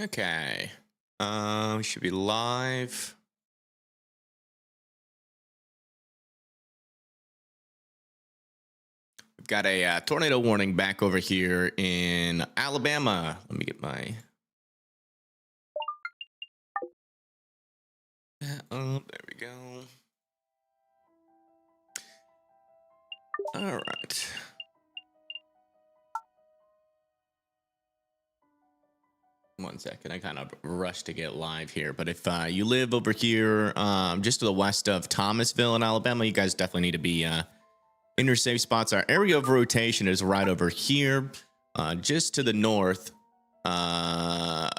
Okay. We should be live. We've got a tornado warning back over here in Alabama. Let me get my that up. There we go. All right. One second. I kind of rushed to get live here, but if you live over here, just to the west of Thomasville in Alabama, you guys definitely need to be in your safe spots. Our area of rotation is right over here, just to the north. Yeah.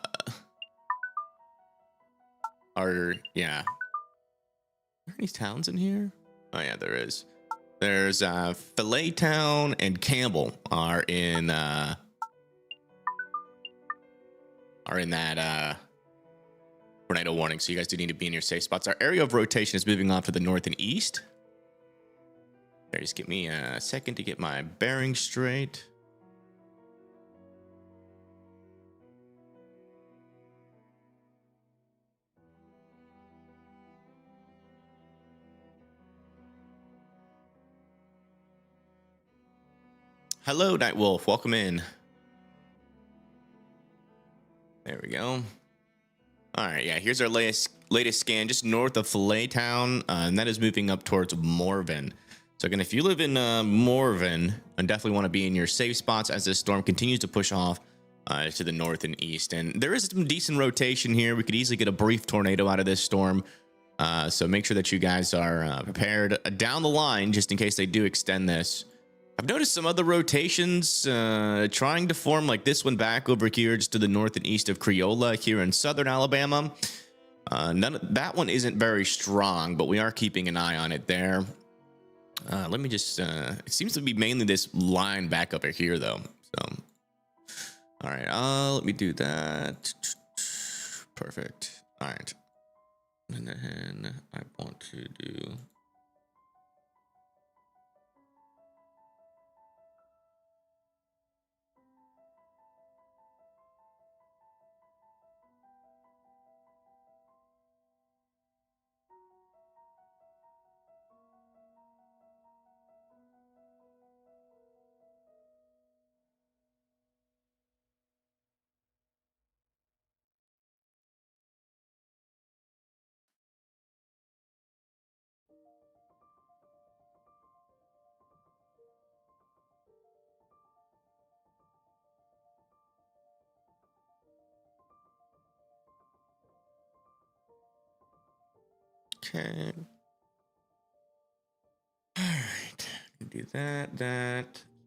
Are there any towns in here? Oh yeah, there is. There's Filet Town and Campbell are in that tornado warning. So you guys do need to be in your safe spots. Our area of rotation is moving off to the north and east. There, just give me a second to get my bearings straight. Hello, Nightwolf. Welcome in. There we go. All right, yeah, here's our latest scan just north of Filet Town, and that is moving up towards Morven. So again, if you live in Morven, I definitely want to be in your safe spots as this storm continues to push off to the north and east. And there is some decent rotation here. We could easily get a brief tornado out of this storm. So make sure that you guys are prepared down the line just in case they do extend this. I've noticed some other rotations trying to form, like this one back over here just to the north and east of Creola here in southern Alabama. That one isn't very strong, but we are keeping an eye on it there. Let me just, it seems to be mainly this line back over here though. So, all right, let me do that. Perfect. All right. And then I want to do... Okay. All right. Do that.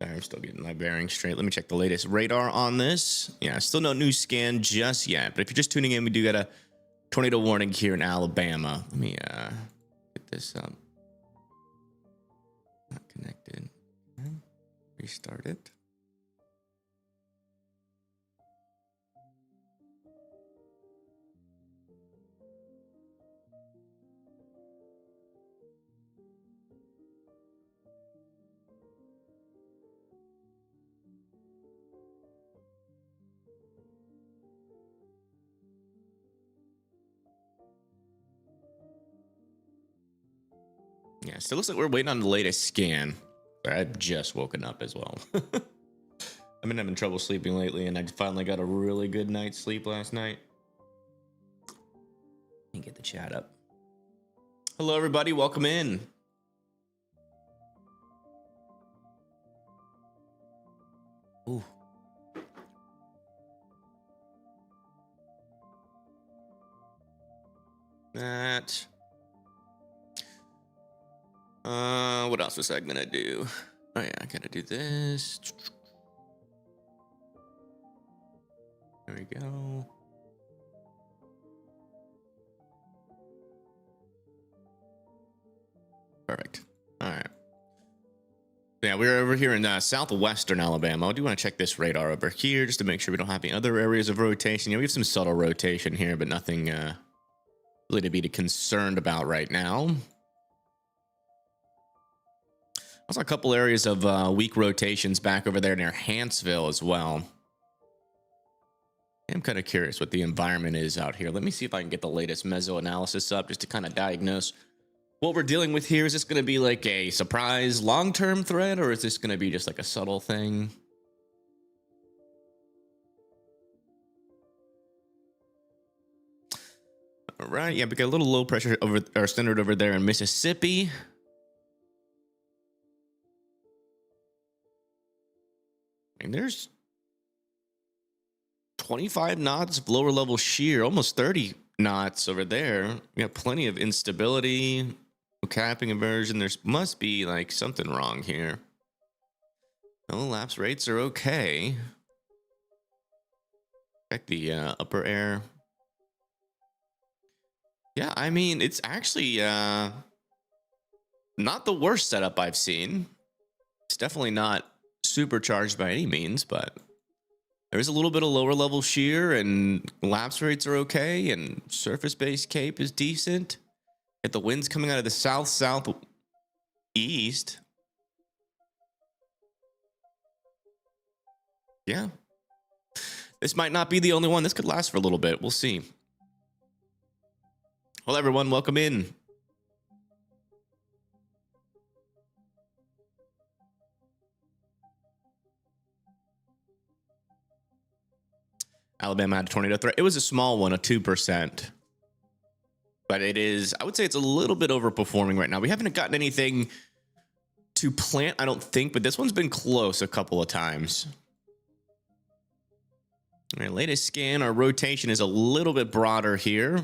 Sorry, I'm still getting my bearings straight. Let me check the latest radar on this. Yeah, still no new scan just yet. But if you're just tuning in, we do got a tornado warning here in Alabama. Let me get this up. Not connected. Okay. Restart it. Yeah, still looks like we're waiting on the latest scan. I've just woken up as well. I've been having trouble sleeping lately, and I finally got a really good night's sleep last night. Let me get the chat up. Hello, everybody. Welcome in. Ooh. That. What else was I gonna do? Oh yeah, I gotta do this. There we go. Perfect. All right. Yeah, we're over here in southwestern Alabama. I do want to check this radar over here just to make sure we don't have any other areas of rotation. Yeah, we have some subtle rotation here, but nothing really to be concerned about right now. Also, a couple areas of weak rotations back over there near Huntsville as well. I'm kind of curious what the environment is out here. Let me see if I can get the latest meso analysis up just to kind of diagnose what we're dealing with here. Is this going to be like a surprise long-term threat, or is this going to be just like a subtle thing? All right, yeah, we got a little low pressure over or centered over there in Mississippi. And there's 25 knots of lower level shear, almost 30 knots over there. We got plenty of instability, capping inversion. There must be like something wrong here. No, lapse rates are okay. Check the upper air. Yeah, I mean, it's actually not the worst setup I've seen. It's definitely not supercharged by any means, but there's a little bit of lower level shear and lapse rates are okay, and surface based cape is decent. If the wind's coming out of the southeast. Yeah. This might not be the only one. This could last for a little bit. We'll see. Well, everyone, welcome in. Alabama had a tornado threat. It was a small one, a 2%. But it is, I would say it's a little bit overperforming right now. We haven't gotten anything to plant, I don't think, but this one's been close a couple of times. All right, latest scan, our rotation is a little bit broader here.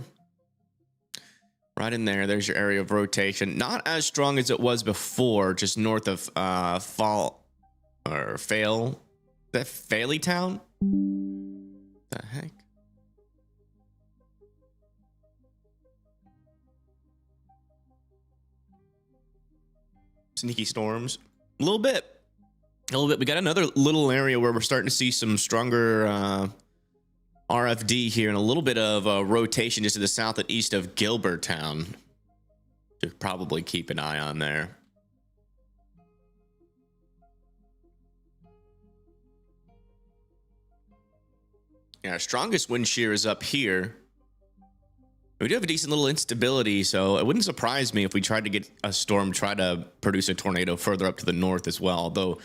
Right in there, there's your area of rotation. Not as strong as it was before, just north of Fall or Fail. Is that Fairley Town? The heck? Sneaky storms. A little bit. We got another little area where we're starting to see some stronger RFD here and a little bit of rotation just to the south and east of Gilbertown. Should probably keep an eye on there. Yeah, our strongest wind shear is up here. We do have a decent little instability, so it wouldn't surprise me if we tried to get a storm, try to produce a tornado further up to the north as well, although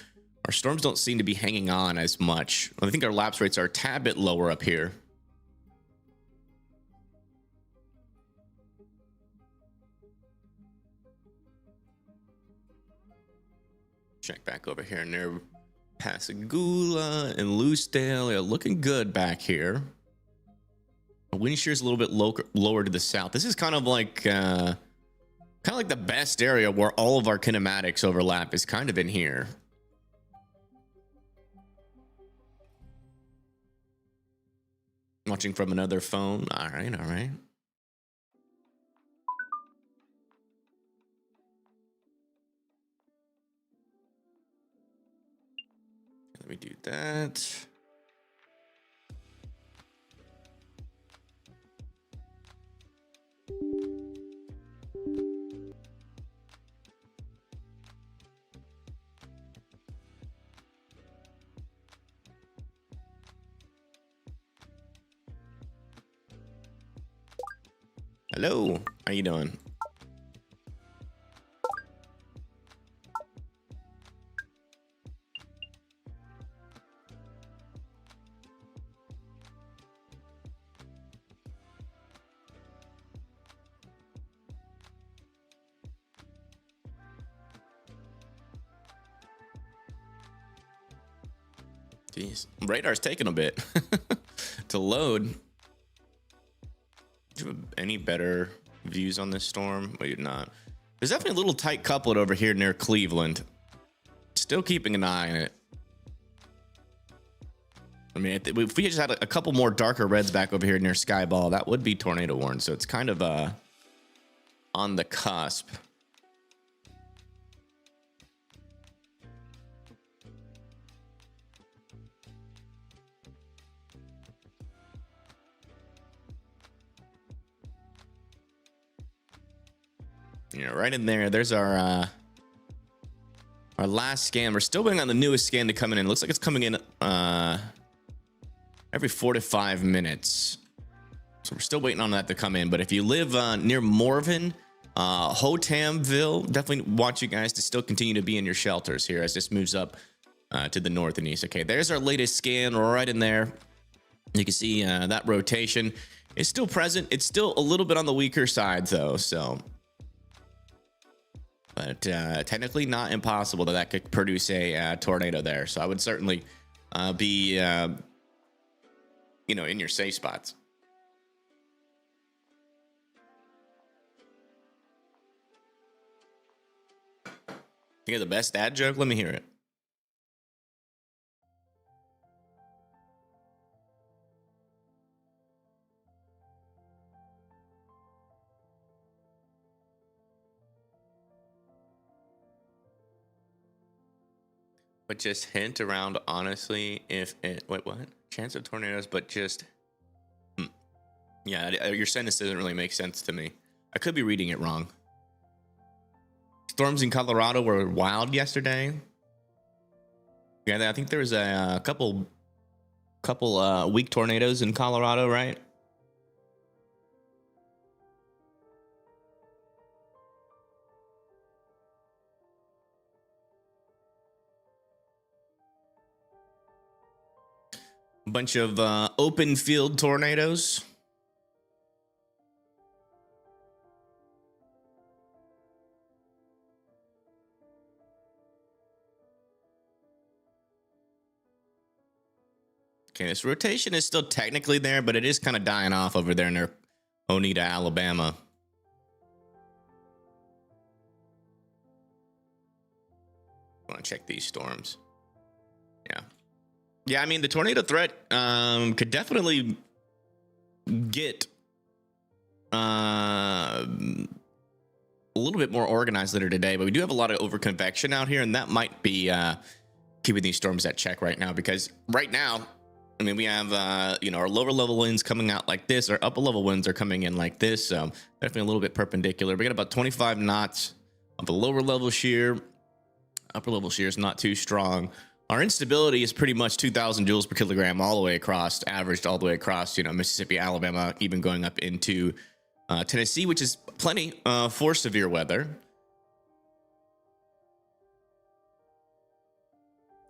our storms don't seem to be hanging on as much. I think our lapse rates are a tad bit lower up here. Check back over here near Pascagoula and Loosedale. Yeah, looking good back here. The wind shear is a little bit lower to the south. This is kind of like the best area where all of our kinematics overlap is kind of in here. Watching from another phone. All right. Let me do that. Hello, how you doing? Jeez, radar's taking a bit to load. Do you have any better views on this storm? We do not. There's definitely a little tight couplet over here near Cleveland. Still keeping an eye on it. I mean, if we just had a couple more darker reds back over here near Skyball, that would be tornado warned. So it's kind of on the cusp. Yeah, right in there. There's our last scan. We're still waiting on the newest scan to come in. It looks like it's coming in every 4 to 5 minutes. So we're still waiting on that to come in. But if you live near Morven, Hotamville, definitely want you guys to still continue to be in your shelters here as this moves up to the north and east. Okay, there's our latest scan right in there. You can see that rotation is still present. It's still a little bit on the weaker side though, so. But technically not impossible that could produce a tornado there. So I would certainly be, you know, in your safe spots. You got the best dad joke? Let me hear it. But just hint around, honestly, if it, wait, what? Chance of tornadoes, but just, yeah, your sentence doesn't really make sense to me. I could be reading it wrong. Storms in Colorado were wild yesterday. Yeah, I think there was a couple weak tornadoes in Colorado, right? A bunch of open field tornadoes. Okay, this rotation is still technically there, but it is kind of dying off over there near Oneida, Alabama. I want to check these storms. Yeah, I mean, the tornado threat could definitely get a little bit more organized later today, but we do have a lot of overconvection out here, and that might be keeping these storms at check right now, because right now, I mean, we have, you know, our lower level winds coming out like this, our upper level winds are coming in like this, so definitely a little bit perpendicular. We got about 25 knots of the lower level shear. Upper level shear is not too strong. Our instability is pretty much 2,000 joules per kilogram all the way across, averaged all the way across, you know, Mississippi, Alabama, even going up into Tennessee, which is plenty for severe weather.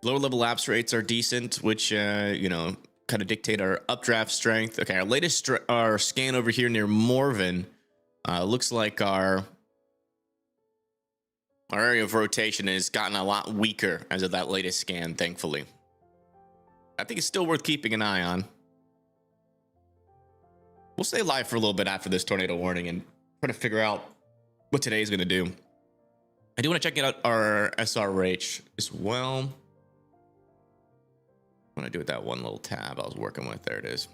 Lower level lapse rates are decent, which, you know, kind of dictate our updraft strength. Okay, our latest our scan over here near Morven looks like our area of rotation has gotten a lot weaker as of that latest scan, thankfully. I think it's still worth keeping an eye on. We'll stay live for a little bit after this tornado warning and try to figure out what today is going to do. I do want to check out our SRH as well. I want to do it that one little tab I was working with. There it is.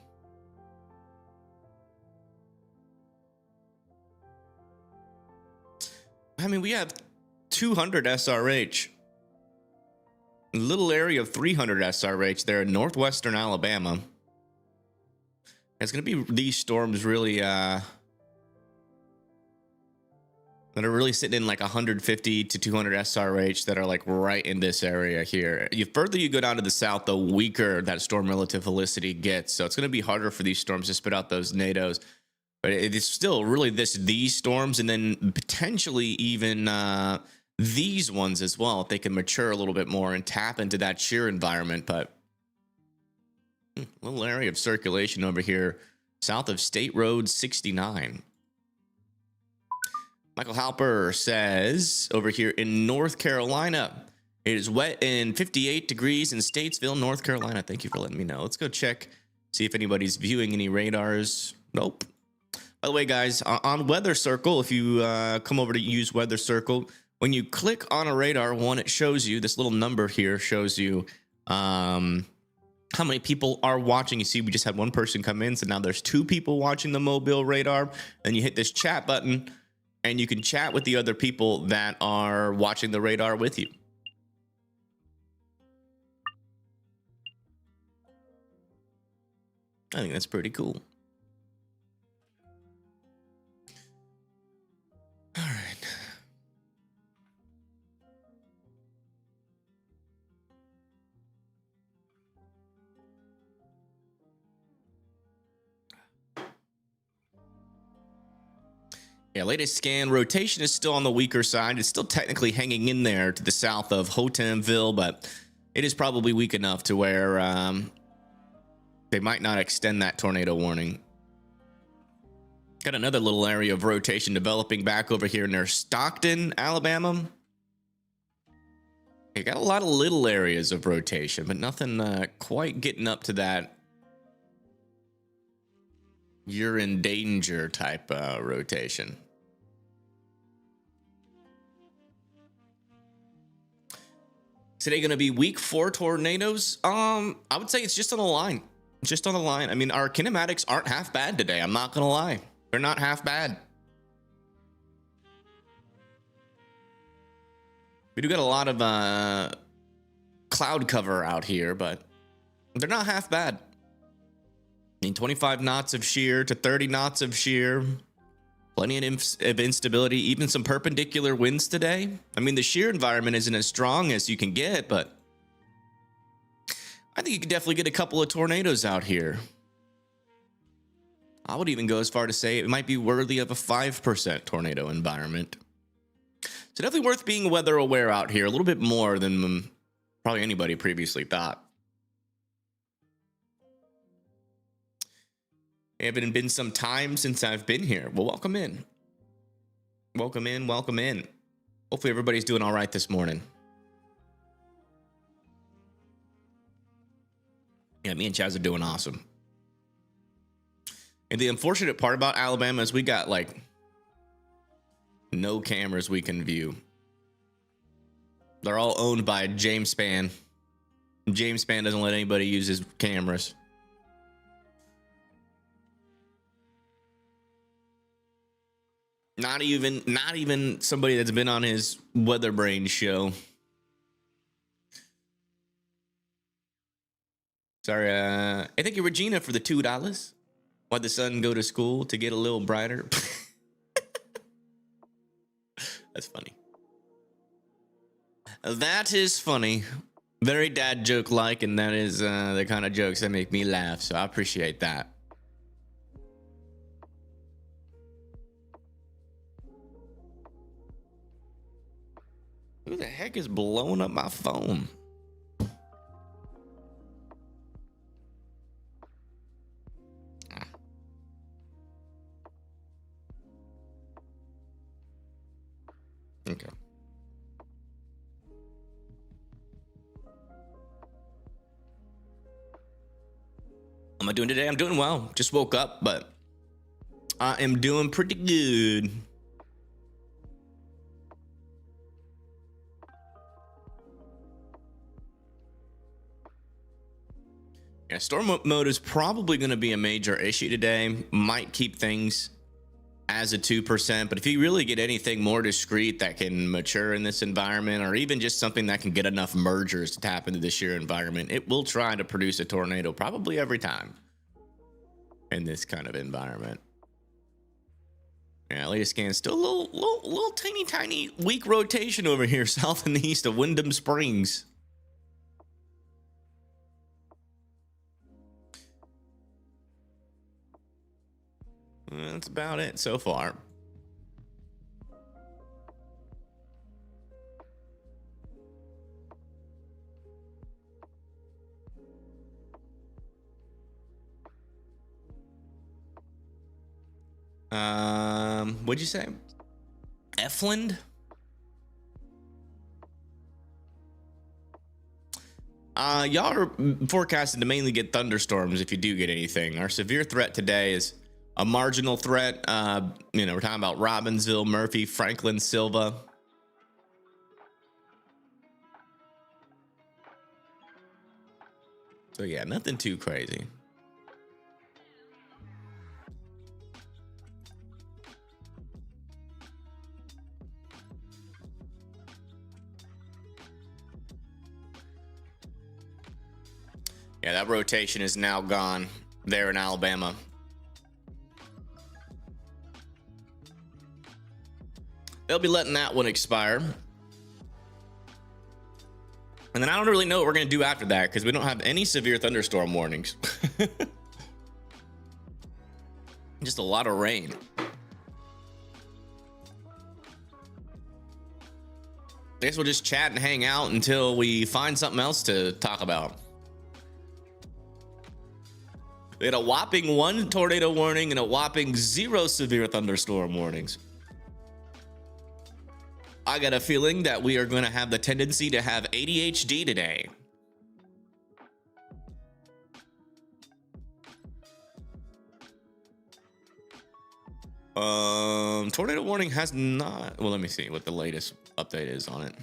I mean, we have 200 SRH. A little area of 300 SRH there in northwestern Alabama. It's going to be these storms really that are really sitting in like 150 to 200 SRH that are like right in this area here. The further you go down to the south, the weaker that storm relative velocity gets. So it's going to be harder for these storms to spit out those NATOs. But it's still really these storms, and then potentially even these ones as well, if they can mature a little bit more and tap into that shear environment. But a little area of circulation over here south of State Road 69. Michael Halper says over here in North Carolina, it is wet and 58 degrees in Statesville, North Carolina. Thank you for letting me know. Let's go check, see if anybody's viewing any radars. Nope. By the way, guys, on Weather Circle, if you come over to use Weather Circle, when you click on a radar, it shows you this little number here, shows you how many people are watching. You see, we just had one person come in, so now there's 2 people watching the mobile radar. Then you hit this chat button, and you can chat with the other people that are watching the radar with you. I think that's pretty cool. All right. Yeah, latest scan rotation is still on the weaker side. It's still technically hanging in there to the south of Hotemville, but it is probably weak enough to where they might not extend that tornado warning. Got another little area of rotation developing back over here near Stockton, Alabama. You got a lot of little areas of rotation, but nothing quite getting up to that you're in danger type rotation. Today going to be week 4 tornadoes. I would say it's just on the line. Just on the line. I mean, our kinematics aren't half bad today. I'm not going to lie. They're not half bad. We do got a lot of cloud cover out here, but they're not half bad. I mean, 25 knots of shear to 30 knots of shear. Plenty of instability, even some perpendicular winds today. I mean, the shear environment isn't as strong as you can get, but I think you could definitely get a couple of tornadoes out here. I would even go as far to say it might be worthy of a 5% tornado environment. So definitely worth being weather aware out here, a little bit more than probably anybody previously thought. It hasn't been some time since I've been here. Well, welcome in. Welcome in, welcome in. Hopefully everybody's doing all right this morning. Yeah, me and Chaz are doing awesome. And the unfortunate part about Alabama is we got like no cameras we can view. They're all owned by James Spann. James Spann doesn't let anybody use his cameras. Not even somebody that's been on his Weather Brain show. Sorry, I thank you, Regina, for the $2. Why'd the sun go to school? To get a little brighter. That's funny. That is funny. Very dad joke like, and that is the kind of jokes that make me laugh, so I appreciate that. Who the heck is blowing up my phone? Okay. How am I doing today? I'm doing well. Just woke up, but I am doing pretty good. Yeah, storm mode is probably going to be a major issue today. Might keep things as a 2%, but if you really get anything more discrete that can mature in this environment, or even just something that can get enough mergers to tap into the shear environment, it will try to produce a tornado probably every time in this kind of environment. Yeah, latest scan still a little tiny weak rotation over here south and east of Wyndham Springs. That's about it so far. What'd you say? Efland? Y'all are forecasted to mainly get thunderstorms if you do get anything. Our severe threat today is a marginal threat. We're talking about Robbinsville, Murphy, Franklin, Silva. So yeah, nothing too crazy. Yeah, that rotation is now gone there in Alabama. They'll be letting that one expire. And then I don't really know what we're going to do after that because we don't have any severe thunderstorm warnings. Just a lot of rain. I guess we'll just chat and hang out until we find something else to talk about. We had a whopping 1 tornado warning and a whopping 0 severe thunderstorm warnings. I got a feeling that we are going to have the tendency to have ADHD today. Tornado warning has not. Well, let me see what the latest update is on it.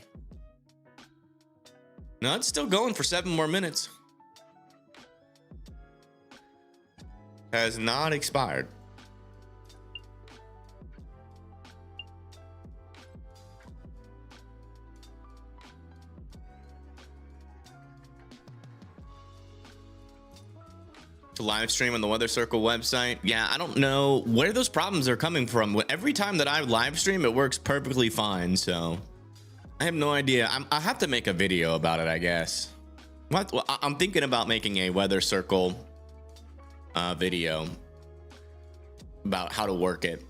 No, it's still going for 7 more minutes. Has not expired. To live stream on the Weather Circle website. Yeah, I don't know where those problems are coming from. Every time that I live stream, it works perfectly fine. So I have no idea. I have to make a video about it, I guess. What? Well, I'm thinking about making a Weather Circle video about how to work it.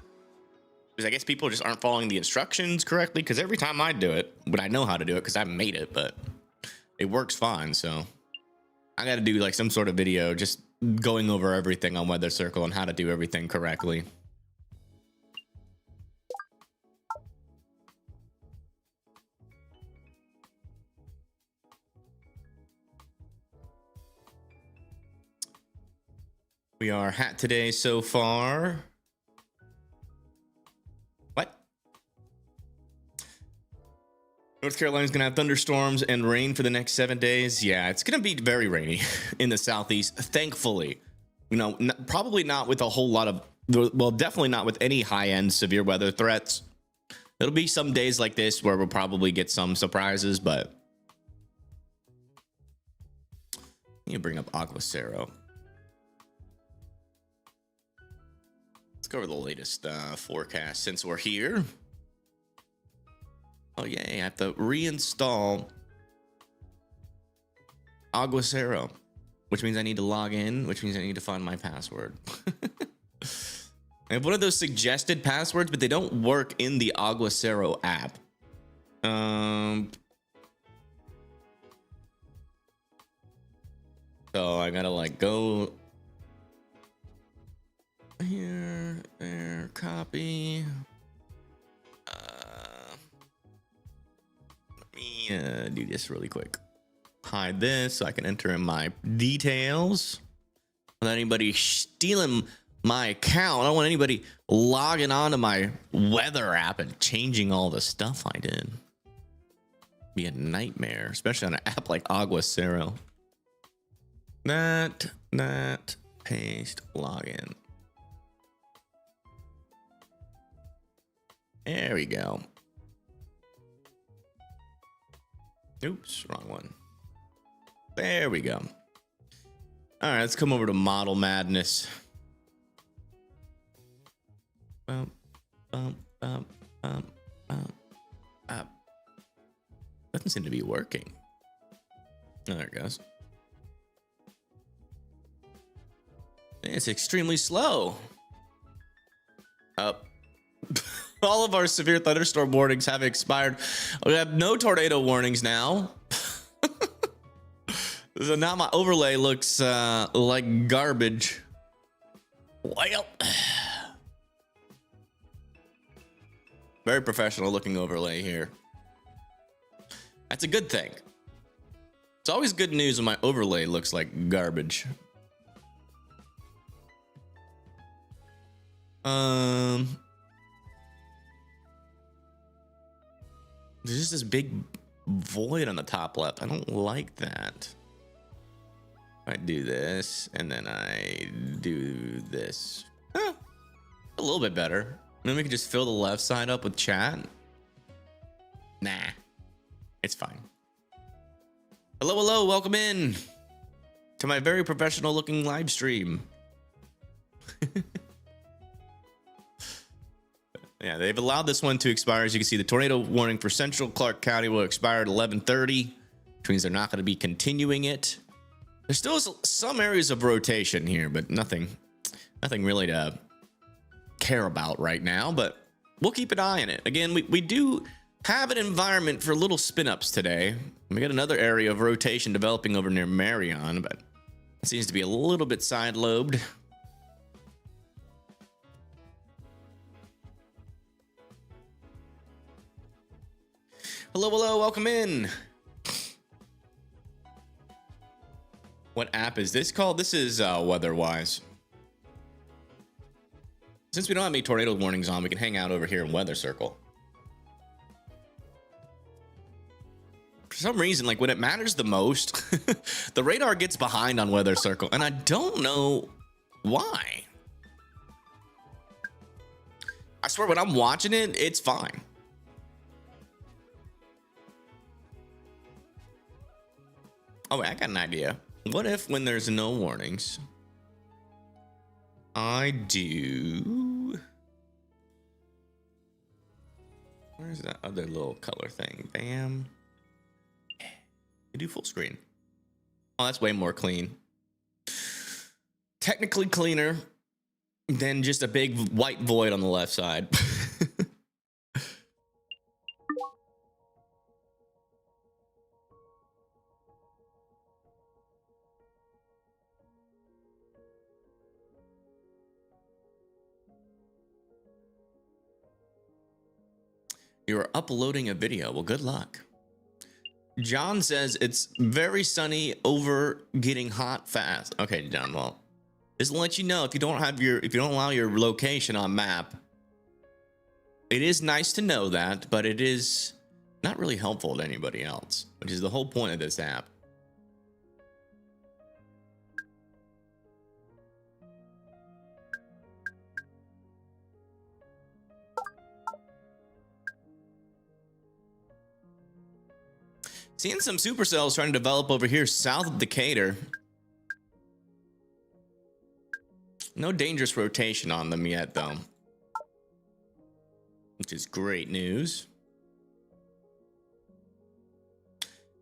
Because I guess people just aren't following the instructions correctly. Because every time I do it, but I know how to do it because I made it, but it works fine. So I got to do like some sort of video just going over everything on Weather Circle and how to do everything correctly. We are hat today so far. What? North Carolina's gonna have thunderstorms and rain for the next 7 days. Yeah, it's gonna be very rainy in the southeast, thankfully. You know, probably not with a whole lot of, well, definitely not with any high-end severe weather threats. It'll be some days like this where we'll probably get some surprises, but you bring up Aguacero. Let's go over the latest forecast since we're here. Oh, yay, I have to reinstall Aguacero, which means I need to log in, which means I need to find my password. I have one of those suggested passwords, but they don't work in the Aguacero app. So I gotta like go here, there, copy. Let me do this really quick. Hide this so I can enter in my details without anybody stealing my account. I don't want anybody logging onto my weather app and changing all the stuff I did. Be a nightmare, especially on an app like Aguacero. That paste login. There we go. Oops, wrong one. There we go. All right, let's come over to Model Madness. Bump, bump, bump, bump, bump, up. Doesn't seem to be working. Oh, there it goes. It's extremely slow. Up. All of our severe thunderstorm warnings have expired. We have no tornado warnings now. So now my overlay looks like garbage. Well, very professional looking overlay here. That's a good thing. It's always good news when my overlay looks like garbage. There's just this big void on the top left. I don't like that. I do this and then I do this. A little bit better. And then we can just fill the left side up with chat. Nah, it's fine. Hello, hello, welcome in to my very professional looking live stream. Yeah, they've allowed this one to expire. As you can see, the tornado warning for Central Clark County will expire at 11:30, which means they're not going to be continuing it. There's still some areas of rotation here, but nothing really to care about right now. But we'll keep an eye on it. Again, we do have an environment for little spin-ups today. We got another area of rotation developing over near Marion, but it seems to be a little bit side-lobed. Hello, hello, welcome in. What app is this called? This is WeatherWise. Since we don't have any tornado warnings on, we can hang out over here in Weather Circle. For some reason, like when it matters the most, the radar gets behind on Weather Circle, and I don't know why. I swear when I'm watching it, it's fine. Oh, wait, I got an idea. What if when there's no warnings, I do... Where's that other little color thing? Bam. You do full screen. Oh, that's way more clean. Technically cleaner than just a big white void on the left side. You're uploading a video. Well, good luck. John says it's very sunny over getting hot fast. Okay, John, well, just to let you know, if you don't allow your location on map, it is nice to know that, but it is not really helpful to anybody else, which is the whole point of this app. Seeing some supercells trying to develop over here south of Decatur. No dangerous rotation on them yet, though, which is great news.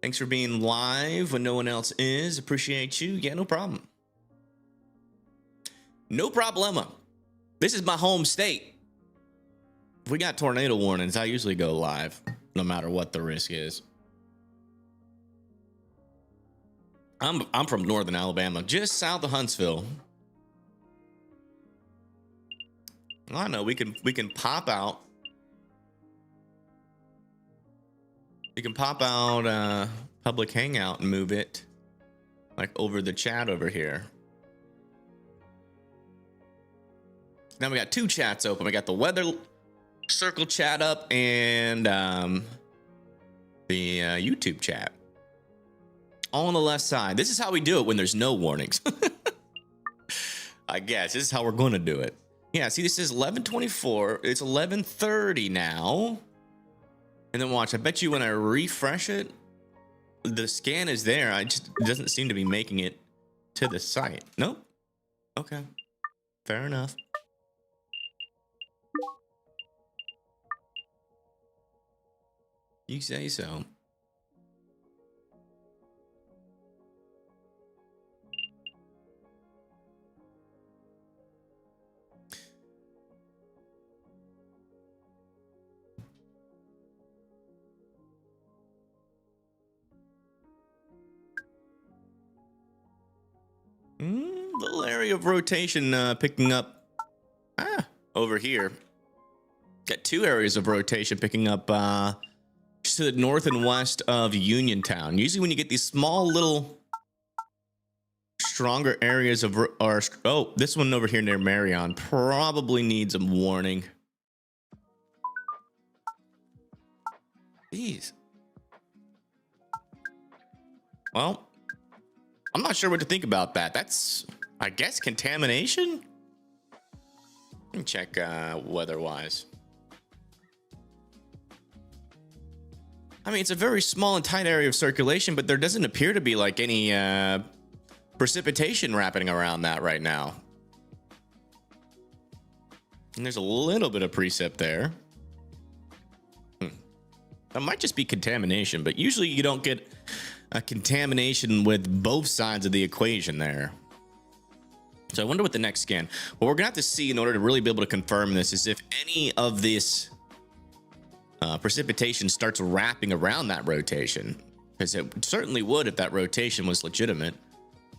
Thanks for being live when no one else is. Appreciate you. Yeah, no problem. No problema. This is my home state. If we got tornado warnings, I usually go live, no matter what the risk is. I'm from northern Alabama, just south of Huntsville. I know we can pop out. We can pop out public hangout and move it like over the chat over here. Now we got two chats open. We got the Weather Circle chat up and the YouTube chat. All on the left side. This is how we do it when there's no warnings. I guess this is how we're going to do it. Yeah, see, this is 11:24. It's 11:30 now. And then watch, I bet you when I refresh it, the scan is there. It doesn't seem to be making it to the site. Nope. Okay. Fair enough. You say so. Little area of rotation picking up over here. Got two areas of rotation picking up just to the north and west of Uniontown. Usually when you get these small little stronger areas of oh, this one over here near Marion probably needs a warning. Jeez. Well, I'm not sure what to think about that. That's, I guess, contamination? Let me check weather-wise. I mean, it's a very small and tight area of circulation, but there doesn't appear to be like any precipitation wrapping around that right now. And there's a little bit of precip there. That might just be contamination, but usually you don't get a contamination with both sides of the equation there. So I wonder what the next scan. What we're gonna have to see in order to really be able to confirm this is if any of this precipitation starts wrapping around that rotation, because it certainly would if that rotation was legitimate.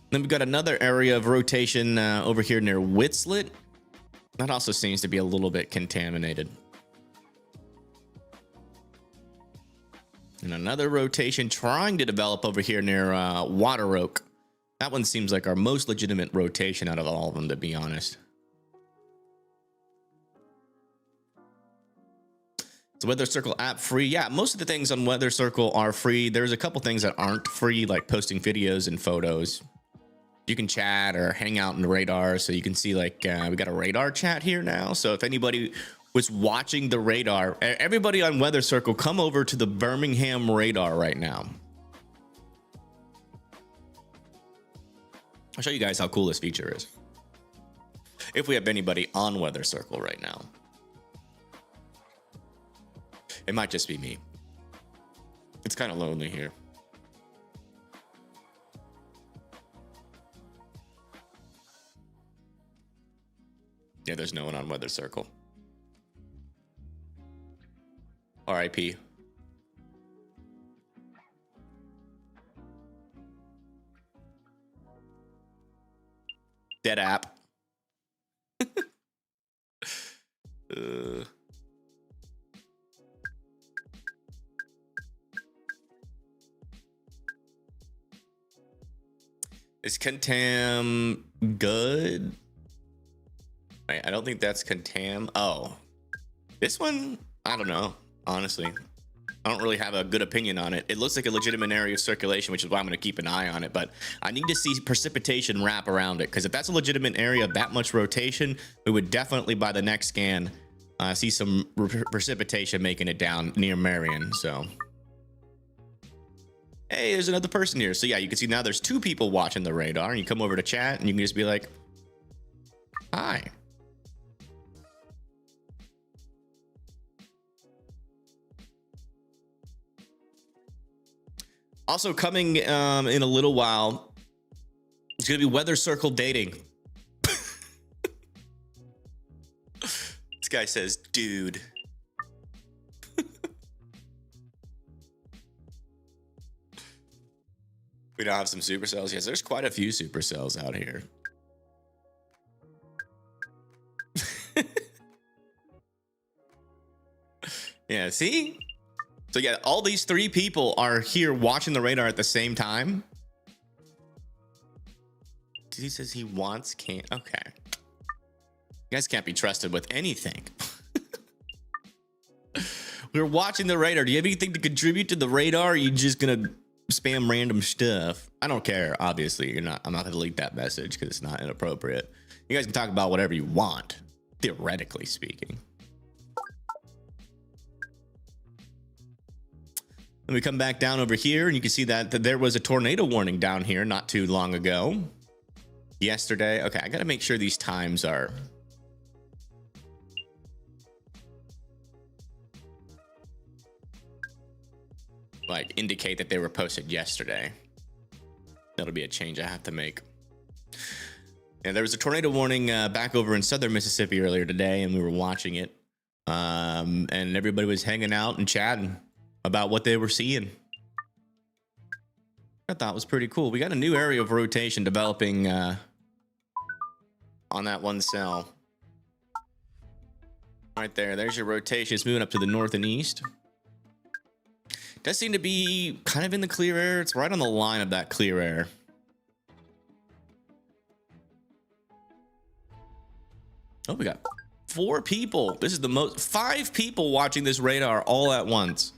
Then we've got another area of rotation over here near Whitslet. That also seems to be a little bit contaminated. And another rotation trying to develop over here near Water Oak. That one seems like our most legitimate rotation out of all of them, to be honest. Is Weather Circle app free? Yeah, most of the things on Weather Circle are free. There's a couple things that aren't free, like posting videos and photos. You can chat or hang out in the radar, so you can see, like, we got a radar chat here now. So if anybody was watching the radar, everybody on Weather Circle, come over to the Birmingham radar right now. I'll show you guys how cool this feature is. If we have anybody on Weather Circle right now. It might just be me. It's kind of lonely here. Yeah, there's no one on Weather Circle. RIP. Dead app. Is Contam good? Wait, I don't think that's Contam. Oh, this one, I don't know. Honestly, I don't really have a good opinion on it. It looks like a legitimate area of circulation, which is why I'm going to keep an eye on it. But I need to see precipitation wrap around it, because if that's a legitimate area, that much rotation, we would definitely, by the next scan, see some precipitation making it down near Marion. So, hey, there's another person here. So yeah, you can see now there's 2 people watching the radar, and you come over to chat, and you can just be like, hi. Also coming in a little while, it's going to be Weather Circle dating. This guy says, dude. We don't have some supercells. Yes, there's quite a few supercells out here. Yeah, see? So yeah, all these 3 people are here watching the radar at the same time. He says he wants can't. Okay. You guys can't be trusted with anything. We're watching the radar. Do you have anything to contribute to the radar? Or are you just gonna spam random stuff? I don't care. Obviously, you're not. I'm not gonna delete that message because it's not inappropriate. You guys can talk about whatever you want, theoretically speaking. Let me come back down over here, and you can see that there was a tornado warning down here not too long ago. Yesterday. Okay, I got to make sure these times are... like, indicate that they were posted yesterday. That'll be a change I have to make. Yeah, there was a tornado warning back over in southern Mississippi earlier today, and we were watching it. And everybody was hanging out and chatting about what they were seeing. I thought it was pretty cool. We got a new area of rotation developing on that one cell. Right there. There's your rotation. It's moving up to the north and east. Does seem to be kind of in the clear air. It's right on the line of that clear air. Oh, we got 4 people. This is the most. 5 people watching this radar all at once.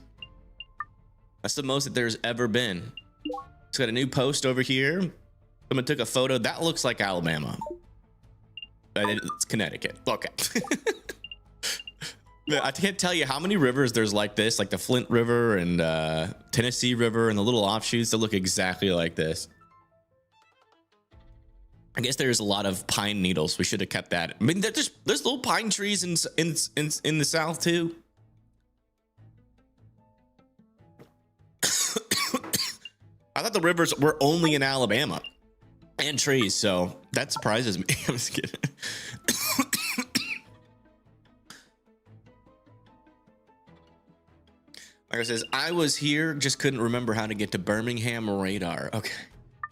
That's the most that there's ever been. It's got a new post over here. Someone took a photo. That looks like Alabama. But it's Connecticut. Okay. I can't tell you how many rivers there's like this, like the Flint River and Tennessee River and the little offshoots that look exactly like this. I guess there's a lot of pine needles. We should have kept that. I mean, there's little pine trees in the South too. I thought the rivers were only in Alabama and trees, so that surprises me. I'm just kidding. Like it says, I was here, just couldn't remember how to get to Birmingham radar. Okay.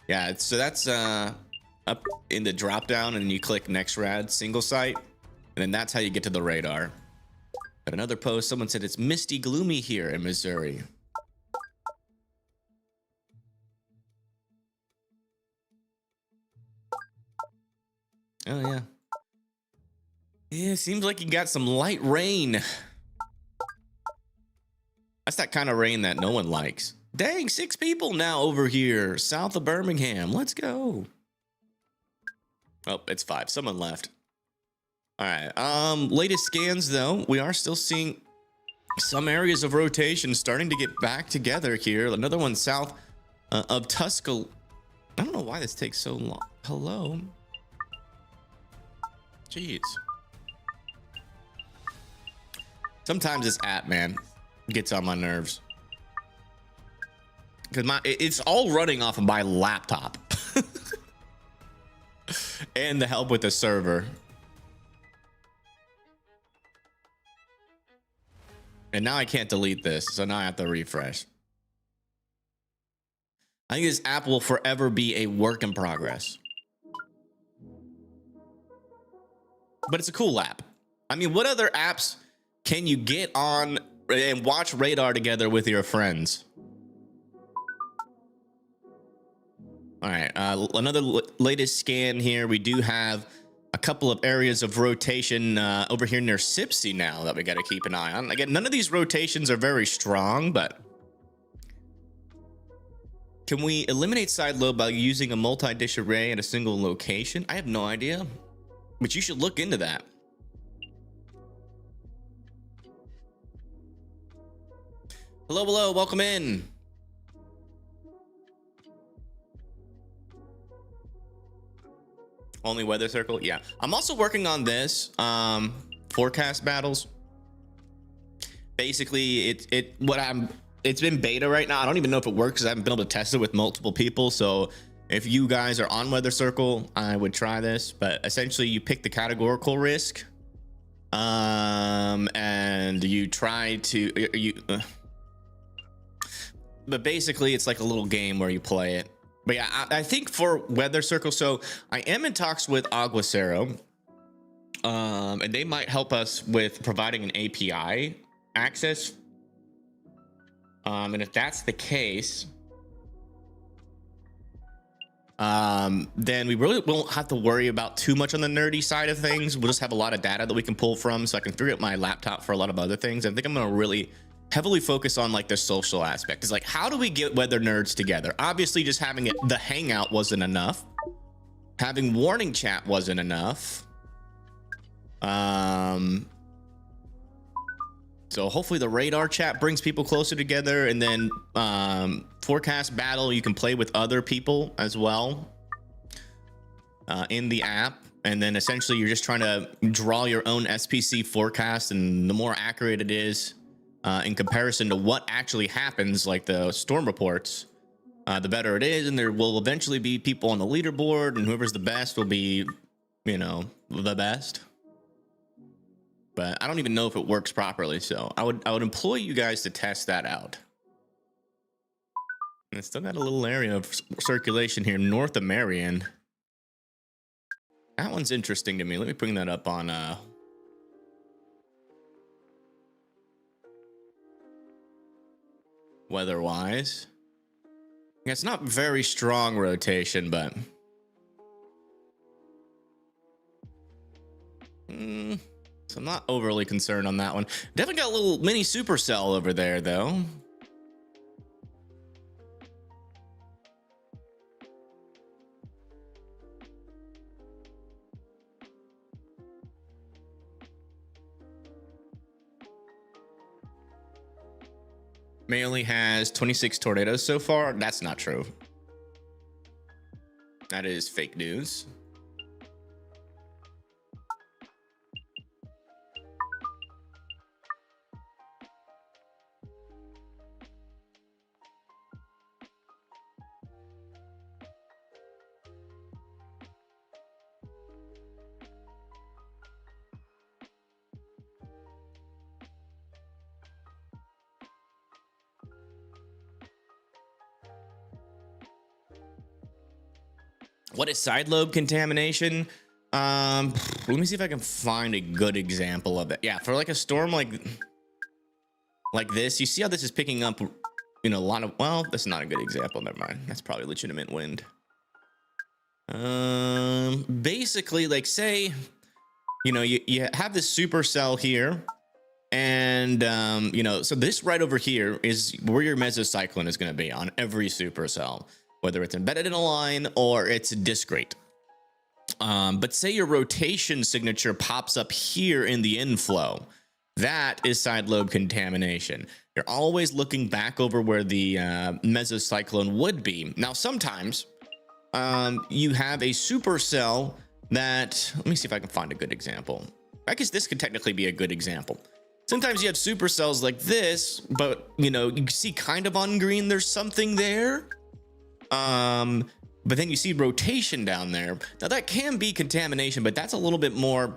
Yeah, so that's up in the drop down, and you click next rad single site, and then that's how you get to the radar. But another post, someone said it's misty gloomy here in Missouri. Oh yeah. Yeah, seems like you got some light rain. That's that kind of rain that no one likes. Dang, 6 people now over here south of Birmingham. Let's go. Oh, it's 5. Someone left. All right. Latest scans though, we are still seeing some areas of rotation starting to get back together here. Another one south of Tuscal. I don't know why this takes so long. Hello. Jeez. Sometimes this app, man, gets on my nerves. Because it's all running off of my laptop. And the help with the server. And now I can't delete this, so now I have to refresh. I think this app will forever be a work in progress. But it's a cool app. I mean, what other apps can you get on and watch radar together with your friends? All right, another latest scan here. We do have a couple of areas of rotation over here near Sipsey now that we got to keep an eye on. Again, none of these rotations are very strong, but can we eliminate side load by using a multi-dish array at a single location? I have no idea, but you should look into that. Hello, hello, welcome in. Only weather circle, yeah. I'm also working on this forecast battles. Basically, it's been beta right now. I don't even know if it works because I haven't been able to test it with multiple people. So if you guys are on weather circle, I would try this. But essentially, you pick the categorical risk, and you try to but basically, it's like a little game where you play it. But yeah, I think for weather circle, so I am in talks with Aguacero, and they might help us with providing an API access. And if that's the case, then we really won't have to worry about too much on the nerdy side of things. We'll just have a lot of data that we can pull from, so I can free up my laptop for a lot of other things. I think I'm gonna really heavily focus on like the social aspect. It's like, how do we get weather nerds together? Obviously, just having the hangout wasn't enough. Having warning chat wasn't enough. So hopefully the radar chat brings people closer together, and then forecast battle, you can play with other people as well in the app. And then essentially you're just trying to draw your own SPC forecast, and the more accurate it is in comparison to what actually happens, like the storm reports, the better it is. And there will eventually be people on the leaderboard, and whoever's the best will be, you know, the best. But I don't even know if it works properly, so I would employ you guys to test that out. And it's still got a little area of circulation here north of Marion. That one's interesting to me. Let me bring that up on weather-wise. Yeah, it's not very strong rotation, but so I'm not overly concerned on that one. Definitely got a little mini supercell over there, though. May only has 26 tornadoes so far. That's not true. That is fake news. What is side lobe contamination? Let me see if I can find a good example of it. Yeah, for like a storm like this, you see how this is picking up, you know, a lot of, well, that's not a good example. Never mind. That's probably legitimate wind. Basically, like, say, you know, you have this supercell here, and you know, so this right over here is where your mesocyclone is going to be on every supercell, whether it's embedded in a line or it's discrete. But say your rotation signature pops up here in the inflow, that is side lobe contamination. You're always looking back over where the mesocyclone would be. Now, sometimes you have a supercell that, let me see if I can find a good example. I guess this could technically be a good example. Sometimes you have supercells like this, but you know, you see kind of on green, there's something there. But then you see rotation down there. Now that can be contamination, but that's a little bit more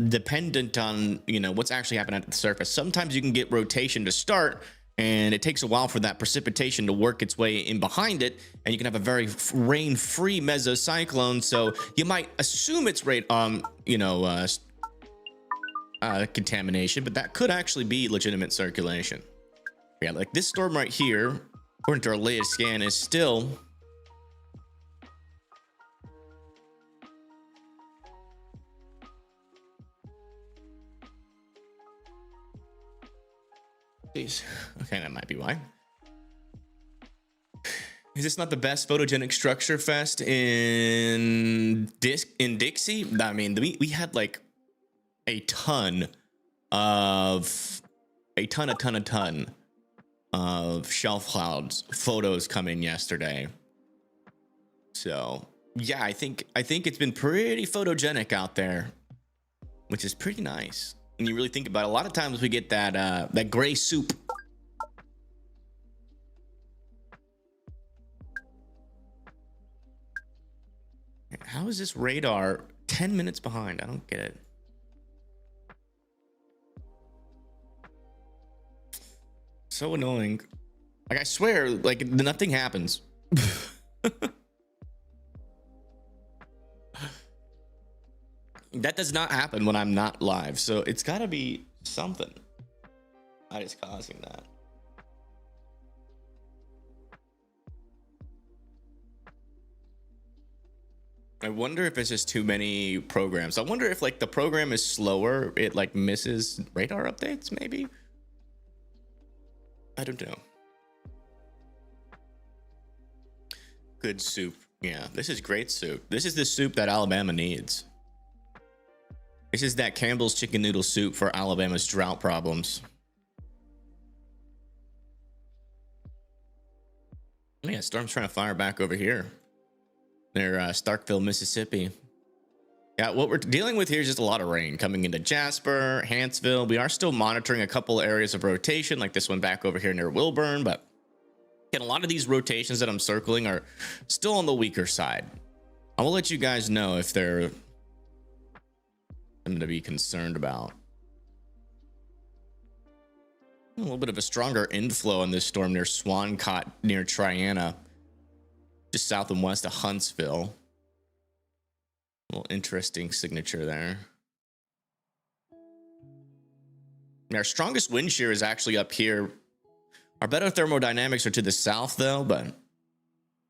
dependent on, you know, what's actually happening at the surface. Sometimes you can get rotation to start, and it takes a while for that precipitation to work its way in behind it, and you can have a very rain-free mesocyclone. So you might assume it's contamination, but that could actually be legitimate circulation. Yeah, like this storm right here, according to our latest scan, is still Jeez. Okay, that might be why. Is this not the best photogenic structure fest in Dixie? I mean, we had like a ton of shelf clouds photos come in yesterday. So yeah, I think it's been pretty photogenic out there, which is pretty nice. And you really think about it, a lot of times we get that gray soup. How is this radar 10 minutes behind? I don't get it. So annoying. Like, I swear, like, nothing happens. That does not happen when I'm not live, so it's got to be something that is causing that. I wonder if it's just too many programs. I wonder if like the program is slower, it like misses radar updates, maybe? I don't know. Good soup. Yeah, this is great soup. This is the soup that Alabama needs. This is that Campbell's chicken noodle soup for Alabama's drought problems. Yeah, storm's trying to fire back over here. Near Starkville, Mississippi. Yeah, what we're dealing with here is just a lot of rain coming into Jasper, Huntsville. We are still monitoring a couple areas of rotation, like this one back over here near Wilburn, but again, a lot of these rotations that I'm circling are still on the weaker side. I will let you guys know if they're something to be concerned about. A little bit of a stronger inflow on this storm near Swancott, near Triana, just south and west of Huntsville. A little interesting signature there. And our strongest wind shear is actually up here. Our better thermodynamics are to the south, though, but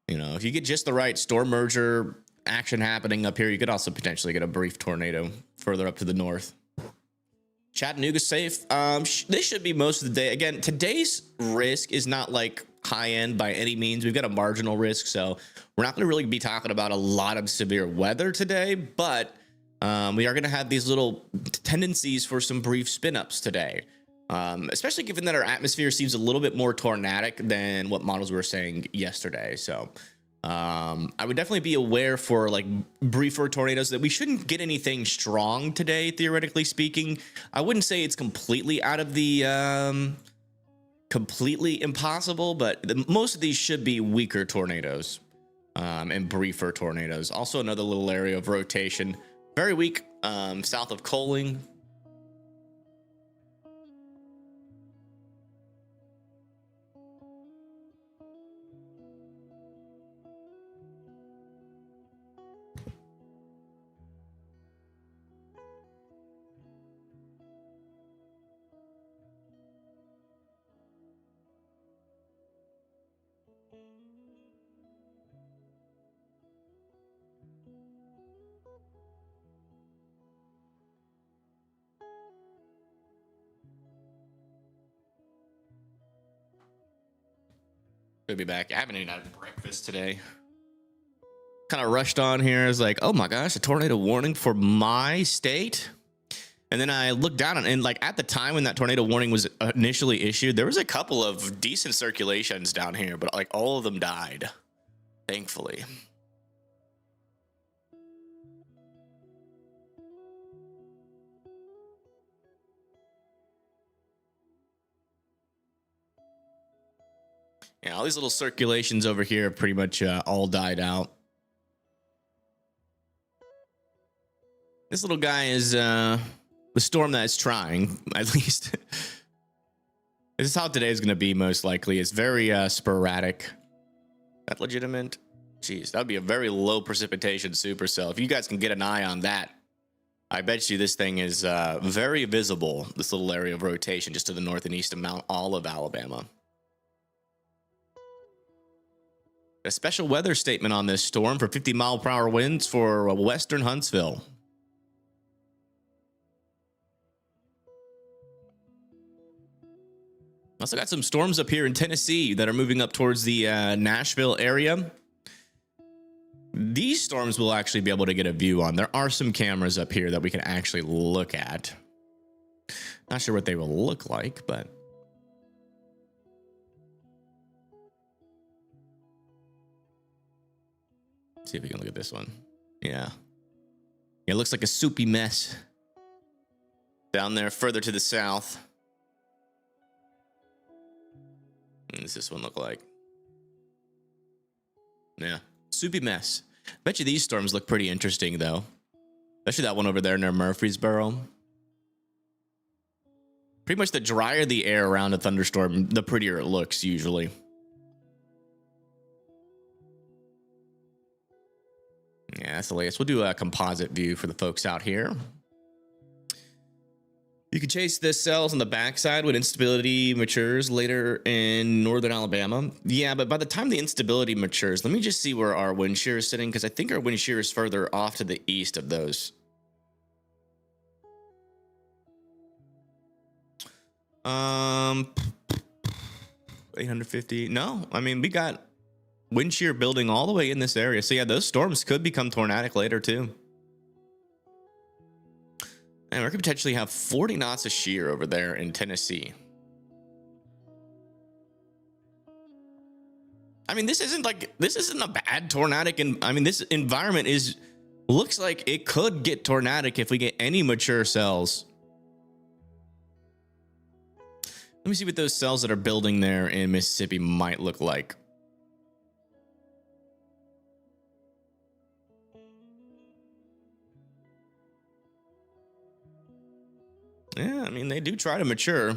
you know, if you get just the right storm merger action happening up here, you could also potentially get a brief tornado further up to the north. Chattanooga's safe. This should be most of the day. Again, today's risk is not like high end by any means. We've got a marginal risk, so we're not going to really be talking about a lot of severe weather today, but we are going to have these little tendencies for some brief spin ups today, especially given that our atmosphere seems a little bit more tornadic than what models were saying yesterday. So I would definitely be aware for like briefer tornadoes. That we shouldn't get anything strong today, theoretically speaking. I wouldn't say it's completely out of the completely impossible, but most of these should be weaker tornadoes and briefer tornadoes. Also another little area of rotation, very weak, south of Coaling. We'll be back. I haven't even had breakfast today. Kind of rushed on here. I was like, oh my gosh, a tornado warning for my state. And then I looked down and like at the time when that tornado warning was initially issued, there was a couple of decent circulations down here, but like all of them died, thankfully. Yeah, all these little circulations over here have pretty much all died out. This little guy is the storm that is trying, at least. This is how today is going to be, most likely. It's very sporadic. That legitimate? Jeez, that would be a very low precipitation supercell. If you guys can get an eye on that, I bet you this thing is very visible, this little area of rotation just to the north and east of Mount Olive, Alabama. A special weather statement on this storm for 50-mile-per-hour winds for western Huntsville. Also got some storms up here in Tennessee that are moving up towards the Nashville area. These storms we'll actually be able to get a view on. There are some cameras up here that we can actually look at. Not sure what they will look like, but... see if we can look at this one. Yeah. It looks like a soupy mess. Down there further to the south. What does this one look like? Yeah. Soupy mess. Bet you these storms look pretty interesting, though. Especially that one over there near Murfreesboro. Pretty much the drier the air around a thunderstorm, the prettier it looks, usually. Yeah, that's the latest. We'll do a composite view for the folks out here. You can chase the cells on the backside when instability matures later in northern Alabama. Yeah, but by the time the instability matures, let me just see where our wind shear is sitting, because I think our wind shear is further off to the east of those. 850. No, I mean, we got wind shear building all the way in this area. So yeah, those storms could become tornadic later too. And we could potentially have 40 knots of shear over there in Tennessee. I mean, this isn't a bad tornadic, and I mean, this environment looks like it could get tornadic if we get any mature cells. Let me see what those cells that are building there in Mississippi might look like. Yeah, I mean, they do try to mature.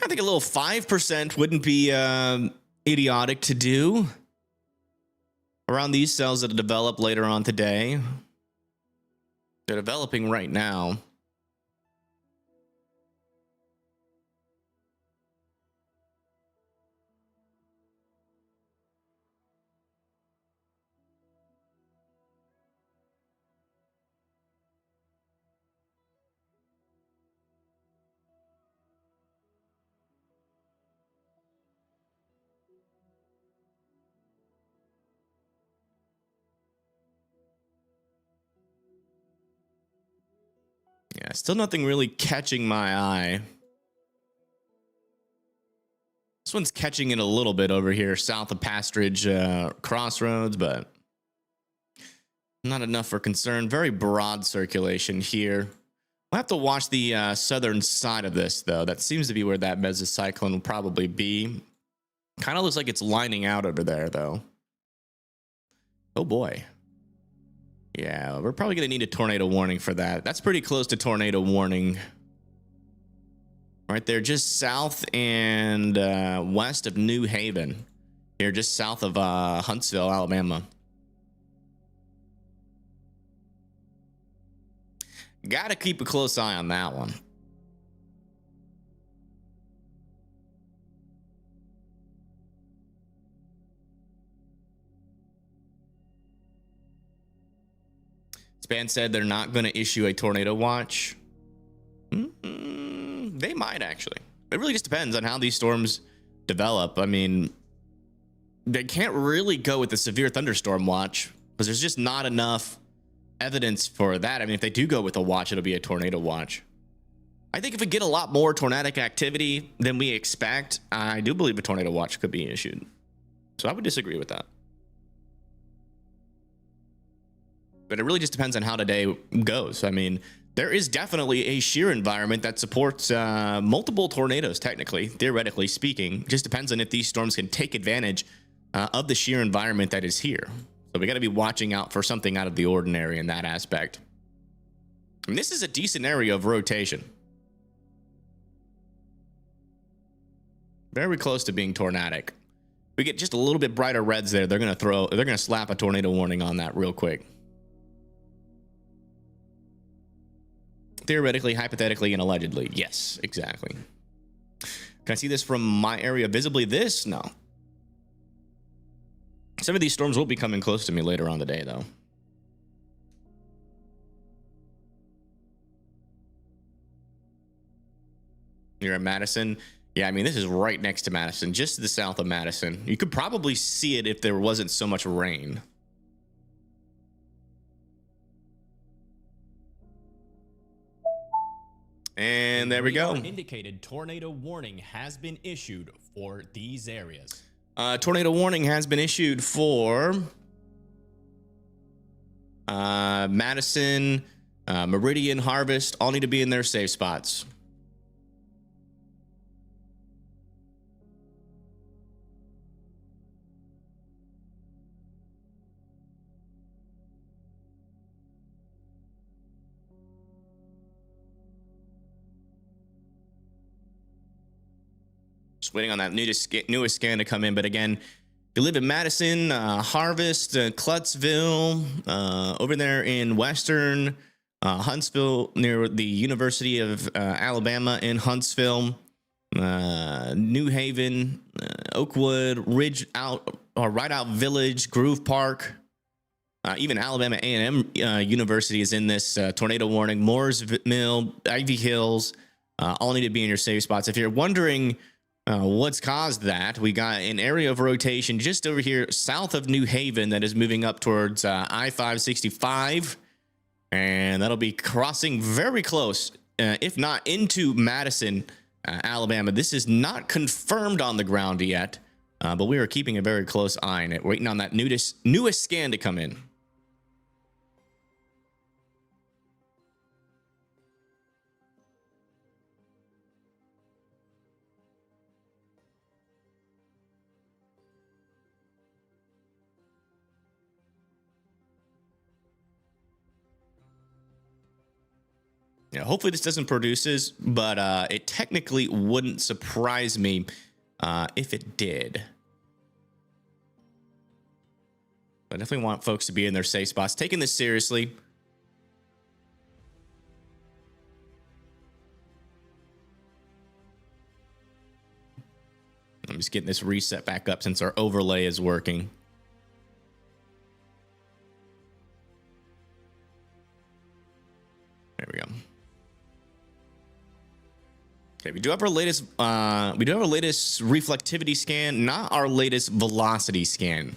I think a little 5% wouldn't be idiotic to do around these cells that develop later on today. They're developing right now. Yeah, still nothing really catching my eye. This one's catching it a little bit over here south of Pastridge Crossroads, but not enough for concern. Very broad circulation here. We'll have to watch the southern side of this, though. That seems to be where that mesocyclone will probably be. Kind of looks like it's lining out over there, though. Oh, boy. Yeah, we're probably going to need a tornado warning for that. That's pretty close to tornado warning. Right there, just south and west of New Haven. Here, just south of Huntsville, Alabama. Got to keep a close eye on that one. Span said they're not going to issue a tornado watch. They might actually. It really just depends on how these storms develop. I mean, they can't really go with the severe thunderstorm watch because there's just not enough evidence for that. I mean, if they do go with a watch, it'll be a tornado watch. I think if we get a lot more tornadic activity than we expect, I do believe a tornado watch could be issued. So I would disagree with that. But it really just depends on how today goes. I mean, there is definitely a shear environment that supports multiple tornadoes, technically, theoretically speaking. Just depends on if these storms can take advantage of the shear environment that is here. So we got to be watching out for something out of the ordinary in that aspect. I mean, this is a decent area of rotation. Very close to being tornadic. We get just a little bit brighter reds there. They're going to slap a tornado warning on that real quick. Theoretically, hypothetically, and allegedly. Yes, exactly. Can I see this from my area visibly? This? No. Some of these storms will be coming close to me later on the day, though. You're in Madison? Yeah, I mean, this is right next to Madison, just to the south of Madison. You could probably see it if there wasn't so much rain. And there we go. Indicated tornado warning has been issued for these areas. Tornado warning has been issued for Madison, Meridian, Harvest. All need to be in their safe spots. Just waiting on that newest scan to come in. But again, if you live in Madison, Harvest, Cluttsville, over there in Western, Huntsville, near the University of Alabama in Huntsville, New Haven, Oakwood, Rideout Village, Groove Park, even Alabama A&M University is in this tornado warning. Mooresville, Ivy Hills, all need to be in your safe spots. If you're wondering what's caused that, we got an area of rotation just over here south of New Haven that is moving up towards I-565, and that'll be crossing very close, if not into Madison, Alabama. This is not confirmed on the ground yet, but we are keeping a very close eye on it, waiting on that newest scan to come in. Yeah, hopefully this doesn't produce this, but it technically wouldn't surprise me if it did. I definitely want folks to be in their safe spots, taking this seriously. I'm just getting this reset back up since our overlay is working. There we go. Okay, we do have our latest reflectivity scan, not our latest velocity scan.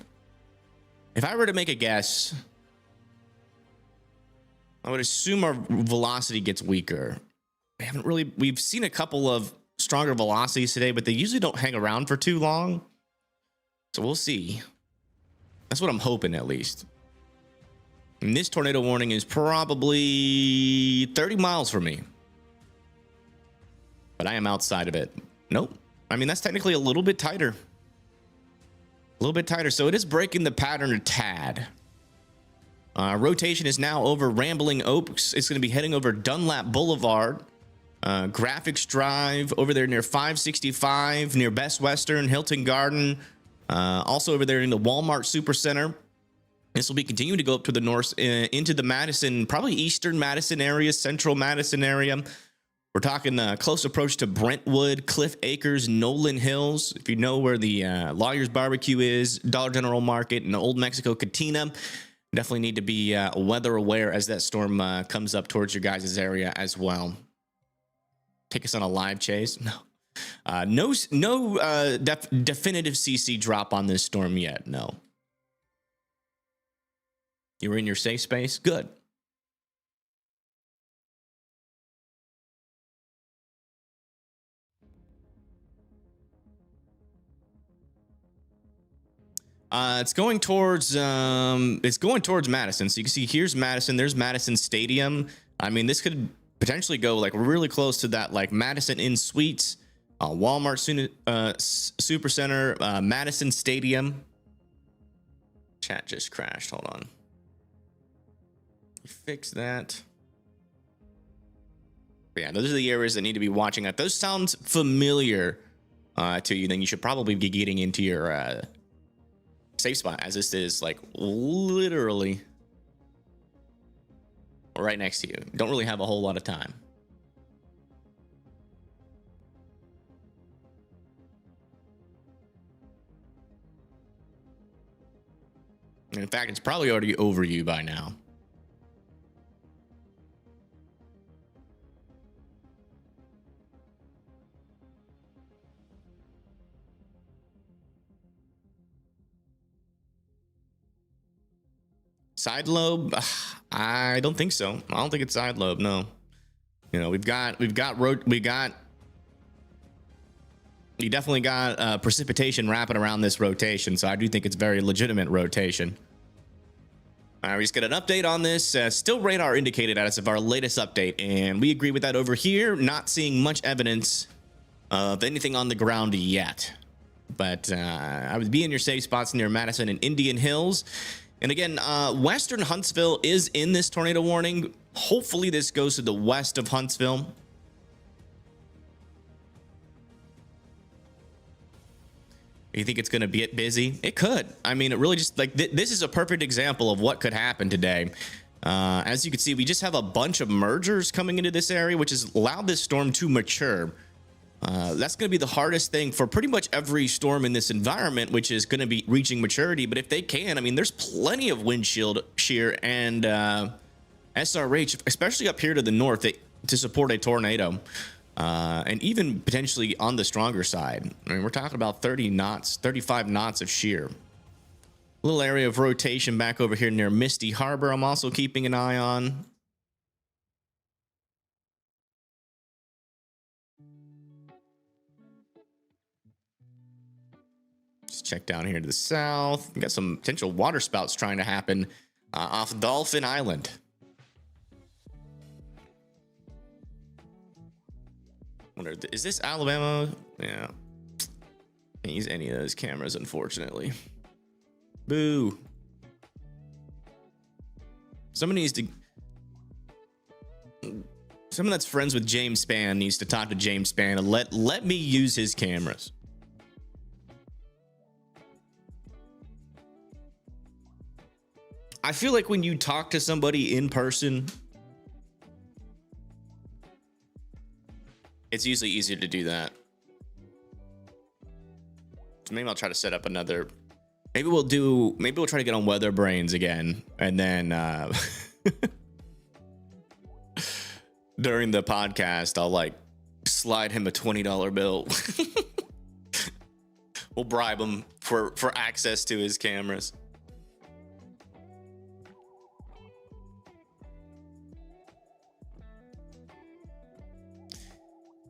If I were to make a guess, I would assume our velocity gets weaker. We've seen a couple of stronger velocities today, but they usually don't hang around for too long. So we'll see. That's what I'm hoping, at least. And this tornado warning is probably 30 miles from me. But I am outside of it. Nope. I mean, that's technically a little bit tighter. A little bit tighter. So it is breaking the pattern a tad. Rotation is now over Rambling Oaks. It's going to be heading over Dunlap Boulevard. Graphics Drive over there near 565, near Best Western, Hilton Garden. Also over there in the Walmart Supercenter. This will be continuing to go up to the north into the Madison, probably eastern Madison area, central Madison area. We're talking close approach to Brentwood, Cliff Acres, Nolan Hills. If you know where the Lawyer's Barbecue is, Dollar General Market, and Old Mexico Cantina, definitely need to be weather aware as that storm comes up towards your guys' area as well. take us on a live chase. No. Definitive CC drop on this storm yet. No. You were in your safe space? Good. It's going towards Madison. So you can see here's Madison. There's Madison Stadium. I mean, this could potentially go like really close to that, like Madison Inn Suites, Walmart Super Center, Madison Stadium. Chat just crashed. Hold on. Fix that. But yeah, those are the areas that need to be watching out. Those sounds familiar to you, then you should probably be getting into your safe spot, as this is like literally right next to you. Don't really have a whole lot of time. And in fact, it's probably already over you by now. Side lobe? I don't think so. I don't think it's side lobe. No. You know, we definitely got precipitation wrapping around this rotation, so I do think it's very legitimate rotation. All right, we just get an update on this. Still radar indicated as of our latest update, and we agree with that over here. Not seeing much evidence of anything on the ground yet, but I would be in your safe spots near Madison and Indian Hills. And again, western Huntsville is in this tornado warning. Hopefully this goes to the west of Huntsville. You think it's going to be busy? It could. I mean, it really just like this is a perfect example of what could happen today. As you can see, we just have a bunch of mergers coming into this area, which has allowed this storm to mature. That's going to be the hardest thing for pretty much every storm in this environment, which is going to be reaching maturity. But if they can, I mean, there's plenty of windshield shear and SRH, especially up here to the north, to support a tornado. And even potentially on the stronger side. I mean, we're talking about 30 knots, 35 knots of shear. Little area of rotation back over here near Misty Harbor, I'm also keeping an eye on. Just check down here to the south. We got some potential water spouts trying to happen off Dolphin Island. Is this Alabama? Yeah. Can't use any of those cameras, unfortunately. Boo. Someone that's friends with James Spann needs to talk to James Spann and let me use his cameras. I feel like when you talk to somebody in person, it's usually easier to do that. So maybe I'll try to set up another. Maybe we'll try to get on Weather Brains again, and then during the podcast, I'll like slide him a $20 bill. We'll bribe him for access to his cameras.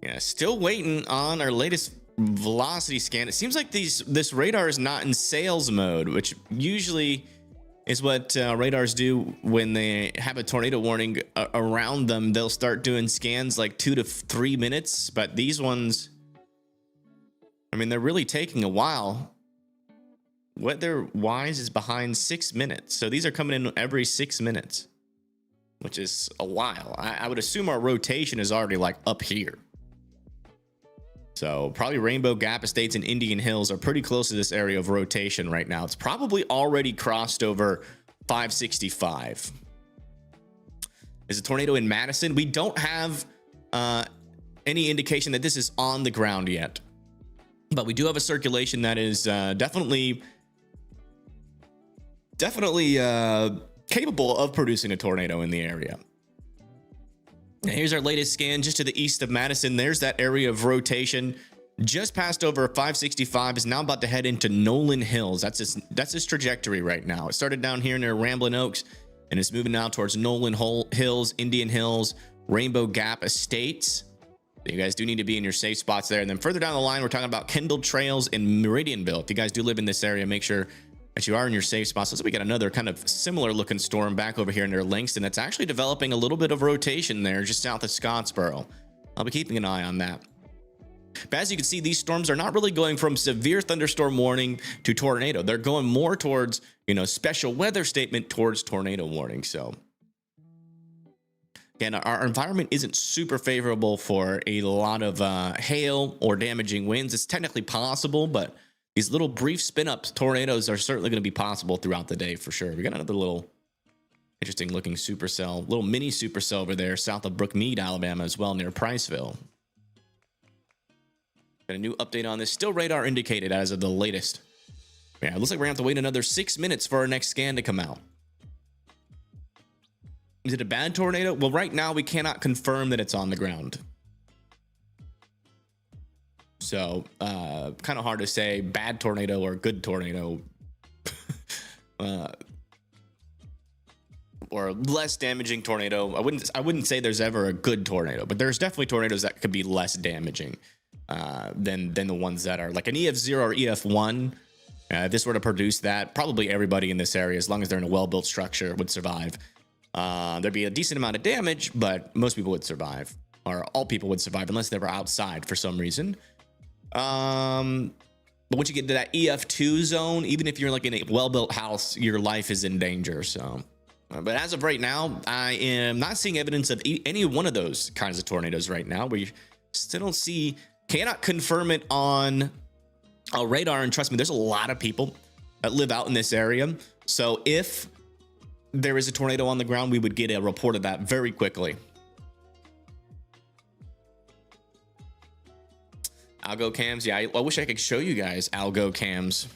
Yeah, still waiting on our latest velocity scan. It seems like this radar is not in sales mode, which usually is what radars do when they have a tornado warning around them. They'll start doing scans like 2 to 3 minutes, but these ones, I mean, they're really taking a while. Weather-wise is behind 6 minutes, so these are coming in every 6 minutes, which is a while. I would assume our rotation is already like up here. So probably Rainbow Gap Estates and Indian Hills are pretty close to this area of rotation right now. It's probably already crossed over 565. There's a tornado in Madison. We don't have any indication that this is on the ground yet, but we do have a circulation that is definitely capable of producing a tornado in the area. And here's our latest scan just to the east of Madison. There's that area of rotation. Just passed over 565, is now about to head into Nolan Hills. That's its trajectory right now. It started down here near Ramblin' Oaks, and it's moving now towards Nolan Hills, Indian Hills, Rainbow Gap Estates. So you guys do need to be in your safe spots there. And then further down the line, we're talking about Kendall Trails and Meridianville. If you guys do live in this area, make sure that you are in your safe spots. So we got another kind of similar looking storm back over here near Langston. That's actually developing a little bit of rotation there just south of Scottsboro. I'll be keeping an eye on that. But as you can see, these storms are not really going from severe thunderstorm warning to tornado. They're going more towards, special weather statement towards tornado warning. So again, our environment isn't super favorable for a lot of hail or damaging winds. It's technically possible, but these little brief spin-ups tornadoes are certainly going to be possible throughout the day for sure. We got another little interesting looking supercell, little mini supercell over there south of Brookmead, Alabama as well, near Priceville. Got a new update on this. Still radar indicated as of the latest. Yeah, it looks like we're gonna have to wait another 6 minutes for our next scan to come out. Is it a bad tornado? Well, right now we cannot confirm that it's on the ground. So, kind of hard to say bad tornado or good tornado. Or less damaging tornado. I wouldn't say there's ever a good tornado, but there's definitely tornadoes that could be less damaging than the ones that are like an EF0 or EF1. If this were to produce that, probably everybody in this area, as long as they're in a well-built structure, would survive. There'd be a decent amount of damage, but most people would survive, or all people would survive unless they were outside for some reason. But once you get to that EF2 zone, even if you're like in a well-built house, your life is in danger. So, but as of right now, I am not seeing evidence of any one of those kinds of tornadoes right now. We still don't see, cannot confirm it on a radar. And trust me, there's a lot of people that live out in this area. So if there is a tornado on the ground, we would get a report of that very quickly. Algo cams. Yeah, I wish I could show you guys algo cams.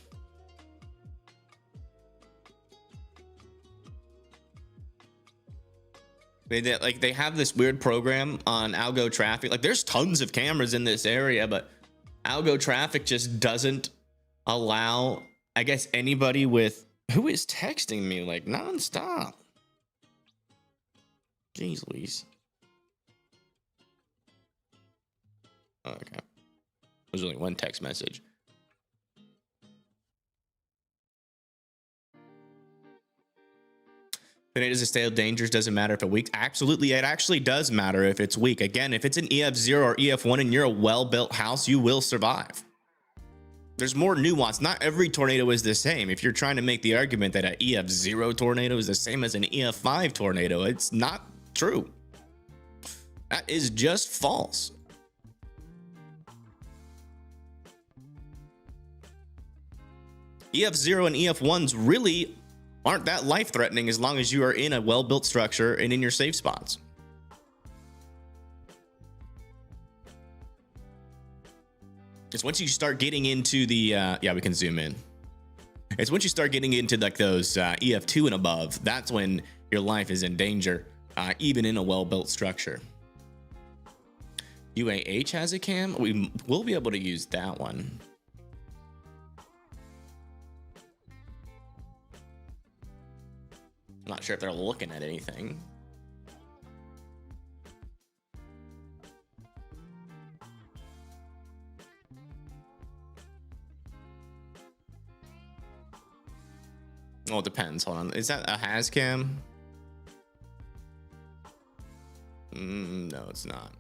They have this weird program on algo traffic. Like there's tons of cameras in this area, but algo traffic just doesn't allow, I guess, anybody with who is texting me like nonstop. Jeez Louise. Okay. There's only one text message. But it is a state of dangers. Doesn't matter if it's weak. Absolutely, it actually does matter if it's weak. Again, if it's an EF0 or EF1 and you're a well-built house, you will survive. There's more nuance. Not every tornado is the same. If you're trying to make the argument that an EF0 tornado is the same as an EF5 tornado, it's not true. That is just false. EF0 and EF1s really aren't that life-threatening as long as you are in a well-built structure and in your safe spots. It's once you start getting into the yeah, we can zoom in. It's once you start getting into like those EF2 and above, that's when your life is in danger, even in a well-built structure. UAH has a cam. We will be able to use that one. I'm not sure if they're looking at anything. Oh, it depends. Hold on. Is that a has cam? No, it's not.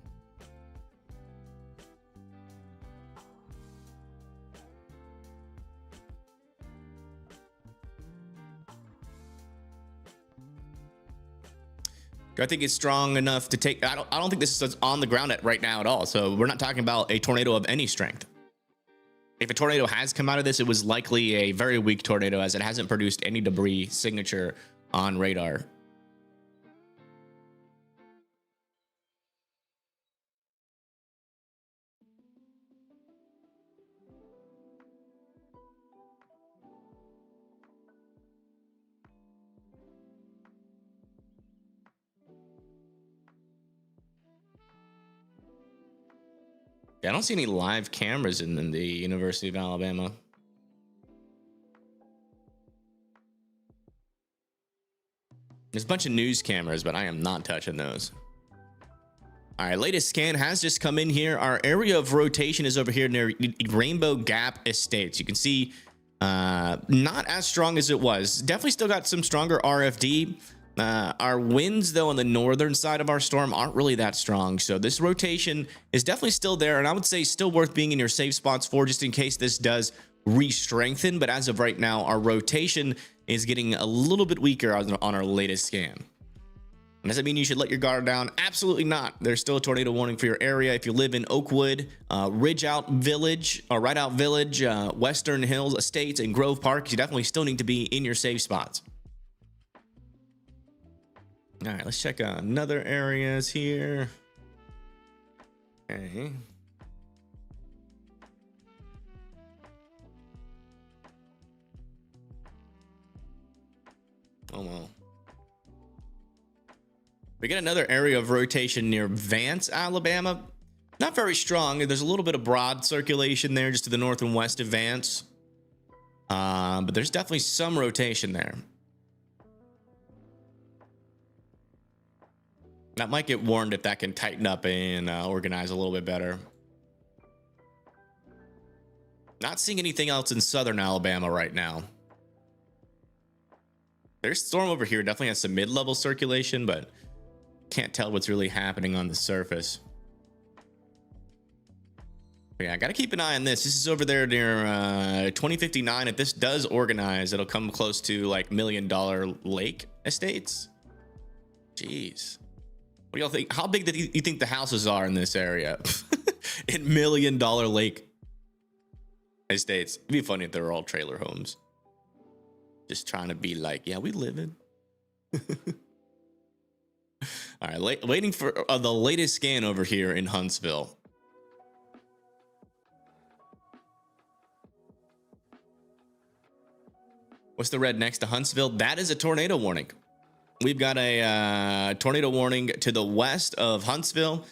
I think it's strong enough to take. I don't think this is on the ground right now at all. So we're not talking about a tornado of any strength. If a tornado has come out of this, it was likely a very weak tornado, as it hasn't produced any debris signature on radar. Yeah, I don't see any live cameras in the University of Alabama. There's a bunch of news cameras, but I am not touching those. All right, latest scan has just come in here. Our area of rotation is over here near Rainbow Gap Estates. You can see not as strong as it was. Definitely still got some stronger RFD. Our winds, though, on the northern side of our storm aren't really that strong. So this rotation is definitely still there. And I would say still worth being in your safe spots for, just in case this does re-strengthen. But as of right now, our rotation is getting a little bit weaker on our latest scan. And does that mean you should let your guard down? Absolutely not. There's still a tornado warning for your area. If you live in Oakwood, Rideout Village, Western Hills Estates, and Grove Park, you definitely still need to be in your safe spots. All right, let's check another areas here. Okay. Oh, well. We get another area of rotation near Vance, Alabama. Not very strong. There's a little bit of broad circulation there just to the north and west of Vance. But there's definitely some rotation there. That might get warned if that can tighten up and organize a little bit better. Not seeing anything else in southern Alabama right now. There's storm over here. Definitely has some mid-level circulation, but can't tell what's really happening on the surface. But yeah, I got to keep an eye on this. This is over there near 2059. If this does organize, it'll come close to like $1 Million Lake Estates. Jeez. What do y'all think? How big do you think the houses are in this area? In $1 Million Lake Estates. It'd be funny if they were all trailer homes. Just trying to be like, yeah, we live in. All right, waiting for the latest scan over here in Huntsville. What's the red next to Huntsville? That is a tornado warning. We've got a tornado warning to the west of Huntsville.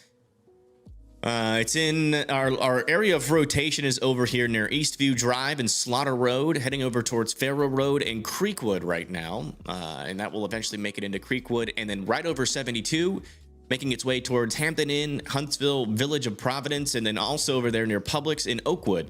It's in our area of rotation is over here near Eastview Drive and Slaughter Road, heading over towards Farrow Road and Creekwood right now. And that will eventually make it into Creekwood, and then right over 72, making its way towards Hampton Inn, Huntsville, Village of Providence, and then also over there near Publix in Oakwood.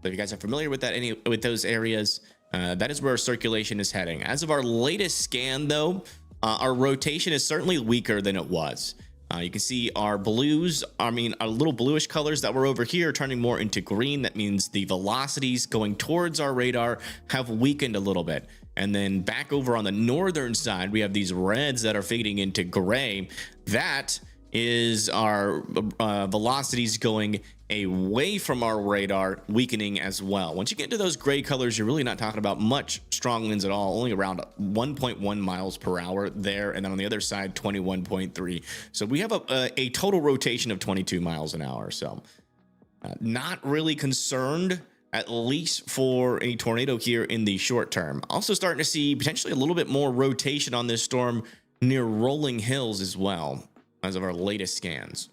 So if you guys are familiar with that, with those areas, that is where our circulation is heading. As of our latest scan, though, our rotation is certainly weaker than it was. You can see our blues, our little bluish colors that were over here turning more into green. That means the velocities going towards our radar have weakened a little bit. And then back over on the northern side, we have these reds that are fading into gray. That is our velocities going away from our radar, weakening as well. Once you get into those gray colors, you're really not talking about much strong winds at all, only around 1.1 miles per hour there, and then on the other side 21.3. So we have a total rotation of 22 miles an hour. So not really concerned, at least for a tornado here in the short term. Also starting to see potentially a little bit more rotation on this storm near Rolling Hills as well, as of our latest scans.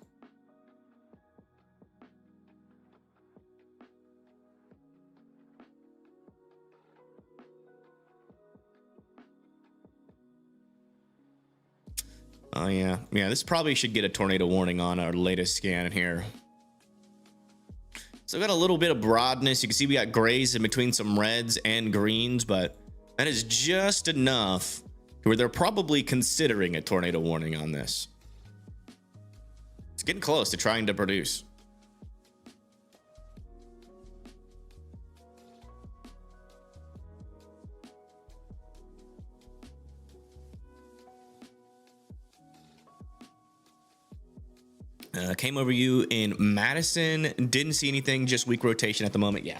Oh, yeah. Yeah, this probably should get a tornado warning on our latest scan here. So we got a little bit of broadness. You can see we got grays in between some reds and greens, but that is just enough to where they're probably considering a tornado warning on this. It's getting close to trying to produce. Came over you in Madison. Didn't see anything. Just weak rotation at the moment. Yeah,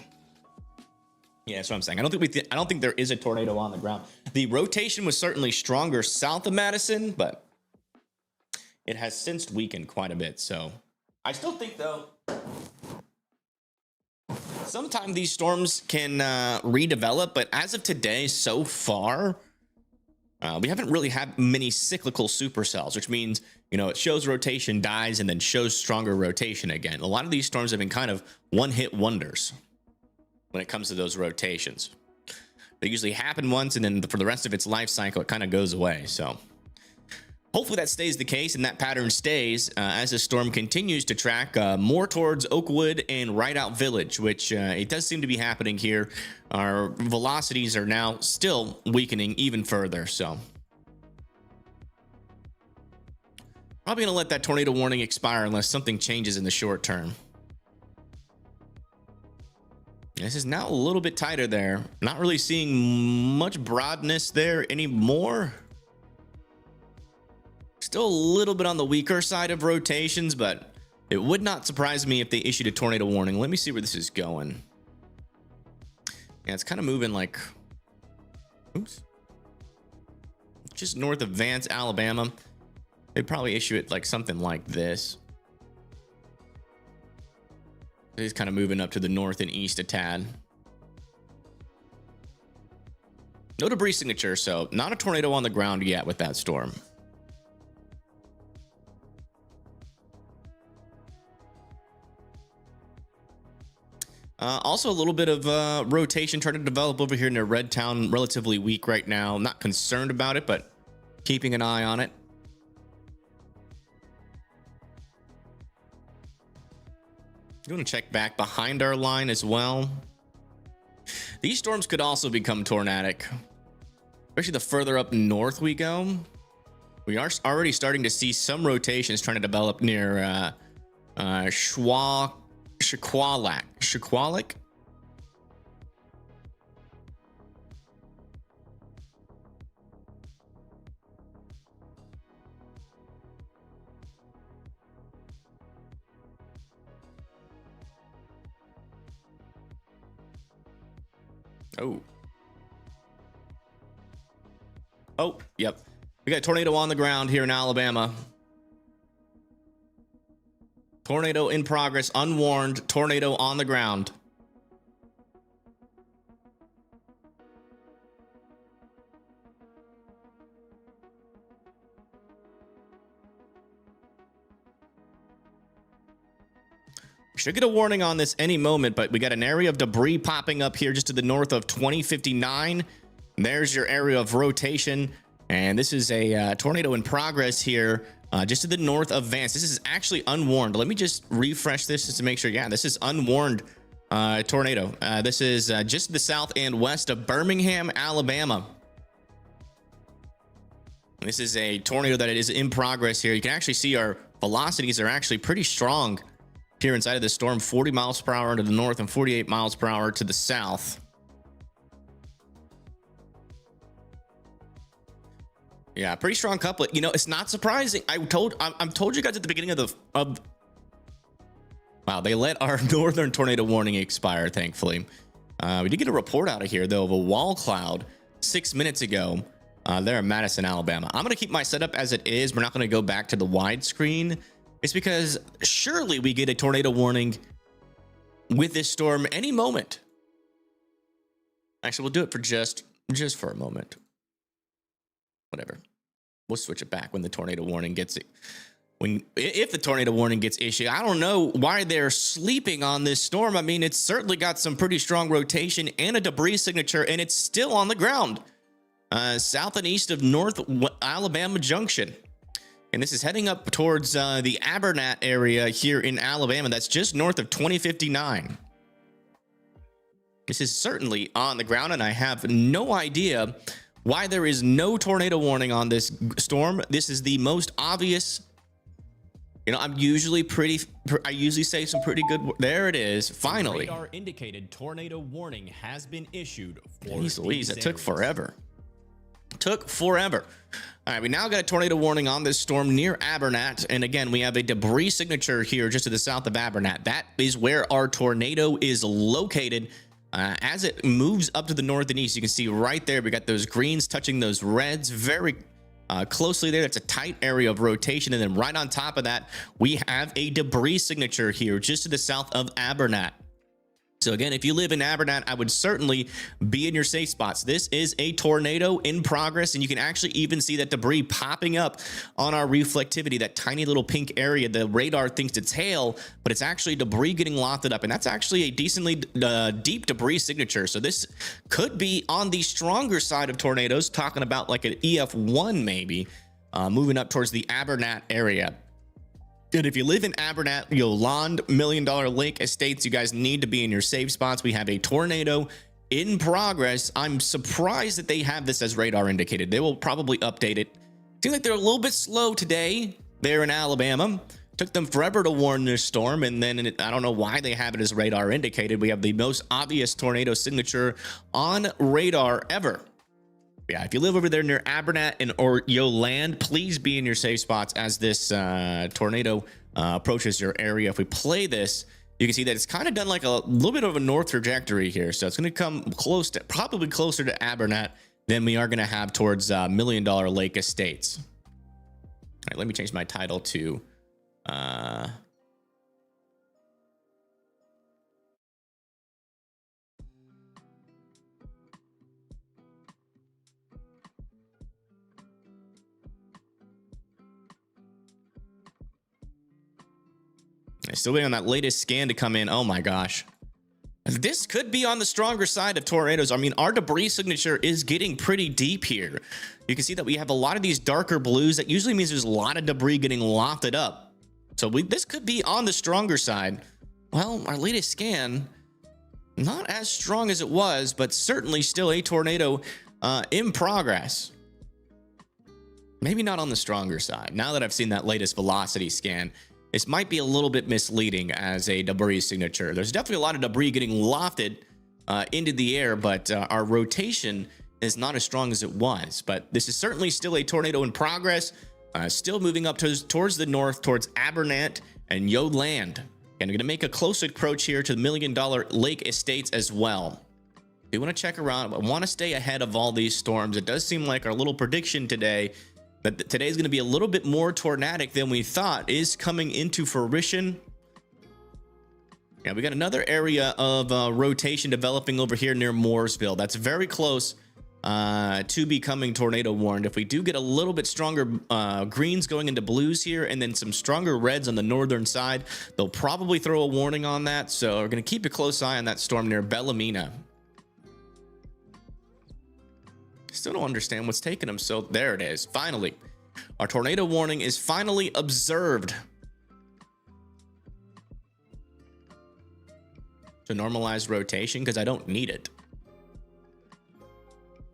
that's what I'm saying. I don't think there is a tornado on the ground. The rotation was certainly stronger south of Madison, but it has since weakened quite a bit. So I still think, though, sometimes these storms can redevelop. But as of today, so far, We haven't really had many cyclical supercells, which means, you know, it shows rotation, dies, and then shows stronger rotation again. A lot of these storms have been kind of one-hit wonders when it comes to those rotations. They usually happen once, and then for the rest of its life cycle, it kind of goes away. So hopefully that stays the case, and that pattern stays as the storm continues to track more towards Oakwood and Rideout Village, which it does seem to be happening here. Our velocities are now still weakening even further, so probably gonna let that tornado warning expire unless something changes in the short term. This is now a little bit tighter there. Not really seeing much broadness there anymore. Still a little bit on the weaker side of rotations, but it would not surprise me if they issued a tornado warning. Let me see where this is going. Yeah, it's kind of moving like, oops, just north of Vance, Alabama. They'd probably issue it like something like this. It's kind of moving up to the north and east a tad. No debris signature, so not a tornado on the ground yet with that storm. Also, a little bit of rotation trying to develop over here near Red Town. Relatively weak right now. Not concerned about it, but keeping an eye on it. You want to check back behind our line as well. These storms could also become tornadic, especially the further up north we go. We are already starting to see some rotations trying to develop near Shaqualik. Oh, yep. We got a tornado on the ground here in Alabama. Tornado in progress, unwarned, tornado on the ground. Should get a warning on this any moment, but we got an area of debris popping up here just to the north of 2059. There's your area of rotation. And this is a tornado in progress here just to the north of Vance. This is actually unwarned. Let me just refresh this just to make sure. Yeah, this is unwarned tornado. This is just to the south and west of Birmingham, Alabama. This is a tornado that is in progress here. You can actually see our velocities are actually pretty strong here inside of the storm. 40 miles per hour to the north and 48 miles per hour to the south. Yeah, pretty strong couplet. You know, it's not surprising. I'm told you guys at the beginning of wow, they let our northern tornado warning expire, thankfully. We did get a report out of here though of a wall cloud 6 minutes ago there in Madison, Alabama. I'm gonna keep my setup as it is. We're not gonna go back to the widescreen. It's because surely we get a tornado warning with this storm any moment. Actually, we'll do it for just for a moment. Whatever, we'll switch it back when the tornado warning gets it. If the tornado warning gets issued. I don't know why they're sleeping on this storm. I mean, it's certainly got some pretty strong rotation and a debris signature, and it's still on the ground south and east of North Alabama Junction. And this is heading up towards the Abernat area here in Alabama. That's just north of 2059. This is certainly on the ground, and I have no idea why there is no tornado warning on this storm. This is the most obvious. You know, I usually say some pretty good. There it is. Finally. Radar indicated tornado warning has been issued for Jeez Louise, it took forever. Took forever. All right, we now got a tornado warning on this storm near Abernat. And again, we have a debris signature here just to the south of Abernat. That is where our tornado is located. As it moves up to the north and east, you can see right there, we got those greens touching those reds very closely there. That's a tight area of rotation. And then right on top of that, we have a debris signature here just to the south of Abernat. So again, if you live in Abernat, I would certainly be in your safe spots. This is a tornado in progress, and you can actually even see that debris popping up on our reflectivity, that tiny little pink area. The radar thinks it's hail, but it's actually debris getting lofted up, and that's actually a decently deep debris signature. So this could be on the stronger side of tornadoes, talking about like an EF1 maybe, moving up towards the Abernat area. And if you live in Abernat, Yolande, $1 Million Lake Estates, you guys need to be in your safe spots. We have a tornado in progress. I'm surprised that they have this as radar indicated. They will probably update it. Seems like they're a little bit slow today there in Alabama. Took them forever to warn this storm, and then I don't know why they have it as radar indicated. We have the most obvious tornado signature on radar ever. Yeah, if you live over there near Abernat or Yolande, please be in your safe spots as this tornado approaches your area. If we play this, you can see that it's kind of done like a little bit of a north trajectory here. So it's going to come close to, probably closer to Abernat than we are going to have towards $1 Million Lake Estates. All right, let me change my title to still waiting on that latest scan to come in. Oh my gosh. This could be on the stronger side of tornadoes. I mean, our debris signature is getting pretty deep here. You can see that we have a lot of these darker blues. That usually means there's a lot of debris getting lofted up. So this could be on the stronger side. Well, our latest scan, not as strong as it was, but certainly still a tornado in progress. Maybe not on the stronger side. Now that I've seen that latest velocity scan, this might be a little bit misleading as a debris signature. There's definitely a lot of debris getting lofted into the air, but our rotation is not as strong as it was. But this is certainly still a tornado in progress, still moving up towards the north, towards Abernat and Yolande. And we're going to make a close approach here to the $1 Million Lake Estates as well. We want to check around. I want to stay ahead of all these storms. It does seem like our little prediction today that today is going to be a little bit more tornadic than we thought is coming into fruition. Yeah, we got another area of rotation developing over here near Mooresville. That's very close to becoming tornado warned. If we do get a little bit stronger greens going into blues here and then some stronger reds on the northern side, they'll probably throw a warning on that. So we're going to keep a close eye on that storm near Bellamina. Still don't understand what's taking them. So there it is. Finally, our tornado warning is finally observed. To normalize rotation, because I don't need it.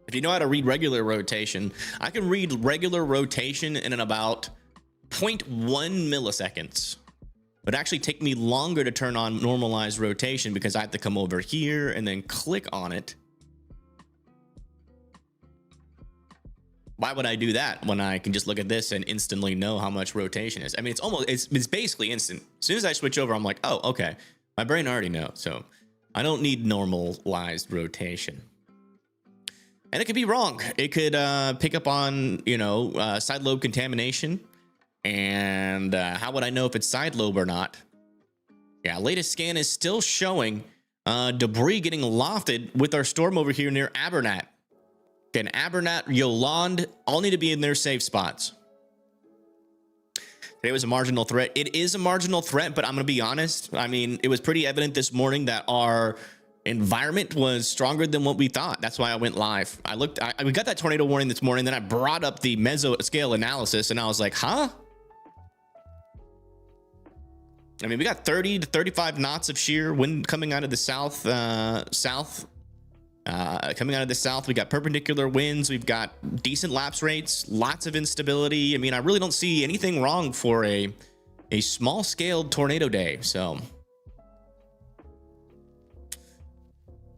If you know how to read regular rotation, I can read regular rotation in about 0.1 milliseconds. It would actually take me longer to turn on normalized rotation because I have to come over here and then click on it. Why would I do that when I can just look at this and instantly know how much rotation is? I mean, it's basically instant. As soon as I switch over, I'm like, oh, okay. My brain already knows. So I don't need normalized rotation. And it could be wrong. It could pick up on, side lobe contamination. And how would I know if it's side lobe or not? Yeah, latest scan is still showing debris getting lofted with our storm over here near Abernat. Again, Abernat, Yolande, all need to be in their safe spots. Today was a marginal threat. It is a marginal threat, but I'm going to be honest. I mean, it was pretty evident this morning that our environment was stronger than what we thought. That's why I went live. We got that tornado warning this morning. Then I brought up the mesoscale analysis and I was like, huh? I mean, we got 30 to 35 knots of shear wind coming out of the south, coming out of the south. We got perpendicular winds. We've got decent lapse rates, lots of instability. I mean, I really don't see anything wrong for a small scale tornado day. So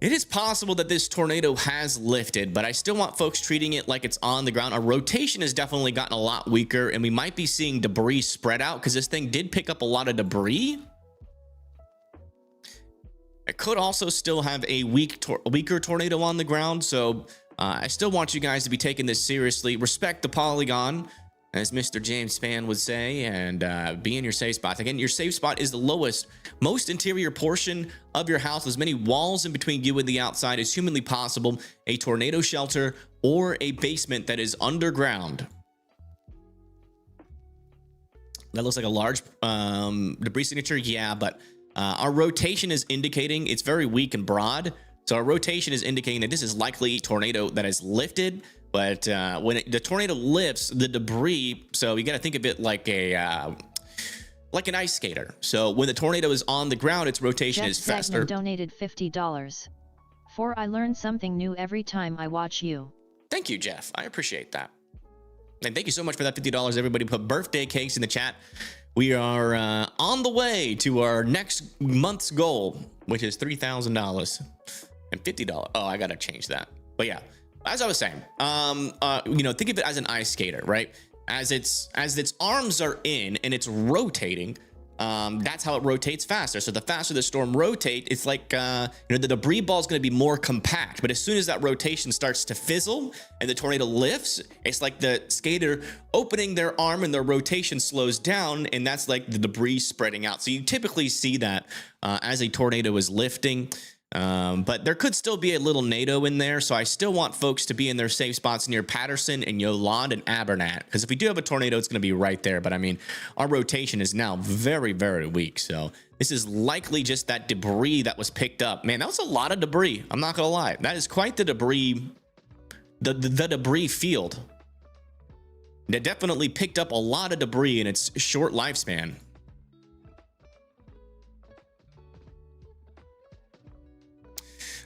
it is possible that this tornado has lifted, but I still want folks treating it like it's on the ground. Our rotation has definitely gotten a lot weaker, and we might be seeing debris spread out because this thing did pick up a lot of debris. It could also still have a weaker tornado on the ground. So I still want you guys to be taking this seriously. Respect the polygon. as Mr. James Spann would say, and be in your safe spots. Again, your safe spot is the lowest, most interior portion of your house, as many walls in between you and the outside as humanly possible, a tornado shelter, or a basement that is underground. That looks like a large debris signature, yeah, but our rotation is indicating it's very weak and broad. So our rotation is indicating that this is likely a tornado that is lifted. But when the tornado lifts, the debris, so you got to think of it like an ice skater. So when the tornado is on the ground, its rotation is faster. Jeff donated $50. For I learn something new every time I watch you. Thank you, Jeff. I appreciate that. And thank you so much for that $50. Everybody put birthday cakes in the chat. We are on the way to our next month's goal, which is $3,000 and $50. Oh, I got to change that. But yeah. As I was saying, think of it as an ice skater, right? As its arms are in and it's rotating, that's how it rotates faster. So the faster the storm rotates, it's like the debris ball is going to be more compact. But as soon as that rotation starts to fizzle and the tornado lifts, it's like the skater opening their arm and their rotation slows down, and that's like the debris spreading out. So you typically see that as a tornado is lifting. But there could still be a little NATO in there, so I still want folks to be in their safe spots near Patterson and Yolande and Abernat, because if we do have a tornado, it's going to be right there. But I mean, our rotation is now very, very weak, so this is likely just that debris that was picked up. Man, that was a lot of debris. I'm not going to lie. That is quite the debris, the debris field. It definitely picked up a lot of debris in its short lifespan.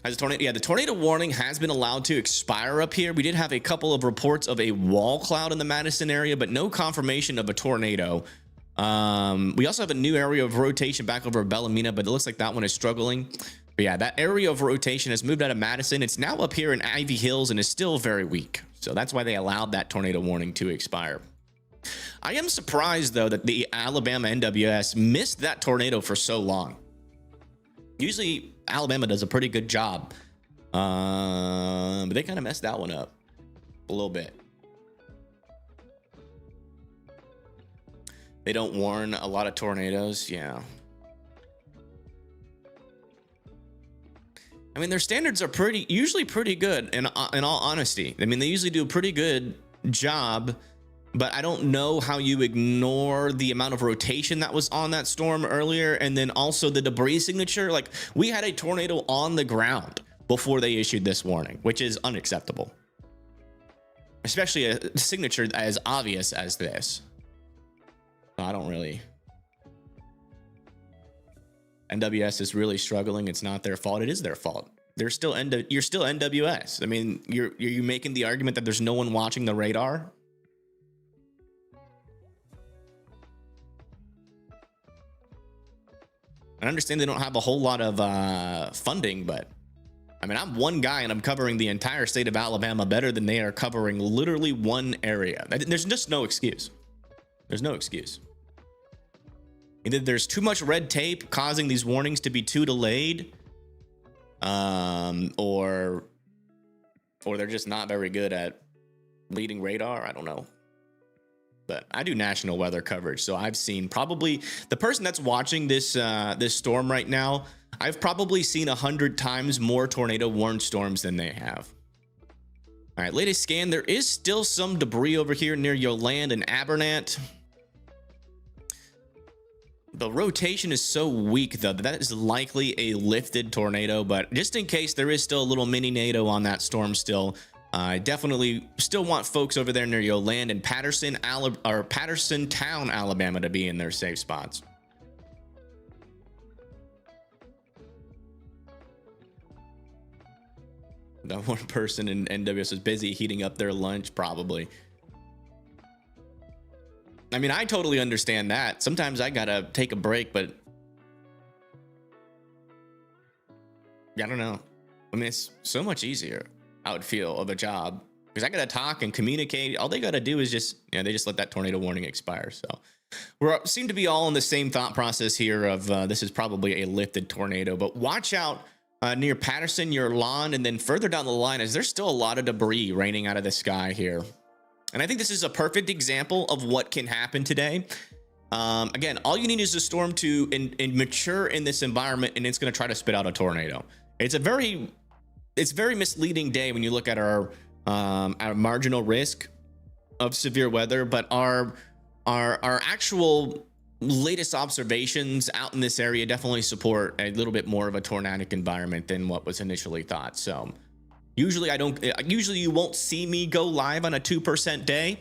As a tornado, yeah, the tornado warning has been allowed to expire up here. We did have a couple of reports of a wall cloud in the Madison area, but no confirmation of a tornado. We also have a new area of rotation back over Bellamina, but it looks like that one is struggling. But yeah, that area of rotation has moved out of Madison. It's now up here in Ivy Hills and is still very weak. So that's why they allowed that tornado warning to expire. I am surprised, though, that the Alabama NWS missed that tornado for so long. Usually Alabama does a pretty good job, but they kind of messed that one up a little bit. They don't warn a lot of tornadoes. Yeah. I mean, their standards are usually pretty good in all honesty. I mean, they usually do a pretty good job, but I don't know how you ignore the amount of rotation that was on that storm earlier, and then also the debris signature. Like, we had a tornado on the ground before they issued this warning, which is unacceptable, especially a signature as obvious as this. I don't really. NWS is really struggling. It's not their fault. It is their fault. You're still NWS. I mean, you're making the argument that there's no one watching the radar. I understand they don't have a whole lot of funding, but I mean, I'm one guy and I'm covering the entire state of Alabama better than they are covering literally one area. There's just no excuse. There's no excuse. Either there's too much red tape causing these warnings to be too delayed, or they're just not very good at reading radar. I don't know. But I do national weather coverage, so I've seen probably the person that's watching this storm right now. I've probably seen 100 times more tornado warned storms than they have. All right, latest scan. There is still some debris over here near Yolande and Abernat. The rotation is so weak, though, that is likely a lifted tornado. But just in case there is still a little mini NATO on that storm still, I definitely still want folks over there near Yolande and Patterson Town, Alabama, to be in their safe spots. That one person in NWS is busy heating up their lunch, probably. I mean, I totally understand that. Sometimes I gotta take a break, but I don't know. I mean, it's so much easier, I would feel, of a job, because I gotta talk and communicate. All they gotta do is just, they just let that tornado warning expire. So we seem to be all in the same thought process here of this is probably a lifted tornado, but watch out near Patterson, your lawn, and then further down the line, as there's still a lot of debris raining out of the sky here. And I think this is a perfect example of what can happen today. Again, all you need is a storm to mature in this environment, and it's going to try to spit out a tornado. It's very misleading day when you look at our marginal risk of severe weather, but our actual latest observations out in this area definitely support a little bit more of a tornadic environment than what was initially thought. So usually you won't see me go live on a 2% day,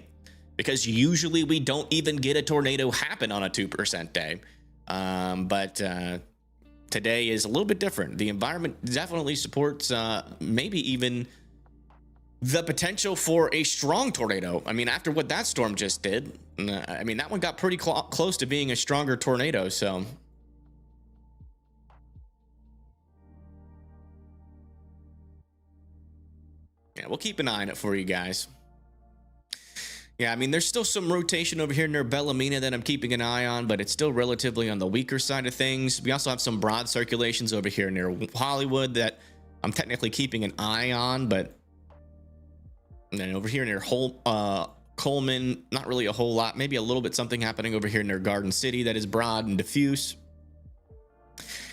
because usually we don't even get a tornado happen on a 2% day. But today is a little bit different. The environment definitely supports maybe even the potential for a strong tornado. I mean, after what that storm just did, I mean, that one got pretty close to being a stronger tornado. So yeah, we'll keep an eye on it for you guys. Yeah, I mean, there's still some rotation over here near Bellamina that I'm keeping an eye on, but it's still relatively on the weaker side of things. We also have some broad circulations over here near Hollywood that I'm technically keeping an eye on, but and then over here near Coleman, not really a whole lot. Maybe a little bit something happening over here near Garden City that is broad and diffuse.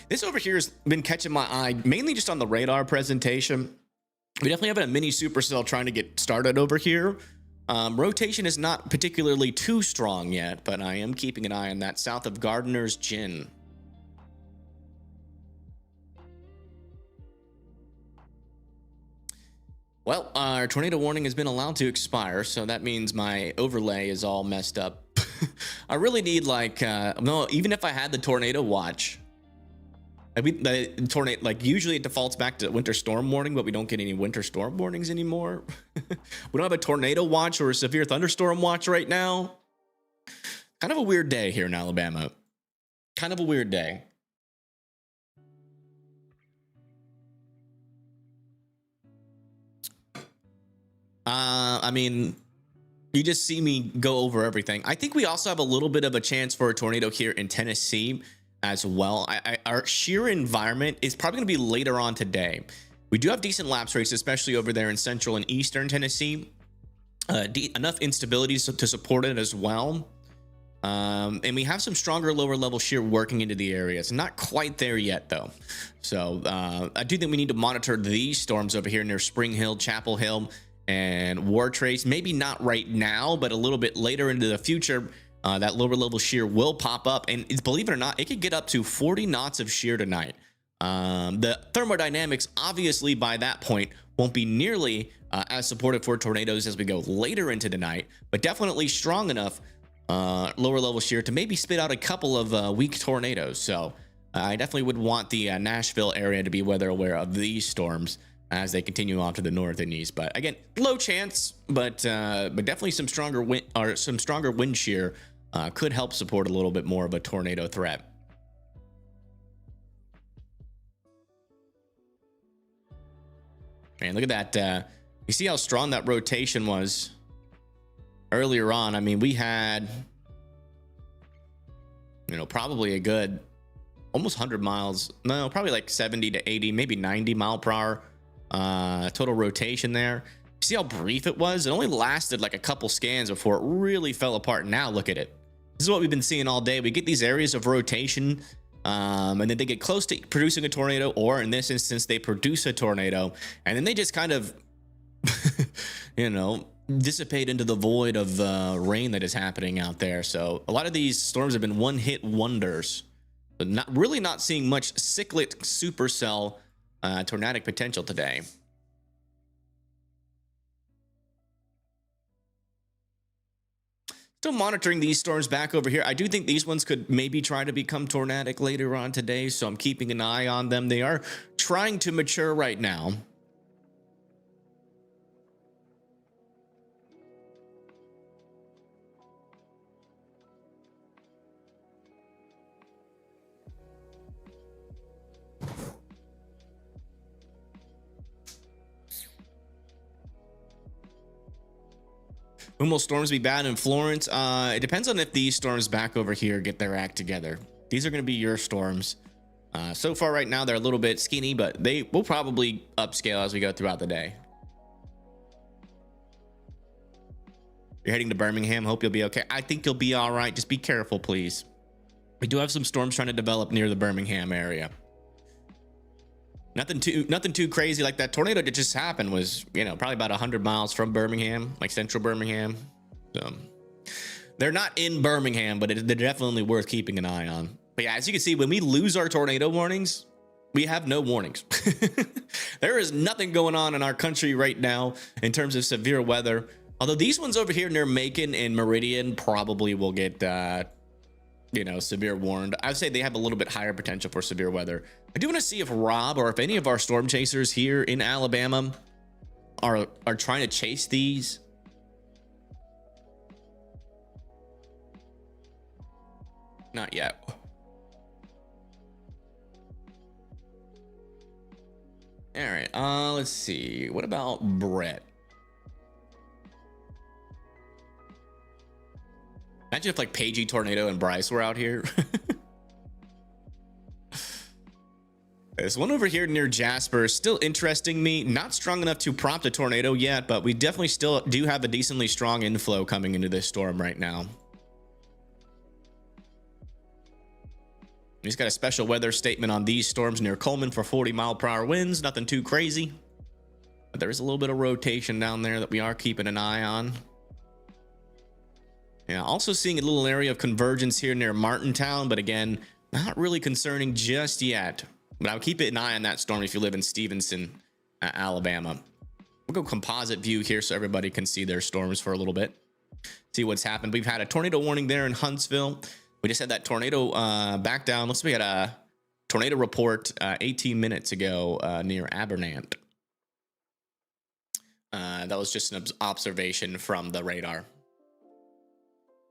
This over here has been catching my eye, mainly just on the radar presentation. We definitely have a mini supercell trying to get started over here. Rotation is not particularly too strong yet, but I am keeping an eye on that south of Gardener's Gin. Well, our tornado warning has been allowed to expire, so that means my overlay is all messed up. I really need no, even if I had the tornado watch, the tornado, like usually it defaults back to winter storm warning, but we don't get any winter storm warnings anymore. We don't have a tornado watch or a severe thunderstorm watch right now. Kind of a weird day here in Alabama. Kind of a weird day. I mean, you just see me go over everything. I think we also have a little bit of a chance for a tornado here in Tennessee as well. Our sheer environment is probably going to be later on today. We do have decent lapse rates, especially over there in central and eastern Tennessee. Enough instabilities to support it as well. And we have some stronger lower level shear working into the area. It's not quite there yet, though. So I do think we need to monitor these storms over here near Spring Hill, Chapel Hill, and War Trace. Maybe not right now, but a little bit later into the future. That lower level shear will pop up, and believe it or not, it could get up to 40 knots of shear tonight. The thermodynamics obviously by that point won't be nearly as supportive for tornadoes as we go later into the night, but definitely strong enough lower level shear to maybe spit out a couple of weak tornadoes. So I definitely would want the Nashville area to be weather aware of these storms as they continue on to the north and east. But again, low chance, but definitely some stronger wind shear could help support a little bit more of a tornado threat. Man, look at that. You see how strong that rotation was earlier on. I mean, we had, probably a good almost 100 miles. No, probably like 70 to 80, maybe 90 mile per hour total rotation there. See how brief it was? It only lasted like a couple scans before it really fell apart. Now look at it. This is what we've been seeing all day. We get these areas of rotation, and then they get close to producing a tornado, or in this instance, they produce a tornado, and then they just kind of, dissipate into the void of rain that is happening out there. So a lot of these storms have been one-hit wonders, but not seeing much cyclic supercell tornadic potential today. Still monitoring these storms back over here. I do think these ones could maybe try to become tornadic later on today, so I'm keeping an eye on them. They are trying to mature right now. When will storms be bad in Florence? It depends on if these storms back over here get their act together. These are going to be your storms. So far right now, they're a little bit skinny, but they will probably upscale as we go throughout the day. You're heading to Birmingham. Hope you'll be okay. I think you'll be all right. Just be careful, please. We do have some storms trying to develop near the Birmingham area. Nothing too crazy. Like that tornado that just happened was, you know, probably about 100 miles from Birmingham, like central Birmingham. So they're not in Birmingham, but they're definitely worth keeping an eye on. But yeah, as you can see, when we lose our tornado warnings, we have no warnings. There is nothing going on in our country right now in terms of severe weather. Although these ones over here near Macon and Meridian probably will get, you know, severe warned. I would say they have a little bit higher potential for severe weather. I do want to see if Rob or if any of our storm chasers here in Alabama are trying to chase these. Not yet. All right. Let's see. What about Brett? Imagine if like Pagey, Tornado, and Bryce were out here. This one over here near Jasper is still interesting me. Not strong enough to prompt a tornado yet, but we definitely still do have a decently strong inflow coming into this storm right now. He's got a special weather statement on these storms near Coleman for 40-mile-per-hour winds. Nothing too crazy, but there is a little bit of rotation down there that we are keeping an eye on. Yeah, also seeing a little area of convergence here near Martintown, but again, not really concerning just yet. But I'll keep an eye on that storm if you live in Stevenson, Alabama. We'll go composite view here so everybody can see their storms for a little bit. See what's happened. We've had a tornado warning there in Huntsville. We just had that tornado back down. Looks like we had a tornado report 18 minutes ago near Abernant. That was just an observation from the radar.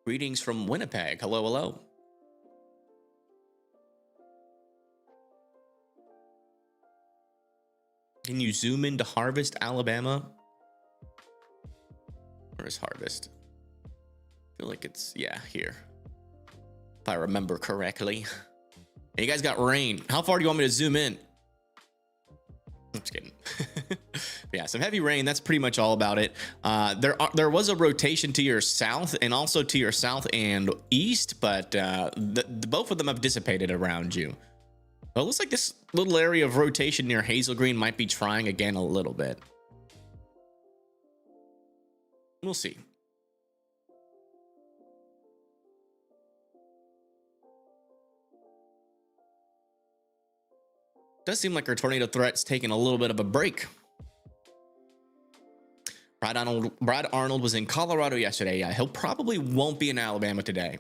Greetings from Winnipeg. Hello, hello. Can you zoom into Harvest, Alabama? Where is Harvest? I feel like it's, yeah, here. If I remember correctly. Hey, you guys got rain. How far do you want me to zoom in? I'm just kidding. Yeah, some heavy rain. That's pretty much all about it. There was a rotation to your south and also to your south and east, but both of them have dissipated around you. Well, it looks like this little area of rotation near Hazel Green might be trying again a little bit. We'll see. Does seem like our tornado threat's taking a little bit of a break. Brad Arnold was in Colorado yesterday. Yeah, he'll probably won't be in Alabama today.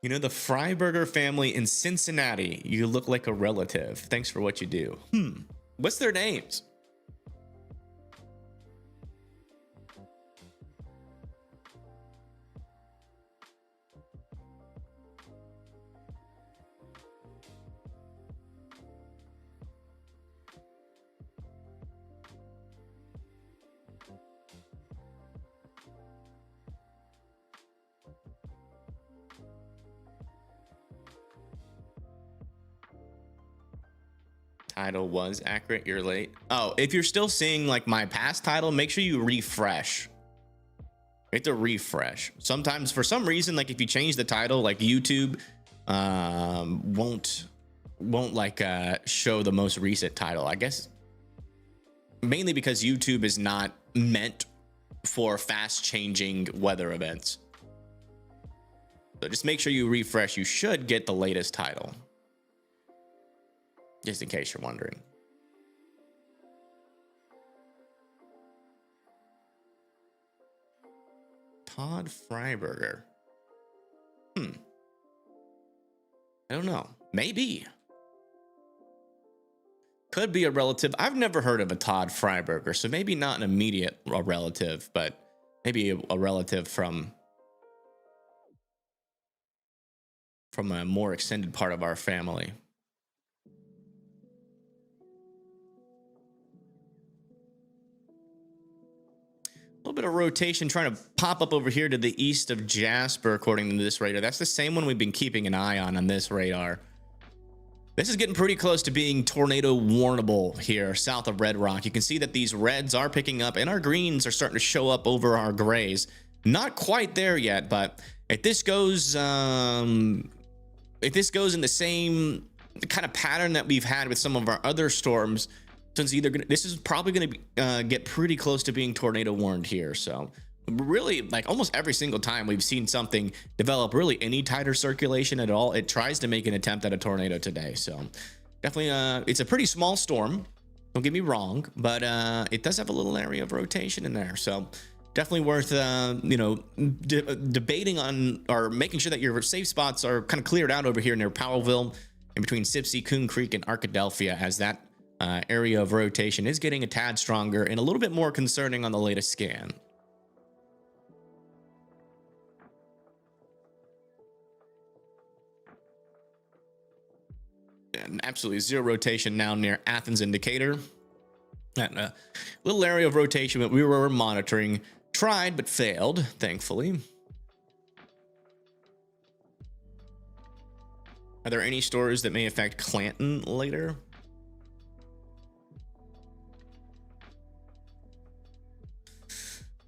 You know, the Freiberger family in Cincinnati. You look like a relative. Thanks for what you do. What's their names? Title was accurate. You're late. Oh, if you're still seeing like my past title, make sure you refresh. You have to refresh. Sometimes for some reason, like if you change the title, like YouTube won't like show the most recent title. I guess mainly because YouTube is not meant for fast changing weather events. So just make sure you refresh. You should get the latest title. Just in case you're wondering. Todd Freiberger. I don't know. Maybe. Could be a relative. I've never heard of a Todd Freiberger, so maybe not an immediate relative, but maybe a relative from a more extended part of our family. A little bit of rotation trying to pop up over here to the east of Jasper, according to this radar. That's the same one we've been keeping an eye on this radar. This is getting pretty close to being tornado warnable here south of Red Rock. You can see that these reds are picking up and our greens are starting to show up over our grays. Not quite there yet, but if this goes in the same kind of pattern that we've had with some of our other storms, this is probably going to get pretty close to being tornado warned here. So really, like almost every single time we've seen something develop really any tighter circulation at all, it tries to make an attempt at a tornado today. So definitely it's a pretty small storm, don't get me wrong, but it does have a little area of rotation in there. So definitely worth debating on, or making sure that your safe spots are kind of cleared out over here near Powellville in between Sipsey, Coon Creek, and Arkadelphia, as that area of rotation is getting a tad stronger and a little bit more concerning on the latest scan. And absolutely zero rotation now near Athens and Decatur. That little area of rotation that we were monitoring, tried but failed, thankfully. Are there any stores that may affect Clanton later?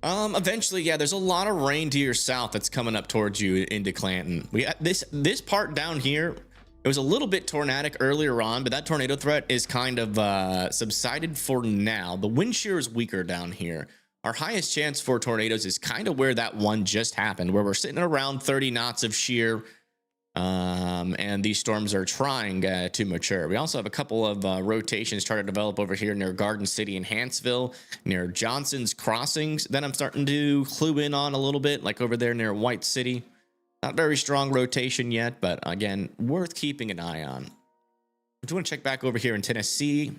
Eventually, yeah, there's a lot of rain to your south that's coming up towards you into Clanton. This part down here, it was a little bit tornadic earlier on, but that tornado threat is kind of subsided for now. The wind shear is weaker down here. Our highest chance for tornadoes is kind of where that one just happened, where we're sitting around 30 knots of shear, and these storms are trying to mature. We also have a couple of rotations trying to develop over here near Garden City and Huntsville, near Johnson's Crossings, that I'm starting to clue in on a little bit, like over there near White City. Not very strong rotation yet, but again, worth keeping an eye on. I do want to check back over here in Tennessee.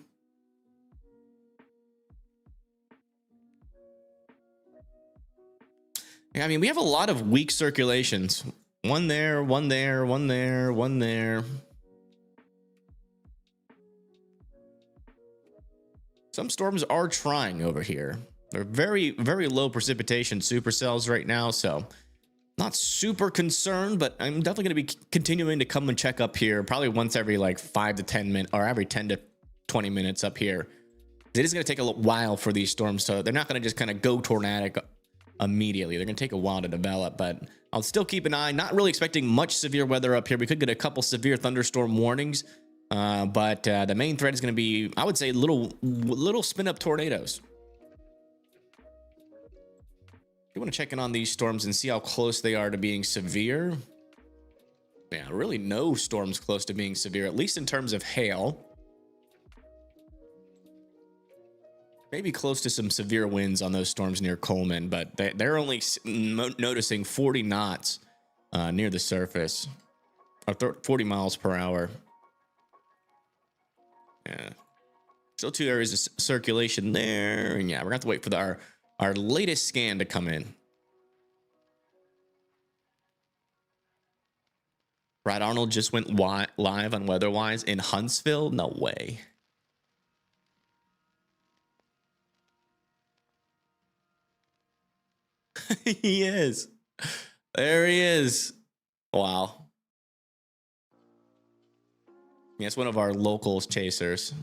Yeah, I mean, we have a lot of weak circulations. One there, one there, one there, one there. Some storms are trying over here. They're very, very low precipitation supercells right now, so not super concerned, but I'm definitely going to be continuing to come and check up here probably once every like 5 to 10 minutes, or every 10 to 20 minutes up here. It is going to take a while for these storms, so they're not going to just kind of go tornadic immediately. They're going to take a while to develop, but I'll still keep an eye. Not really expecting much severe weather up here. We could get a couple severe thunderstorm warnings, but the main threat is going to be, I would say, little spin up tornadoes. You want to check in on these storms and see how close they are to being severe. Yeah, really no storms close to being severe, at least in terms of hail. Maybe close to some severe winds on those storms near Coleman, but they're only noticing 40 knots near the surface, or 40 miles per hour. Yeah, still 2 areas of circulation there, and yeah, we're gonna have to wait for our latest scan to come in. Brad Arnold just went live on WeatherWise in Huntsville. No way. He is. There he is. Wow. Yeah, it's one of our locals chasers.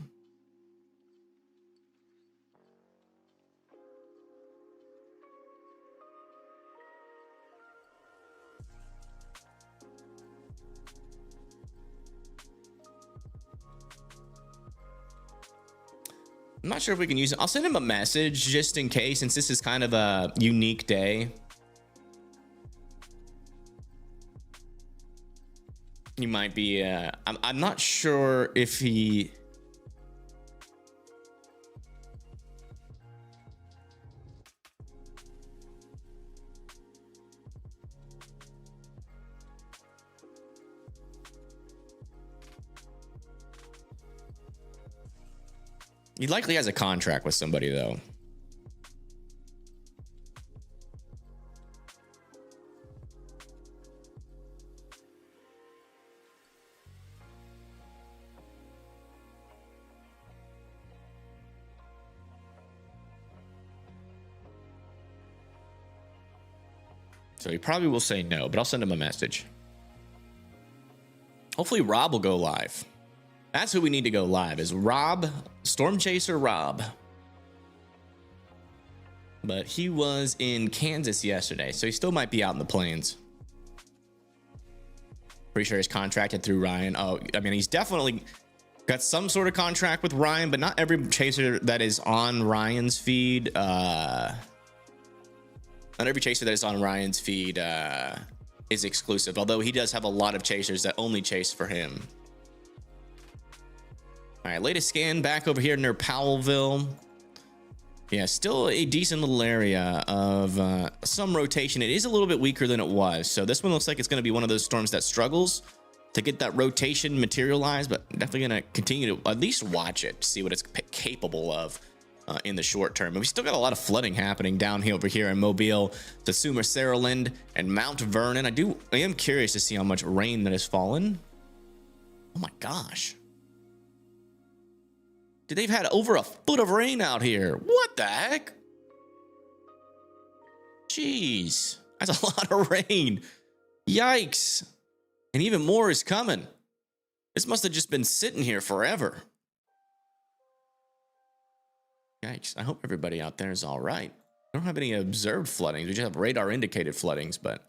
I'm not sure if we can use it. I'll send him a message just in case, since this is kind of a unique day. He might be, I'm not sure if he... He likely has a contract with somebody, though. So he probably will say no, but I'll send him a message. Hopefully Rob will go live. That's who we need to go live, is Rob, Storm Chaser Rob. But he was in Kansas yesterday, so he still might be out in the plains. Pretty sure he's contracted through Ryan. Oh, I mean, he's definitely got some sort of contract with Ryan, but not every chaser that is on Ryan's feed. Not every chaser that is on Ryan's feed is exclusive, although he does have a lot of chasers that only chase for him. All right, latest scan back over here near Powellville. Yeah, still a decent little area of some rotation. It is a little bit weaker than it was. So this one looks like it's going to be one of those storms that struggles to get that rotation materialized, but definitely going to continue to at least watch it, see what it's capable of in the short term. And we still got a lot of flooding happening down here over here in Mobile, Satsuma, Saraland, and Mount Vernon. I am curious to see how much rain that has fallen. Oh my gosh. Dude, they've had over a foot of rain out here. What the heck? Jeez, that's a lot of rain. Yikes. And even more is coming. This must have just been sitting here forever. Yikes. I hope everybody out there is all right. I don't have any observed floodings. We just have radar indicated floodings, but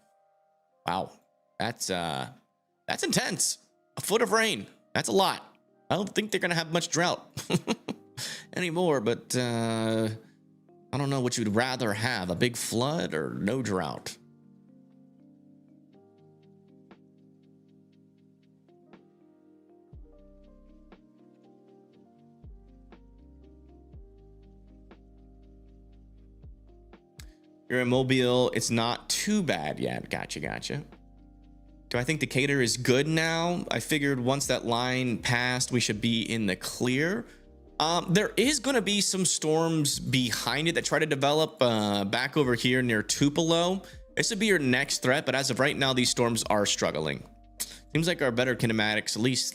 wow, that's intense. A foot of rain. That's a lot. I don't think they're going to have much drought anymore, but I don't know what you'd rather have, a big flood or no drought. You're in Mobile. It's not too bad yet. Gotcha. Do I think Decatur is good now? I figured once that line passed, we should be in the clear. There is going to be some storms behind it that try to develop back over here near Tupelo. This would be your next threat, but as of right now, these storms are struggling. Seems like our better kinematics, at least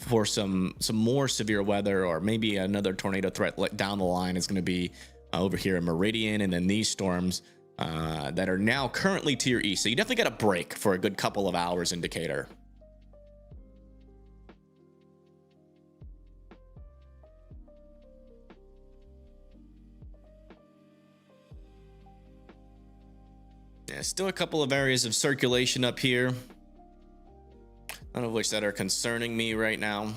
for some more severe weather or maybe another tornado threat down the line, is going to be over here in Meridian, and then these storms that are now currently to your east. So you definitely got a break for a good couple of hours in Decatur. Yeah, still a couple of areas of circulation up here, none of which that are concerning me right now.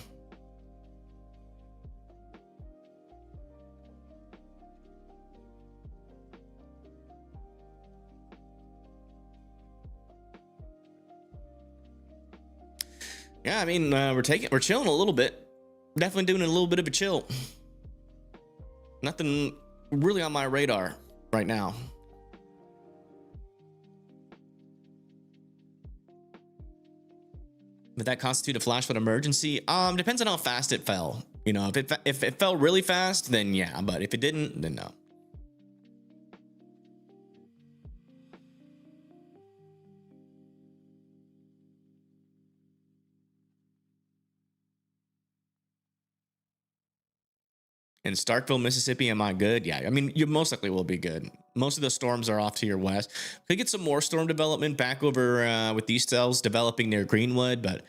Yeah, I mean, we're chilling a little bit. Definitely doing a little bit of a chill. Nothing really on my radar right now. Would that constitute a flash flood emergency? Depends on how fast it fell. You know, if it fell really fast, then yeah. But if it didn't, then no. In Starkville, Mississippi, am I good? Yeah, I mean, you most likely will be good. Most of the storms are off to your west. Could get some more storm development back over with these cells developing near Greenwood, but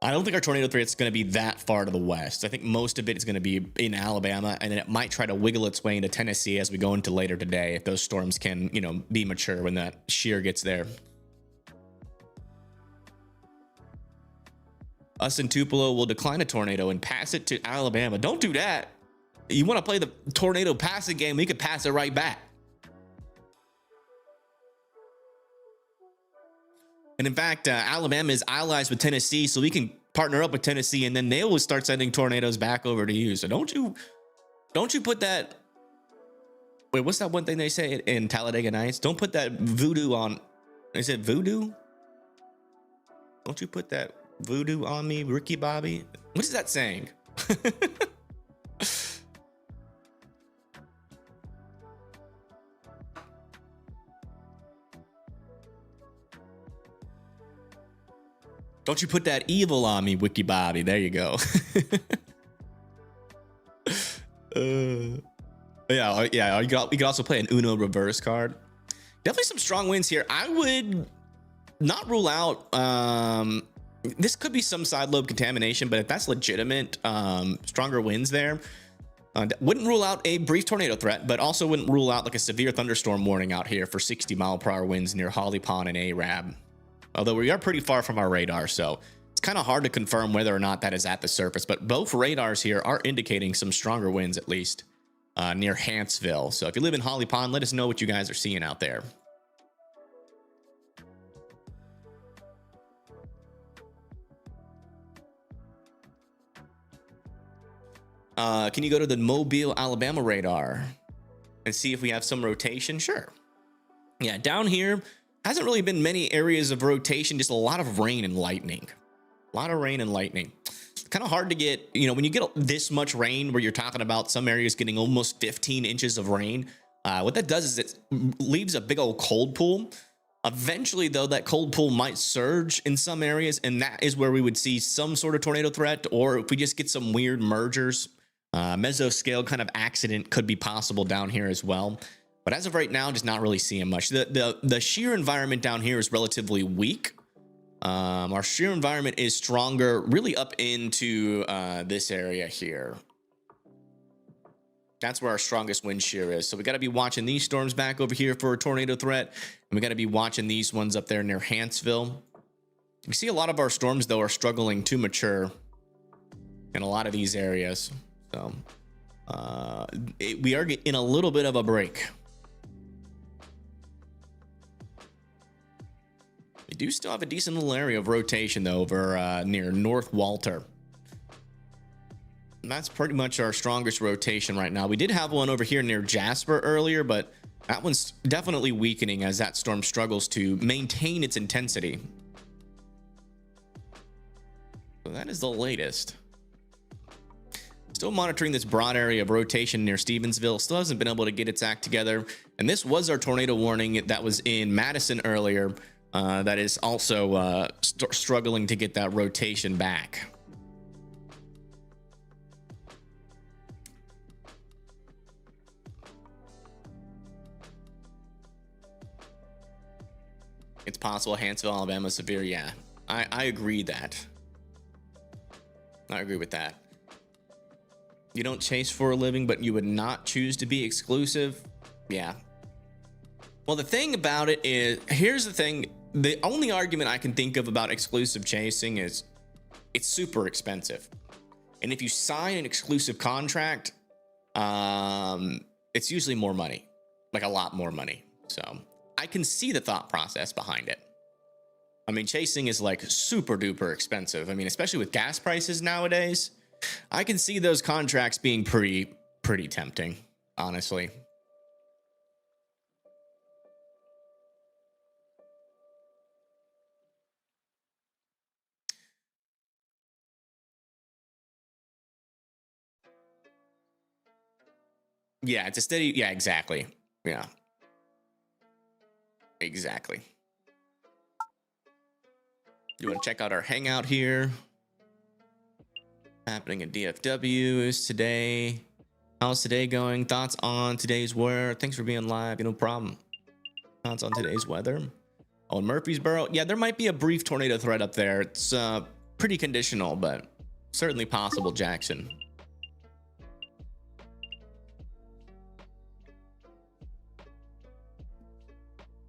I don't think our tornado threat is going to be that far to the west. I think most of it is going to be in Alabama, and then it might try to wiggle its way into Tennessee as we go into later today, if those storms can, you know, be mature when that shear gets there. Us in Tupelo will decline a tornado and pass it to Alabama. Don't do that. You want to play the tornado passing game, we could pass it right back. And in fact, Alabama is allies with Tennessee, so we can partner up with Tennessee, and then they will start sending tornadoes back over to you. So don't you put that. Wait, what's that one thing they say in Talladega Nights? Don't put that voodoo on. Is it voodoo? Don't you put that voodoo on me, Ricky Bobby? What is that saying? Don't you put that evil on me, Wiki Bobby. There you go. Yeah. You could also play an Uno reverse card. Definitely some strong wins here. I would not rule out This could be some side lobe contamination, but if that's legitimate, stronger winds there, wouldn't rule out a brief tornado threat, but also wouldn't rule out like a severe thunderstorm warning out here for 60-mile-per-hour winds near Holly Pond and Arab. Although we are pretty far from our radar, so it's kind of hard to confirm whether or not that is at the surface. But both radars here are indicating some stronger winds, at least near Huntsville. So if you live in Holly Pond, let us know what you guys are seeing out there. Can you go to the Mobile, Alabama radar and see if we have some rotation? Sure. Yeah, down here hasn't really been many areas of rotation, just a lot of rain and lightning. A lot of rain and lightning. Kind of hard to get, you know, when you get this much rain where you're talking about some areas getting almost 15 inches of rain, what that does is it leaves a big old cold pool. Eventually, though, that cold pool might surge in some areas, and that is where we would see some sort of tornado threat, or if we just get some weird mergers. Mesoscale kind of accident could be possible down here as well. But as of right now, just not really seeing much. The shear environment down here is relatively weak. Our shear environment is stronger really up into this area here. That's where our strongest wind shear is. So we got to be watching these storms back over here for a tornado threat. And we got to be watching these ones up there near Huntsville. You see a lot of our storms, though, are struggling to mature in a lot of these areas. So we are in a little bit of a break. We do still have a decent little area of rotation, though, over near North Walter. And that's pretty much our strongest rotation right now. We did have one over here near Jasper earlier, but that one's definitely weakening as that storm struggles to maintain its intensity. So that is the latest. Still monitoring this broad area of rotation near Stevensville. Still hasn't been able to get its act together. And this was our tornado warning that was in Madison earlier. That is also struggling to get that rotation back. It's possible Huntsville, Alabama, severe. Yeah, I agree that. I agree with that. You don't chase for a living, but you would not choose to be exclusive. Yeah. Well, the thing about it is, here's the thing. The only argument I can think of about exclusive chasing is it's super expensive. And if you sign an exclusive contract, it's usually more money, like a lot more money. So I can see the thought process behind it. I mean, chasing is like super duper expensive. I mean, especially with gas prices nowadays, I can see those contracts being pretty tempting, honestly. Yeah, it's a steady. Yeah, exactly. Yeah. Exactly. You want to check out our hangout here? Happening in DFW is today. How's today going? Thoughts on today's weather? Thanks for being live. No problem. Thoughts on today's weather? Oh, in Murfreesboro? Yeah, there might be a brief tornado threat up there. It's pretty conditional, but certainly possible, Jackson.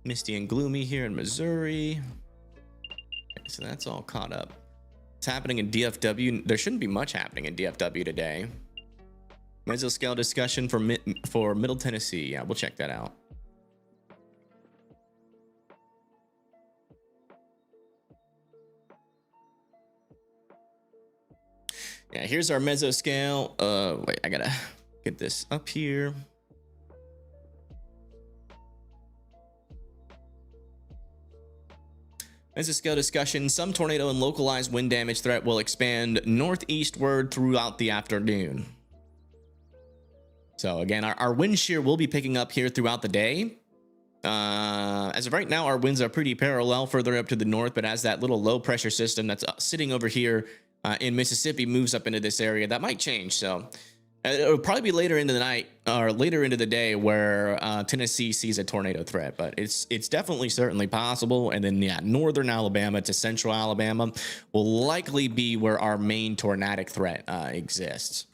Misty and gloomy here in Missouri. Okay, so that's all caught up. It's happening in DFW. There shouldn't be much happening in DFW today. Mesoscale discussion for Middle Tennessee. Yeah, we'll check that out. Yeah, here's our mesoscale. Wait, I gotta get this up here. Mesoscale discussion. Some tornado and localized wind damage threat will expand northeastward throughout the afternoon. So again, our wind shear will be picking up here throughout the day. As of right now, our winds are pretty parallel further up to the north, but as that little low pressure system that's sitting over here in Mississippi moves up into this area, that might change. So It'll probably be later into the night or later into the day where Tennessee sees a tornado threat, but it's definitely certainly possible. And then yeah, northern Alabama to central Alabama will likely be where our main tornadic threat exists.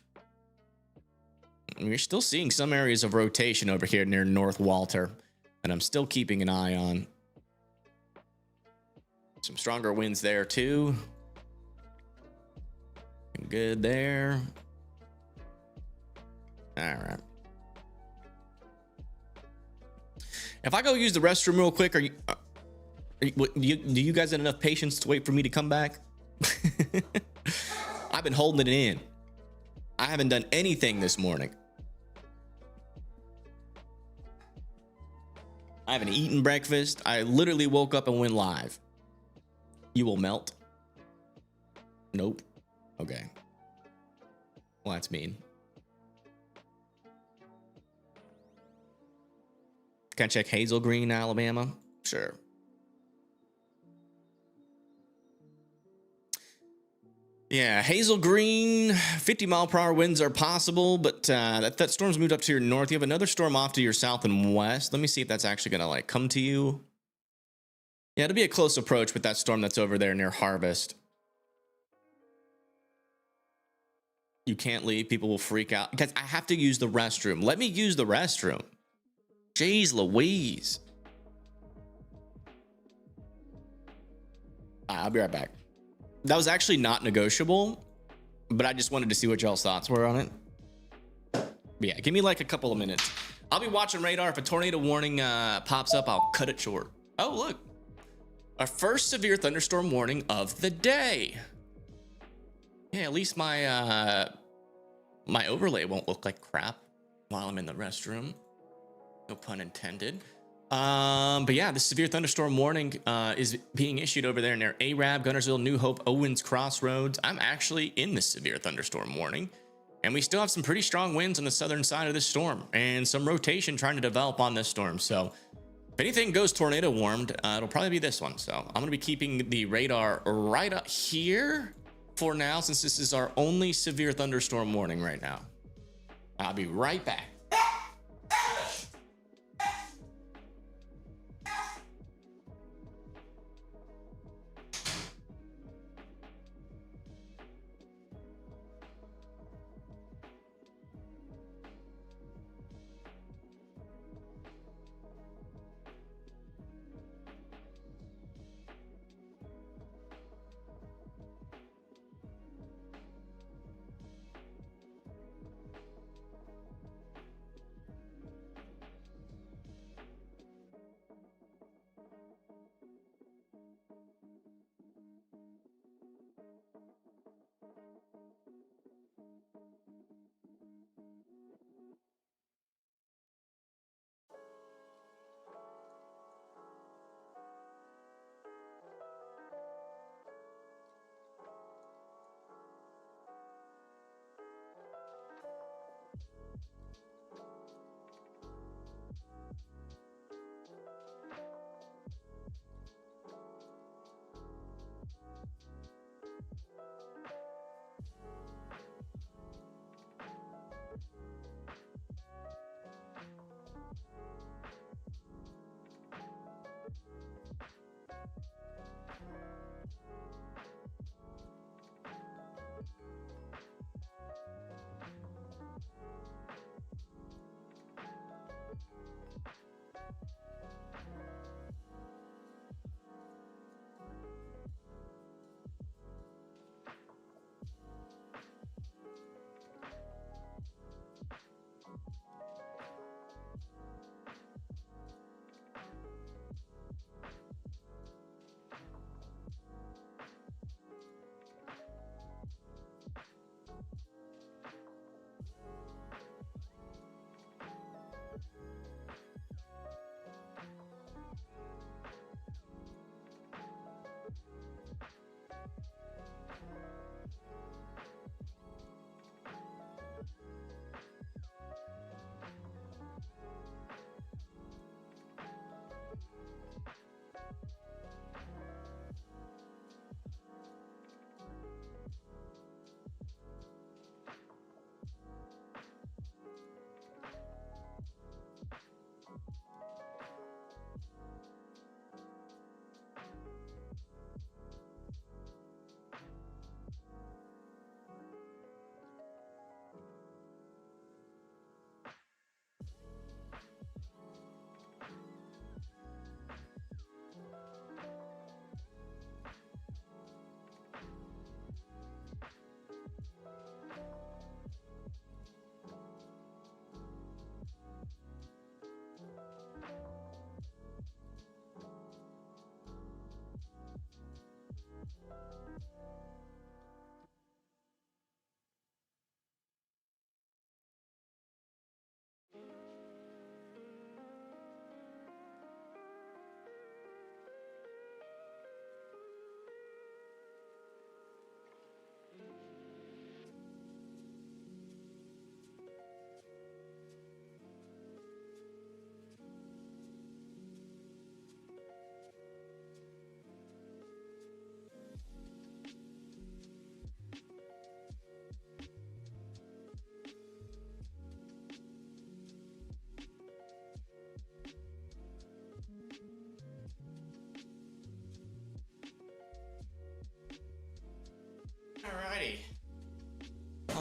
We're still seeing some areas of rotation over here near North Walter, and I'm still keeping an eye on. Some stronger winds there too. Good there. All right. If I go use the restroom real quick, do you guys have enough patience to wait for me to come back? I've been holding it in. I haven't done anything this morning. I haven't eaten breakfast. I literally woke up and went live. You will melt. Nope. Okay. Well, that's mean. Can I check Hazel Green, Alabama? Sure. Yeah, Hazel Green, 50-mile-per-hour winds are possible, but that storm's moved up to your north. You have another storm off to your south and west. Let me see if that's actually going to like come to you. Yeah, it'll be a close approach with that storm that's over there near Harvest. You can't leave. People will freak out because I have to use the restroom. Let me use the restroom. Jeez Louise. I'll be right back. That was actually not negotiable, but I just wanted to see what y'all's thoughts were on it. But yeah, give me like a couple of minutes. I'll be watching radar. If a tornado warning pops up, I'll cut it short. Oh, look. Our first severe thunderstorm warning of the day. Yeah, at least my my overlay won't look like crap while I'm in the restroom. No pun intended. But yeah, the severe thunderstorm warning is being issued over there near Arab, Gunnersville, New Hope, Owens Crossroads. I'm actually in the severe thunderstorm warning, and we still have some pretty strong winds on the southern side of this storm and some rotation trying to develop on this storm. So if anything goes tornado warmed, it'll probably be this one. So I'm going to be keeping the radar right up here for now, since this is our only severe thunderstorm warning right now. I'll be right back.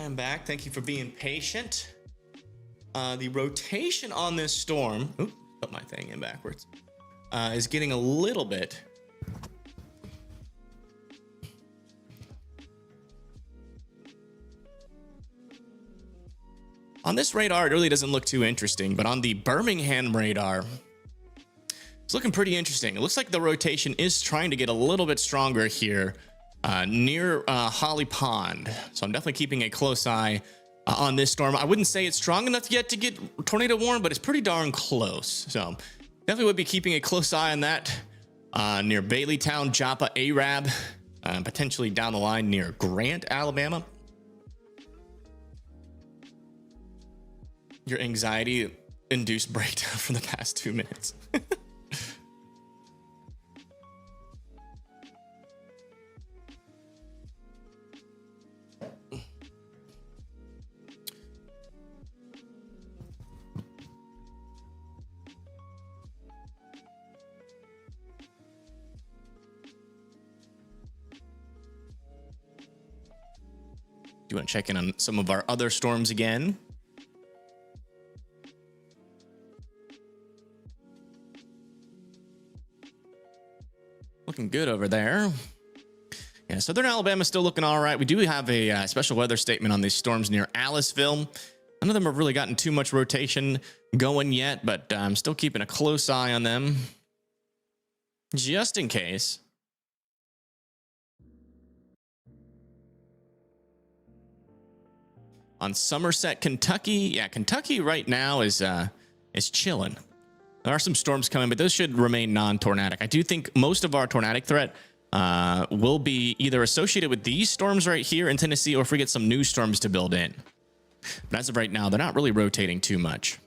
I'm back. Thank you for being patient. The rotation on this storm, oops, put my thing in backwards, is getting a little bit. On this radar, it really doesn't look too interesting, but on the Birmingham radar, it's looking pretty interesting. It looks like the rotation is trying to get a little bit stronger here near Holly Pond. So I'm definitely keeping a close eye on this storm. I wouldn't say it's strong enough yet to get tornado warned, but it's pretty darn close. So definitely would be keeping a close eye on that near Baileytown, Joppa, Arab, potentially down the line near Grant, Alabama. Your anxiety-induced breakdown for the past 2 minutes. Do you want to check in on some of our other storms again? Looking good over there. Yeah, Southern Alabama still looking all right. We do have a special weather statement on these storms near Aliceville. None of them have really gotten too much rotation going yet, but I'm still keeping a close eye on them just in case. On Somerset, Kentucky, yeah, Kentucky right now is chilling. There are some storms coming, but those should remain non-tornadic. I do think most of our tornadic threat will be either associated with these storms right here in Tennessee, or if we get some new storms to build in. But as of right now, they're not really rotating too much.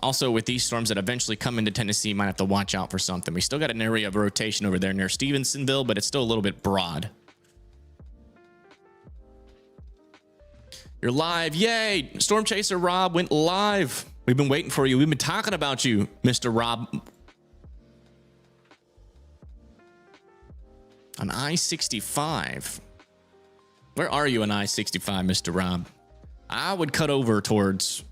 Also, with these storms that eventually come into Tennessee, you might have to watch out for something. We still got an area of rotation over there near Stevensonville, but it's still a little bit broad. You're live. Yay. Storm Chaser Rob went live. We've been waiting for you. We've been talking about you, Mr. Rob. On I-65. Where are you on I-65, Mr. Rob? I would cut over towards,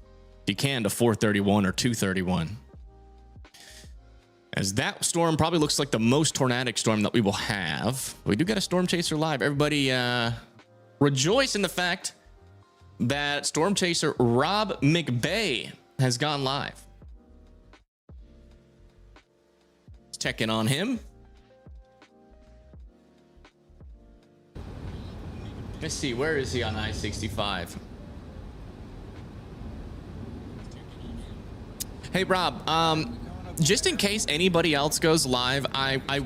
if you can, to 431 or 231. As that storm probably looks like the most tornadic storm that we will have. We do got a Storm Chaser live. Everybody rejoice in the fact that Storm Chaser Rob McBay has gone live. Let's check in on him. Let's see, where is he on I-65? Hey Rob, just in case anybody else goes live, I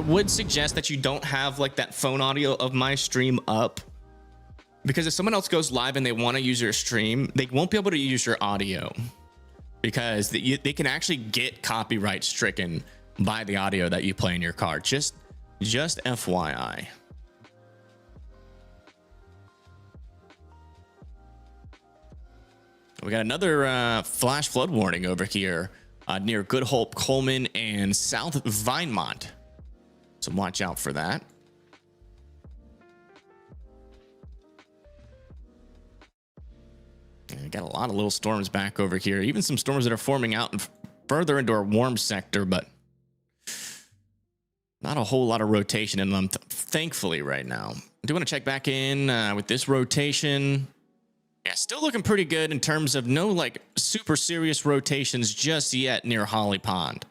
would suggest that you don't have like that phone audio of my stream up. Because if someone else goes live and they want to use your stream, they won't be able to use your audio because they can actually get copyright stricken by the audio that you play in your car. Just FYI. We got another flash flood warning over here near Good Hope, Coleman, and South Vinemont. So watch out for that. We got a lot of little storms back over here. Even some storms that are forming out and further into our warm sector, but not a whole lot of rotation in them, thankfully, right now. I do want to check back in with this rotation. Yeah, still looking pretty good in terms of no like super serious rotations just yet near Holly Pond.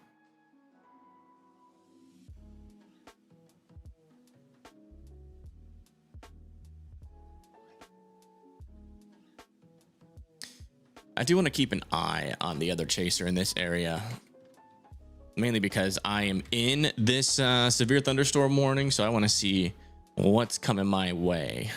I do want to keep an eye on the other chaser in this area, mainly because I am in this severe thunderstorm warning, so I want to see what's coming my way.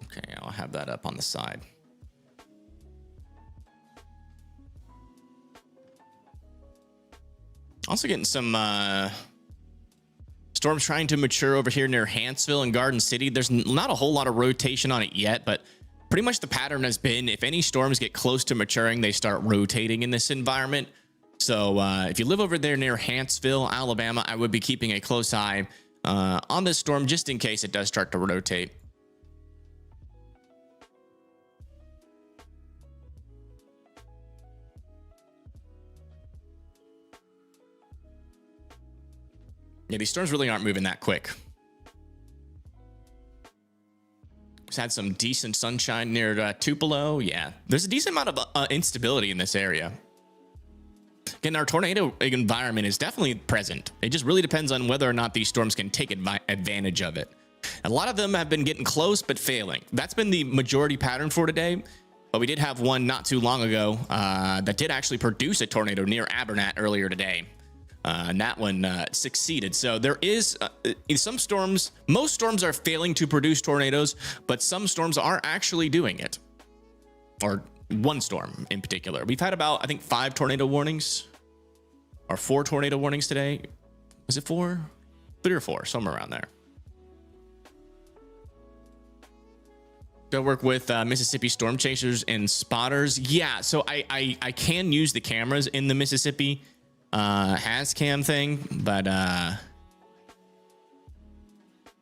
Okay, I'll have that up on the side. Also getting some storms trying to mature over here near Huntsville and Garden City. There's not a whole lot of rotation on it yet, but pretty much the pattern has been if any storms get close to maturing, they start rotating in this environment. So if you live over there near Huntsville, Alabama, I would be keeping a close eye on this storm just in case it does start to rotate. Yeah, these storms really aren't moving that quick. Just had some decent sunshine near Tupelo. Yeah, there's a decent amount of instability in this area. Again, our tornado environment is definitely present. It just really depends on whether or not these storms can take advantage of it. A lot of them have been getting close but failing. That's been the majority pattern for today. But we did have one not too long ago that did actually produce a tornado near Abernat earlier today. And that one succeeded. So there is in some storms, most storms are failing to produce tornadoes, but some storms are actually doing it. Or one storm in particular. We've had about, I think, 5 tornado warnings or 4 tornado warnings today. Was it 4? 3 or 4, somewhere around there. Do I work with Mississippi storm chasers and spotters? Yeah, so I can use the cameras in the Mississippi Hascam thing, but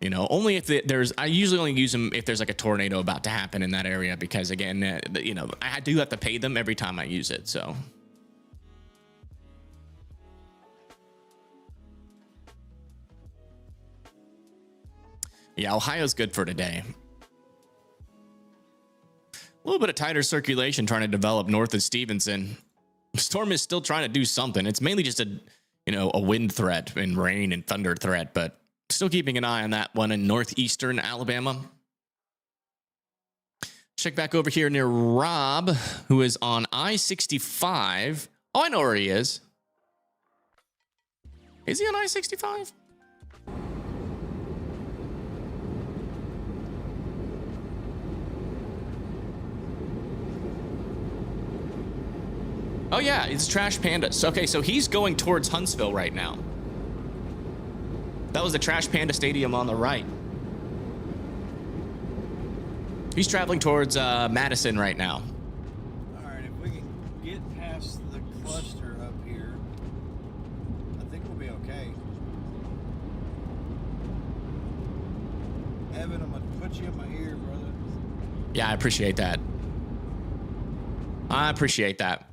you know, only if I usually only use them if there's like a tornado about to happen in that area, because again, you know, I do have to pay them every time I use it. So yeah, Ohio's good for today. A little bit of tighter circulation trying to develop north of Stevenson. The storm is still trying to do something. It's mainly just a wind threat and rain and thunder threat, but still keeping an eye on that one in northeastern Alabama. Check back over here near Rob, who is on I-65. Oh, I know where he is. Is he on I-65? Oh yeah, it's Trash Pandas. Okay, so he's going towards Huntsville right now. That was the Trash Panda Stadium on the right. He's traveling towards Madison right now. All right, if we can get past the cluster up here, I think we'll be okay. Evan, I'm gonna put you in my ear, brother. Yeah, I appreciate that. I appreciate that.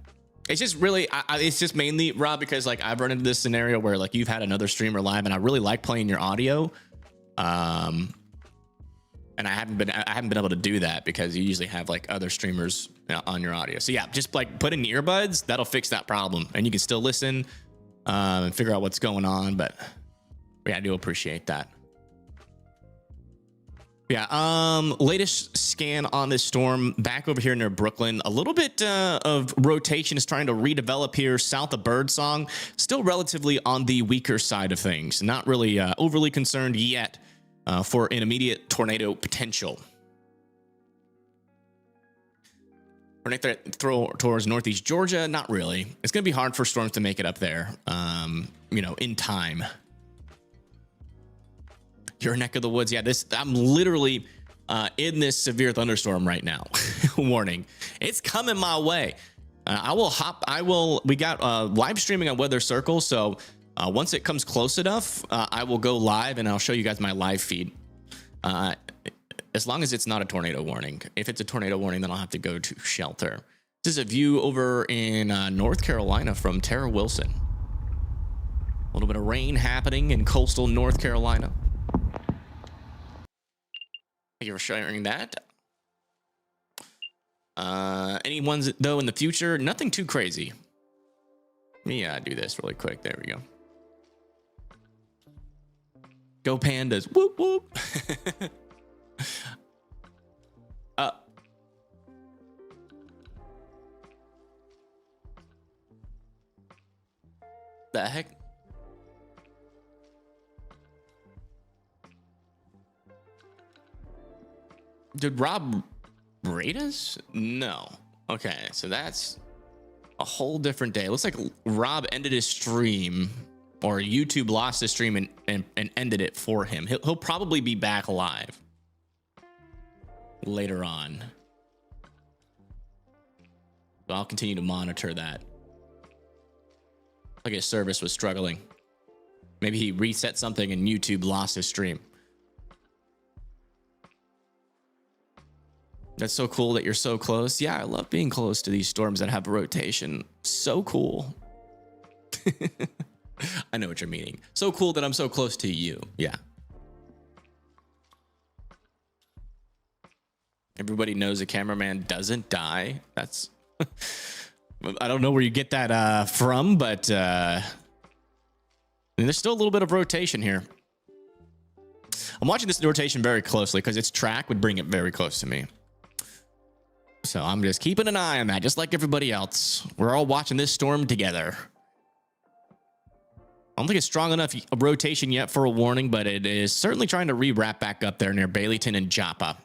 It's just really, it's just mainly, Rob, because like I've run into this scenario where like you've had another streamer live and I really like playing your audio. And I haven't been able to do that because you usually have like other streamers on your audio. So yeah, just like put in earbuds, that'll fix that problem. And you can still listen and figure out what's going on. But yeah, I do appreciate that. Yeah, latest scan on this storm back over here near Brooklyn. A little bit of rotation is trying to redevelop here south of Birdsong. Still relatively on the weaker side of things. Not really overly concerned yet for an immediate tornado potential. Tornado throw towards northeast Georgia? Not really. It's going to be hard for storms to make it up there, you know, in time. Your neck of the woods. Yeah, I'm literally in this severe thunderstorm right now. Warning, it's coming my way. We got live streaming on Weather Circle. So once it comes close enough, I will go live and I'll show you guys my live feed. As long as it's not a tornado warning. If it's a tornado warning, then I'll have to go to shelter. This is a view over in North Carolina from Tara Wilson. A little bit of rain happening in coastal North Carolina. Thank you for sharing that. Any ones though in the future? Nothing too crazy. Let me do this really quick. There we go. Go Pandas! Whoop whoop. The heck? Did Rob rate us? No. Okay, so that's a whole different day. It looks like Rob ended his stream, or YouTube lost his stream and ended it for him. He'll probably be back live later on. So I'll continue to monitor that. Like his service was struggling. Maybe he reset something and YouTube lost his stream. That's so cool that you're so close. Yeah, I love being close to these storms that have a rotation. So cool. I know what you're meaning. So cool that I'm so close to you. Yeah. Everybody knows a cameraman doesn't die. That's... I don't know where you get that from, but there's still a little bit of rotation here. I'm watching this rotation very closely because its track would bring it very close to me. So I'm just keeping an eye on that, just like everybody else. We're all watching this storm together. I don't think it's strong enough a rotation yet for a warning, but it is certainly trying to re-wrap back up there near Baileyton and Joppa.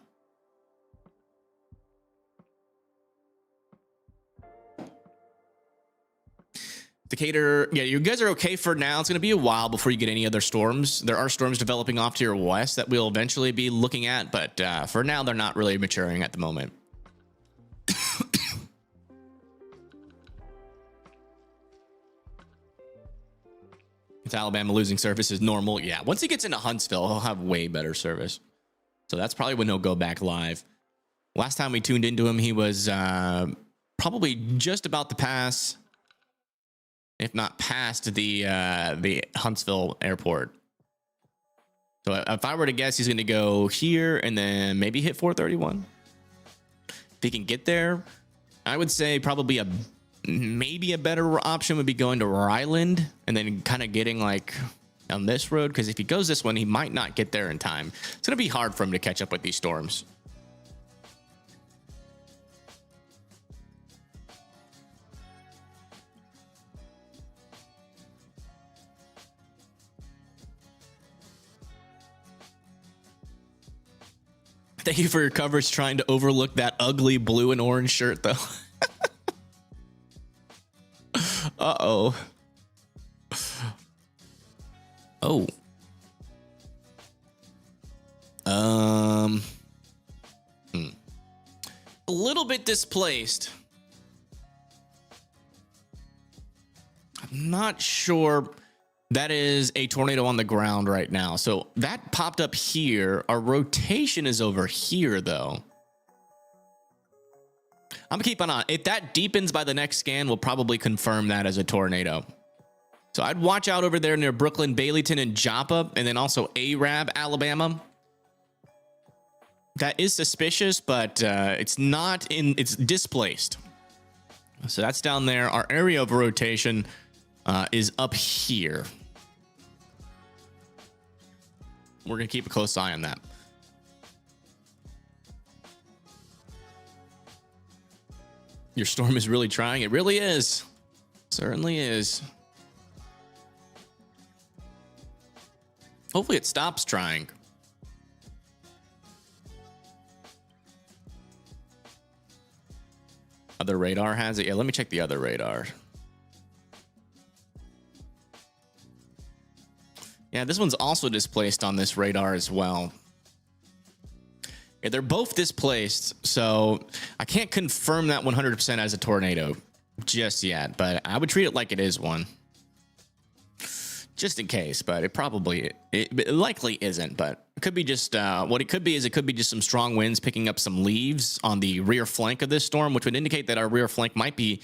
Decatur, yeah, you guys are okay for now. It's going to be a while before you get any other storms. There are storms developing off to your west that we'll eventually be looking at, but for now, they're not really maturing at the moment. It's Alabama losing service is normal. Yeah, once he gets into Huntsville, he'll have way better service. So that's probably when he'll go back live. Last time we tuned into him, he was probably just about to pass, if not past the Huntsville airport. So if I were to guess, he's going to go here and then maybe hit 431. If he can get there, I would say probably maybe a better option would be going to Ryland and then kind of getting like on this road, because if he goes this one, he might not get there in time. It's going to be hard for him to catch up with these storms. Thank you for your coverage trying to overlook that ugly blue and orange shirt, though. Uh-oh. Oh. A little bit displaced. I'm not sure. That is a tornado on the ground right now. So that popped up here. Our rotation is over here, though. I'm gonna keep on. If that deepens by the next scan, we'll probably confirm that as a tornado. So I'd watch out over there near Brooklyn, Baileyton, and Joppa, and then also Arab, Alabama. That is suspicious, but it's not in. It's displaced. So that's down there. Our area of rotation is up here. We're gonna keep a close eye on that. Your storm is really trying. It really is. Certainly is. Hopefully it stops trying. Other radar has it. Yeah, let me check the other radar. Yeah, this one's also displaced on this radar as well. Yeah, they're both displaced, so I can't confirm that 100% as a tornado just yet, but I would treat it like it is one. Just in case, but it likely isn't, but it could be just, what it could be is it could be just some strong winds picking up some leaves on the rear flank of this storm, which would indicate that our rear flank might be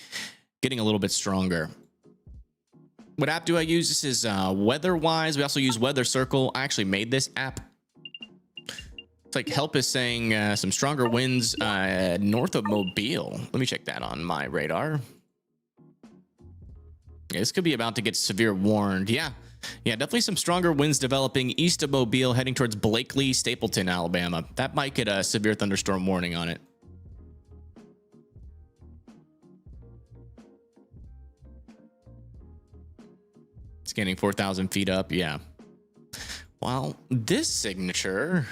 getting a little bit stronger. What app do I use? This is WeatherWise. We also use Weather Circle. I actually made this app. It's like help is saying some stronger winds north of Mobile. Let me check that on my radar. Yeah, this could be about to get severe warned. Yeah, definitely some stronger winds developing east of Mobile, heading towards Blakely, Stapleton, Alabama. That might get a severe thunderstorm warning on it. Scanning 4,000 feet up. Yeah. Well, this signature,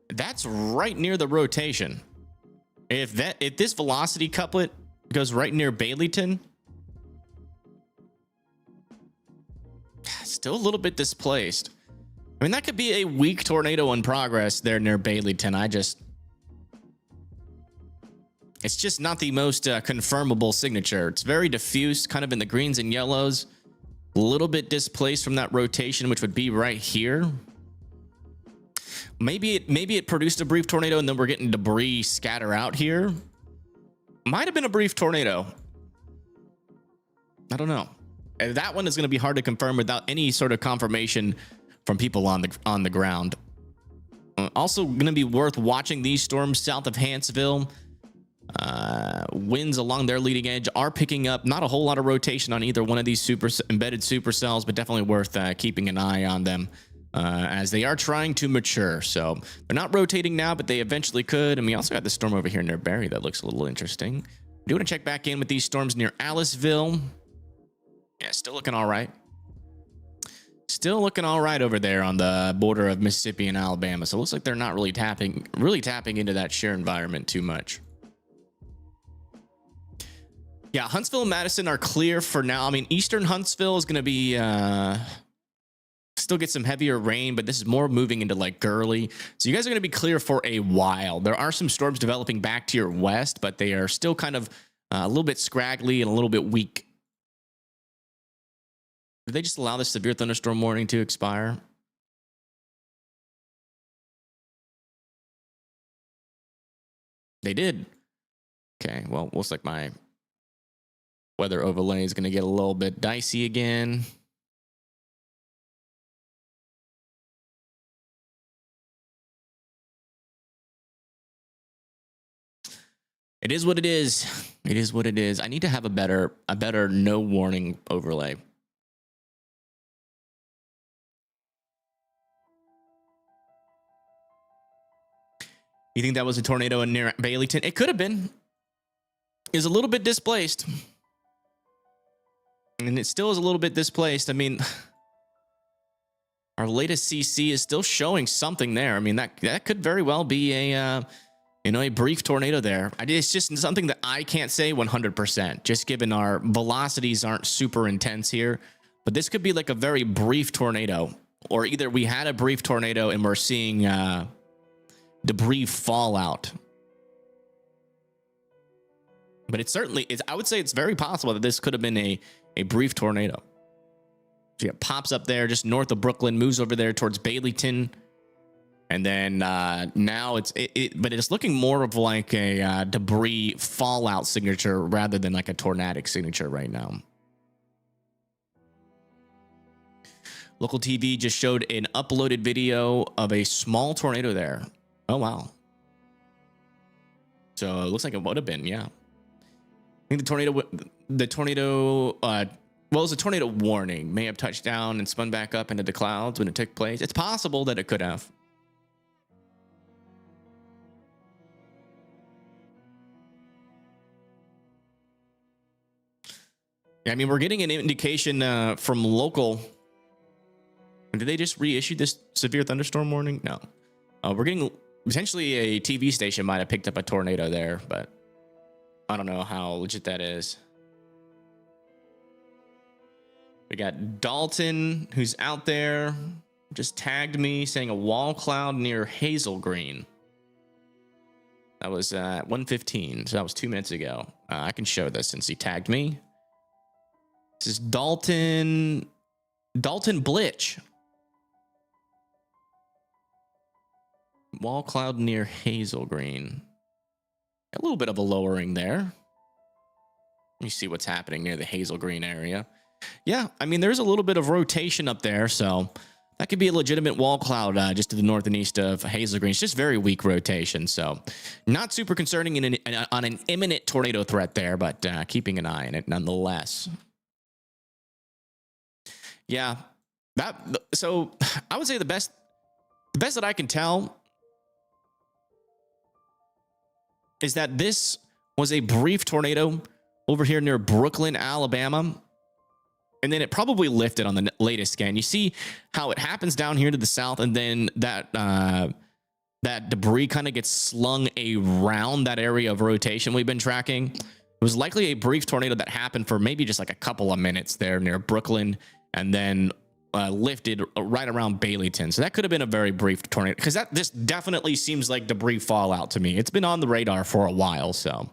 that's right near the rotation. If this velocity couplet goes right near Baileyton, still a little bit displaced. I mean, that could be a weak tornado in progress there near Baileyton. It's just not the most confirmable signature. It's very diffuse, kind of in the greens and yellows. A little bit displaced from that rotation, which would be right here. Maybe it produced a brief tornado and then we're getting debris scatter out here. Might have been a brief tornado. I don't know. That one is going to be hard to confirm without any sort of confirmation from people on the ground. Also going to be worth watching these storms south of Huntsville. Winds along their leading edge are picking up. Not a whole lot of rotation on either one of these embedded supercells, but definitely worth keeping an eye on them as they are trying to mature. So they're not rotating now, but they eventually could. And we also got the storm over here near Barry that looks a little interesting. Do want to check back in with these storms near Aliceville. Yeah, still looking all right. Still looking all right over there on the border of Mississippi and Alabama. So it looks like they're not really tapping into that shear environment too much. Yeah, Huntsville and Madison are clear for now. I mean, eastern Huntsville is going to be still get some heavier rain, but this is more moving into like Gurley. So you guys are going to be clear for a while. There are some storms developing back to your west, but they are still kind of a little bit scraggly and a little bit weak. Did they just allow this severe thunderstorm warning to expire? They did. Okay, well, looks like my weather overlay is going to get a little bit dicey again. It is what it is. It is what it is. I need to have a better no warning overlay. You think that was a tornado near Baileyton? It could have been. Is a little bit displaced. And it still is a little bit displaced. I mean, our latest CC is still showing something there. I mean, that could very well be a brief tornado there. It's just something that I can't say 100%, just given our velocities aren't super intense here. But this could be like a very brief tornado, or either we had a brief tornado and we're seeing debris fallout. But it certainly is. I would say it's very possible that this could have been a brief tornado. So yeah, it pops up there just north of Brooklyn, moves over there towards Baileyton. And then now but it's looking more of like a debris fallout signature rather than like a tornadic signature right now. Local TV just showed an uploaded video of a small tornado there. Oh, wow. So it looks like it would have been, yeah. I think the tornado, well, it was a tornado warning. May have touched down and spun back up into the clouds when it took place. It's possible that it could have. Yeah, I mean, we're getting an indication from local. Did they just reissue this severe thunderstorm warning? No. We're getting potentially a TV station might have picked up a tornado there, but I don't know how legit that is. We got Dalton, who's out there, just tagged me saying a wall cloud near Hazel Green. That was at 1:15, so that was 2 minutes ago. I can show this since he tagged me. This is Dalton Blitch. Wall cloud near Hazel Green. A little bit of a lowering there. Let me see what's happening near the Hazel Green area. Yeah, I mean, there's a little bit of rotation up there, so that could be a legitimate wall cloud just to the north and east of Hazel Green. It's just very weak rotation, so not super concerning on an imminent tornado threat there, but keeping an eye on it nonetheless. Yeah, so I would say the best that I can tell is that this was a brief tornado over here near Brooklyn, Alabama. And then it probably lifted on the latest scan. You see how it happens down here to the south, and then that debris kind of gets slung around that area of rotation we've been tracking. It was likely a brief tornado that happened for maybe just like a couple of minutes there near Brooklyn, and then lifted right around Baileyton. So that could have been a very brief tornado, because this definitely seems like debris fallout to me. It's been on the radar for a while, so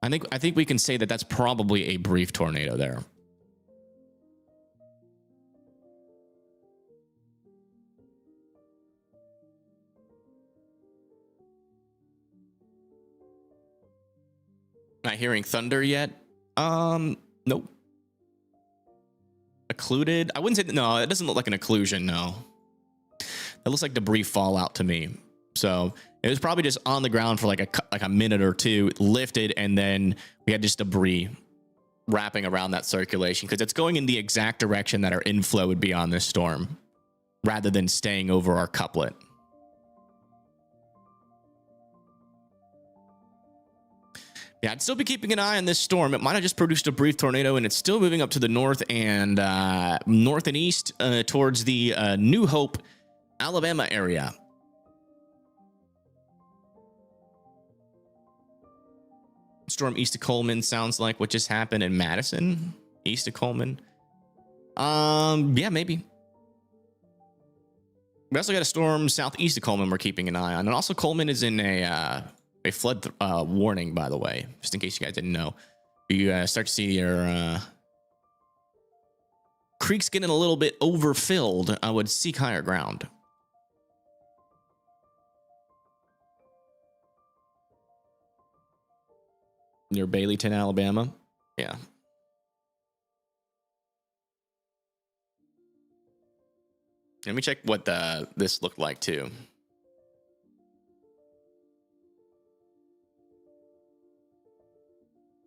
I think we can say that that's probably a brief tornado there. Not hearing thunder yet? Nope. Occluded? I wouldn't say, no, it doesn't look like an occlusion, no. It looks like debris fallout to me. So it was probably just on the ground for like a minute or two, lifted, and then we had just debris wrapping around that circulation, because it's going in the exact direction that our inflow would be on this storm, rather than staying over our couplet. Yeah, I'd still be keeping an eye on this storm. It might have just produced a brief tornado, and it's still moving up to the north and north and east towards the New Hope, Alabama area. Storm east of Coleman sounds like what just happened in Madison, east of Coleman. Yeah, maybe. We also got a storm southeast of Coleman we're keeping an eye on, and also Coleman is in a flood warning, by the way, just in case you guys didn't know. You start to see your creeks getting a little bit overfilled. I would seek higher ground. Near Baileyton, Alabama. Yeah. Let me check what this looked like too.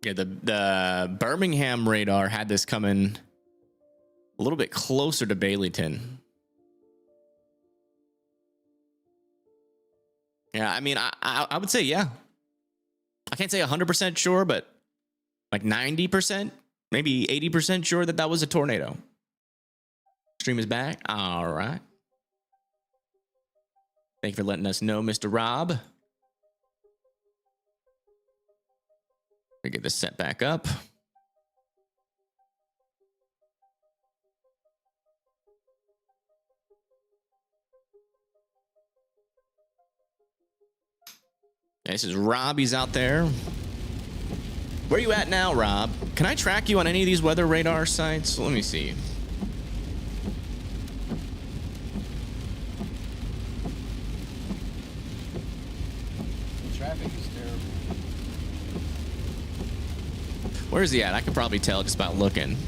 Yeah, the Birmingham radar had this coming a little bit closer to Baileyton. Yeah, I mean, I would say, yeah. I can't say 100% sure, but like 90%, maybe 80% sure that that was a tornado. Stream is back. All right. Thank you for letting us know, Mr. Rob. Let me get this set back up. This is Rob. He's out there. Where are you at now, Rob? Can I track you on any of these weather radar sites? Let me see. The traffic is terrible. Where is he at? I could probably tell just about looking.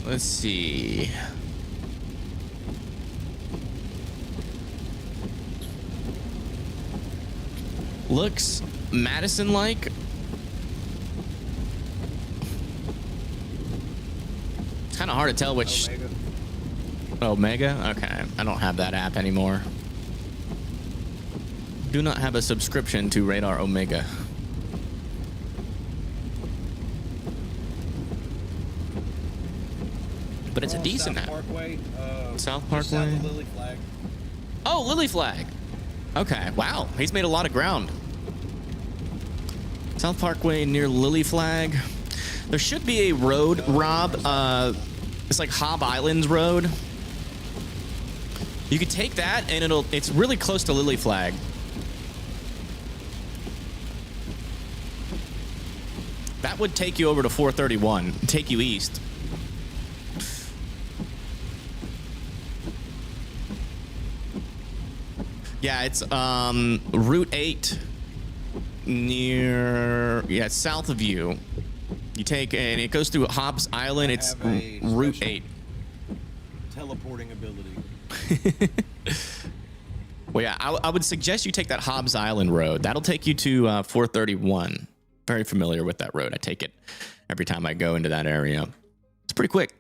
Let's see. Looks Madison-like. It's kind of hard to tell which. Omega? Okay. I don't have that app anymore. Do not have a subscription to Radar Omega. But it's a decent app. Parkway, South Parkway? South of Lily Flag. Oh, Lily Flag. Okay. Wow. He's made a lot of ground. South Parkway near Lily Flag. There should be a road, Rob. It's like Hob Islands Road. You could take that and it's really close to Lily Flag. That would take you over to 431, take you east. Yeah, it's Route 8 near, yeah, south of you. You take, and it goes through Hobbs Island. It's Route 8. Teleporting ability. Well, yeah, I would suggest you take that Hobbs Island road. That'll take you to 431. Very familiar with that road. I take it every time I go into that area. It's pretty quick.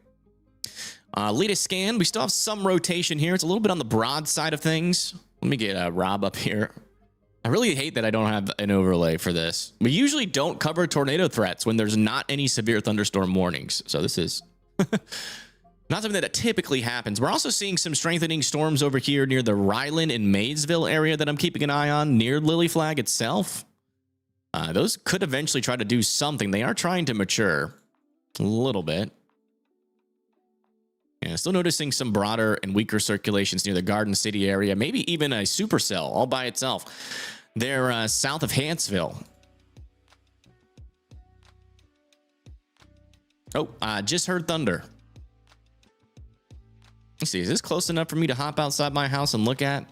Latest scan. We still have some rotation here. It's a little bit on the broad side of things. Let me get Rob up here. I really hate that I don't have an overlay for this. We usually don't cover tornado threats when there's not any severe thunderstorm warnings. So this is not something that typically happens. We're also seeing some strengthening storms over here near the Ryland and Maysville area that I'm keeping an eye on, near Lily Flag itself. Those could eventually try to do something. They are trying to mature a little bit. Yeah, still noticing some broader and weaker circulations near the Garden City area, maybe even a supercell all by itself. They're south of Huntsville. Oh, just heard thunder. Let's see, is this close enough for me to hop outside my house and look at?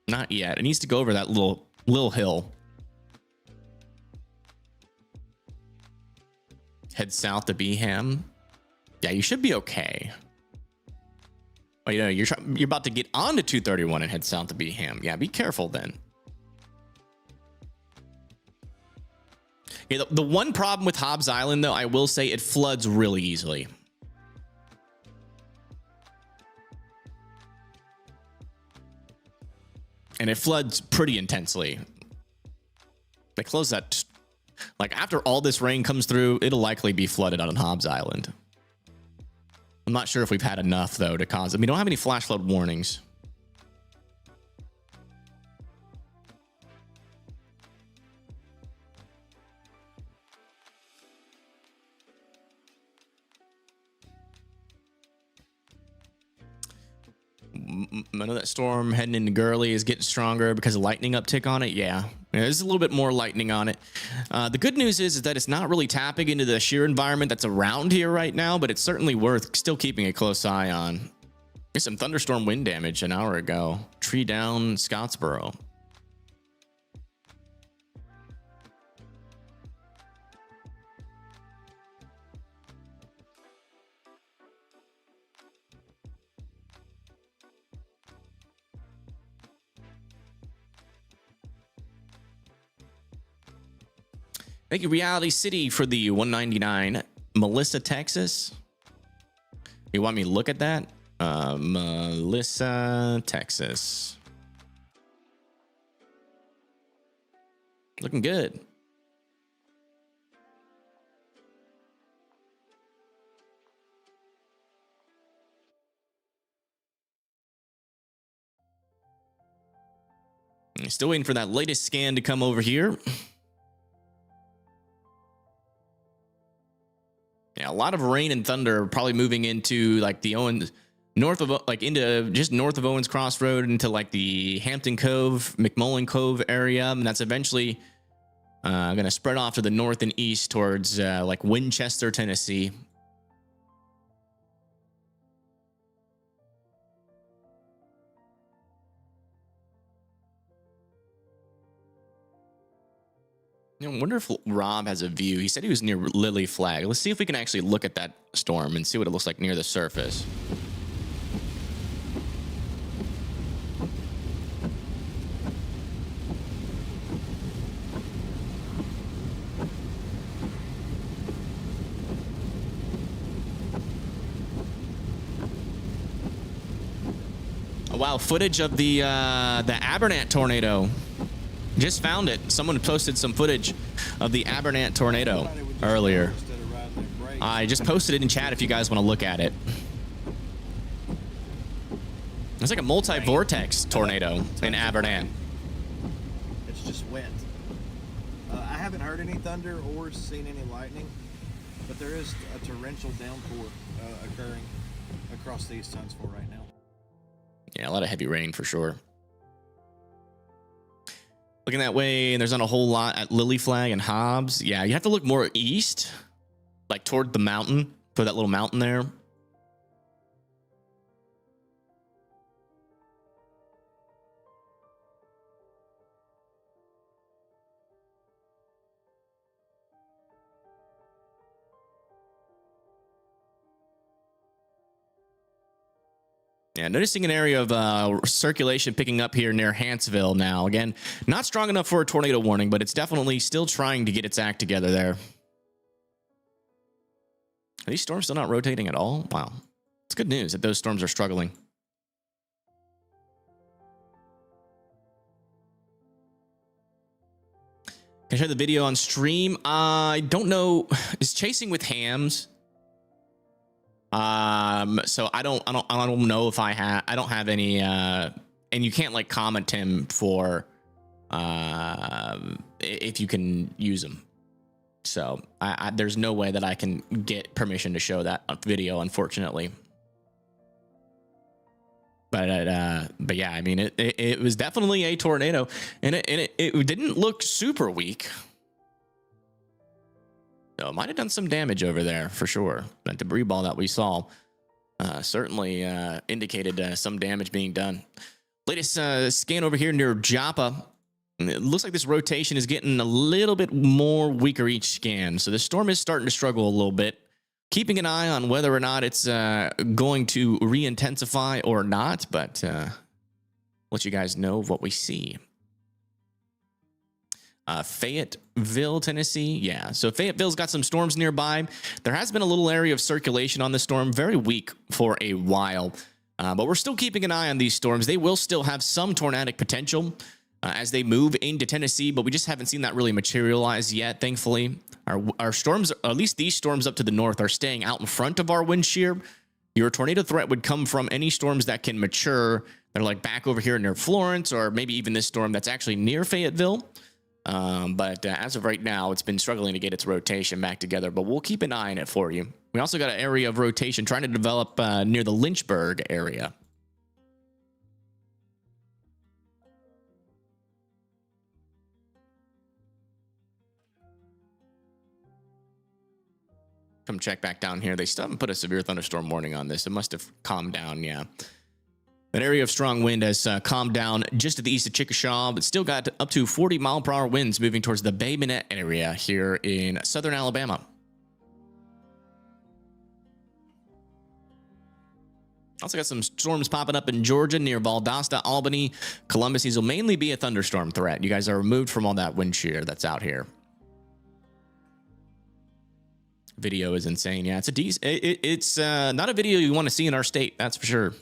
Not yet. It needs to go over that little hill. Head south to Beham. Yeah, you should be okay. Oh, you know, you're about to get onto 231 and head south to Beham. Yeah, be careful then. Yeah, the one problem with Hobbs Island, though, I will say it floods really easily. And it floods pretty intensely. They close that. Like, after all this rain comes through, it'll likely be flooded on Hobbs Island. I'm not sure if we've had enough, though, to cause it. We don't have any flash flood warnings. I know that storm heading into Gurley is getting stronger because of lightning uptick on it. Yeah, there's a little bit more lightning on it. The good news is that it's not really tapping into the shear environment that's around here right now, but it's certainly worth still keeping a close eye on. There's some thunderstorm wind damage an hour ago. Tree down Scottsboro. Thank you, Reality City, for the 199. Melissa, Texas. You want me to look at that? Melissa, Texas. Looking good. Still waiting for that latest scan to come over here. Yeah, a lot of rain and thunder probably moving into like the Owens, north of, like into just north of Owens Crossroad into like the Hampton Cove, McMullen Cove area. And that's eventually going to spread off to the north and east towards like Winchester, Tennessee. I wonder if Rob has a view. He said he was near Lily Flag. Let's see if we can actually look at that storm and see what it looks like near the surface. Oh, wow, footage of the Abernant tornado. Just found it. Someone posted some footage of the Abernant tornado earlier. I just posted it in chat if you guys want to look at it. It's like a multi-vortex tornado in Abernant. It's just wet. I haven't heard any thunder or seen any lightning, but there is a torrential downpour occurring across the East Huntsville right now. Yeah, a lot of heavy rain for sure. Looking that way, and there's not a whole lot at Lily Flag and Hobbs. Yeah, you have to look more east, like toward the mountain, for that little mountain there. Yeah, noticing an area of circulation picking up here near Huntsville now. Again, not strong enough for a tornado warning, but it's definitely still trying to get its act together there. Are these storms still not rotating at all? Wow. It's good news that those storms are struggling. Can I share the video on stream? I don't know. Is Chasing with Hams? So I don't know if I don't have any, and you can't like comment him for, if you can use them. So there's no way that I can get permission to show that video, unfortunately. But yeah, I mean, it was definitely a tornado, and it didn't look super weak. So it might have done some damage over there for sure. That debris ball that we saw certainly indicated some damage being done. Latest scan over here near Joppa. It looks like this rotation is getting a little bit more weaker each scan. So the storm is starting to struggle a little bit. Keeping an eye on whether or not it's going to re-intensify or not, but let you guys know what we see. Fayetteville, Tennessee. Yeah, so Fayetteville's got some storms nearby. There has been a little area of circulation on the storm, very weak for a while. But we're still keeping an eye on these storms. They will still have some tornadic potential as they move into Tennessee, but we just haven't seen that really materialize yet, thankfully. Our storms, at least these storms up to the north, are staying out in front of our wind shear. Your tornado threat would come from any storms that can mature. They're like back over here near Florence, or maybe even this storm that's actually near Fayetteville. But as of right now, it's been struggling to get its rotation back together, but we'll keep an eye on it for you. We also got an area of rotation trying to develop near the Lynchburg area. Come check back down here. They still haven't put a severe thunderstorm warning on this. It must have calmed down, yeah. That area of strong wind has calmed down just to the east of Chickasha, but still got up to 40-mile-per-hour winds moving towards the Bay Minette area here in southern Alabama. Also got some storms popping up in Georgia near Valdosta, Albany, Columbus. These will mainly be a thunderstorm threat. You guys are removed from all that wind shear that's out here. Video is insane. Yeah, it's not a video you want to see in our state, that's for sure.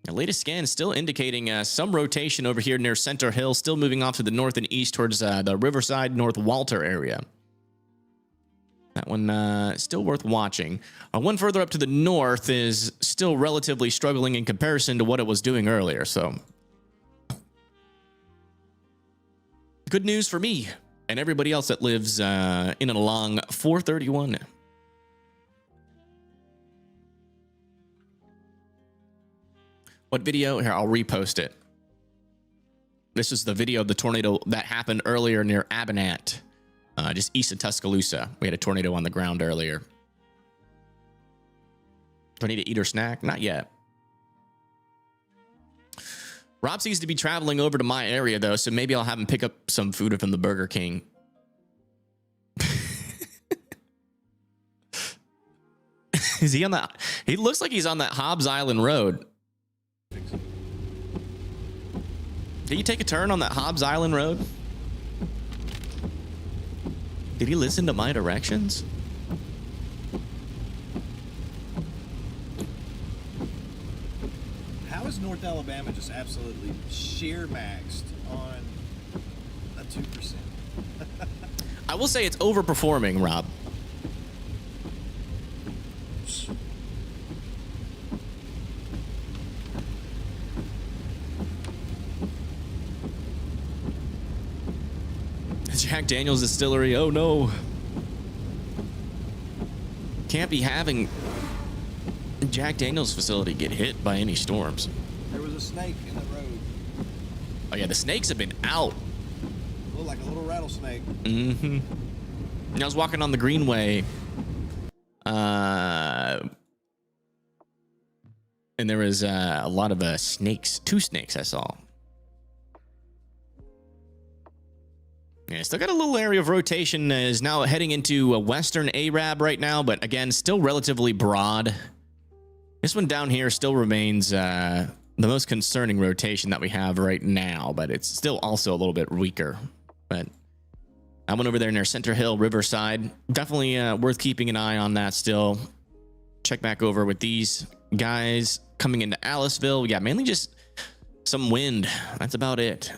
The latest scan is still indicating some rotation over here near Center Hill, still moving off to the north and east towards the Riverside, North Walter area. That one still worth watching. One further up to the north is still relatively struggling in comparison to what it was doing earlier. So, good news for me and everybody else that lives in and along 431. What video? Here, I'll repost it. This is the video of the tornado that happened earlier near Abenat, just east of Tuscaloosa. We had a tornado on the ground earlier. Do I need to eat or snack? Not yet. Rob seems to be traveling over to my area, though, so maybe I'll have him pick up some food from the Burger King. Is he on that? He looks like he's on that Hobbs Island Road. Did he take a turn on that Hobbs Island Road? Did he listen to my directions? How is North Alabama just absolutely sheer maxed on a 2%? I will say it's overperforming, Rob. Jack Daniel's Distillery. Oh no. Can't be having Jack Daniel's facility get hit by any storms. There was a snake in the road. Oh yeah, the snakes have been out. Looked like a little rattlesnake. Mm-hmm. I was walking on the Greenway. And there was a lot of snakes. 2 snakes I saw. Yeah, still got a little area of rotation. Is now heading into a western Arab right now, but again, still relatively broad. This one down here still remains the most concerning rotation that we have right now, but it's still also a little bit weaker. But I went over there near Center Hill, Riverside. Definitely worth keeping an eye on that still. Check back over with these guys coming into Aliceville. Yeah, mainly just some wind. That's about it.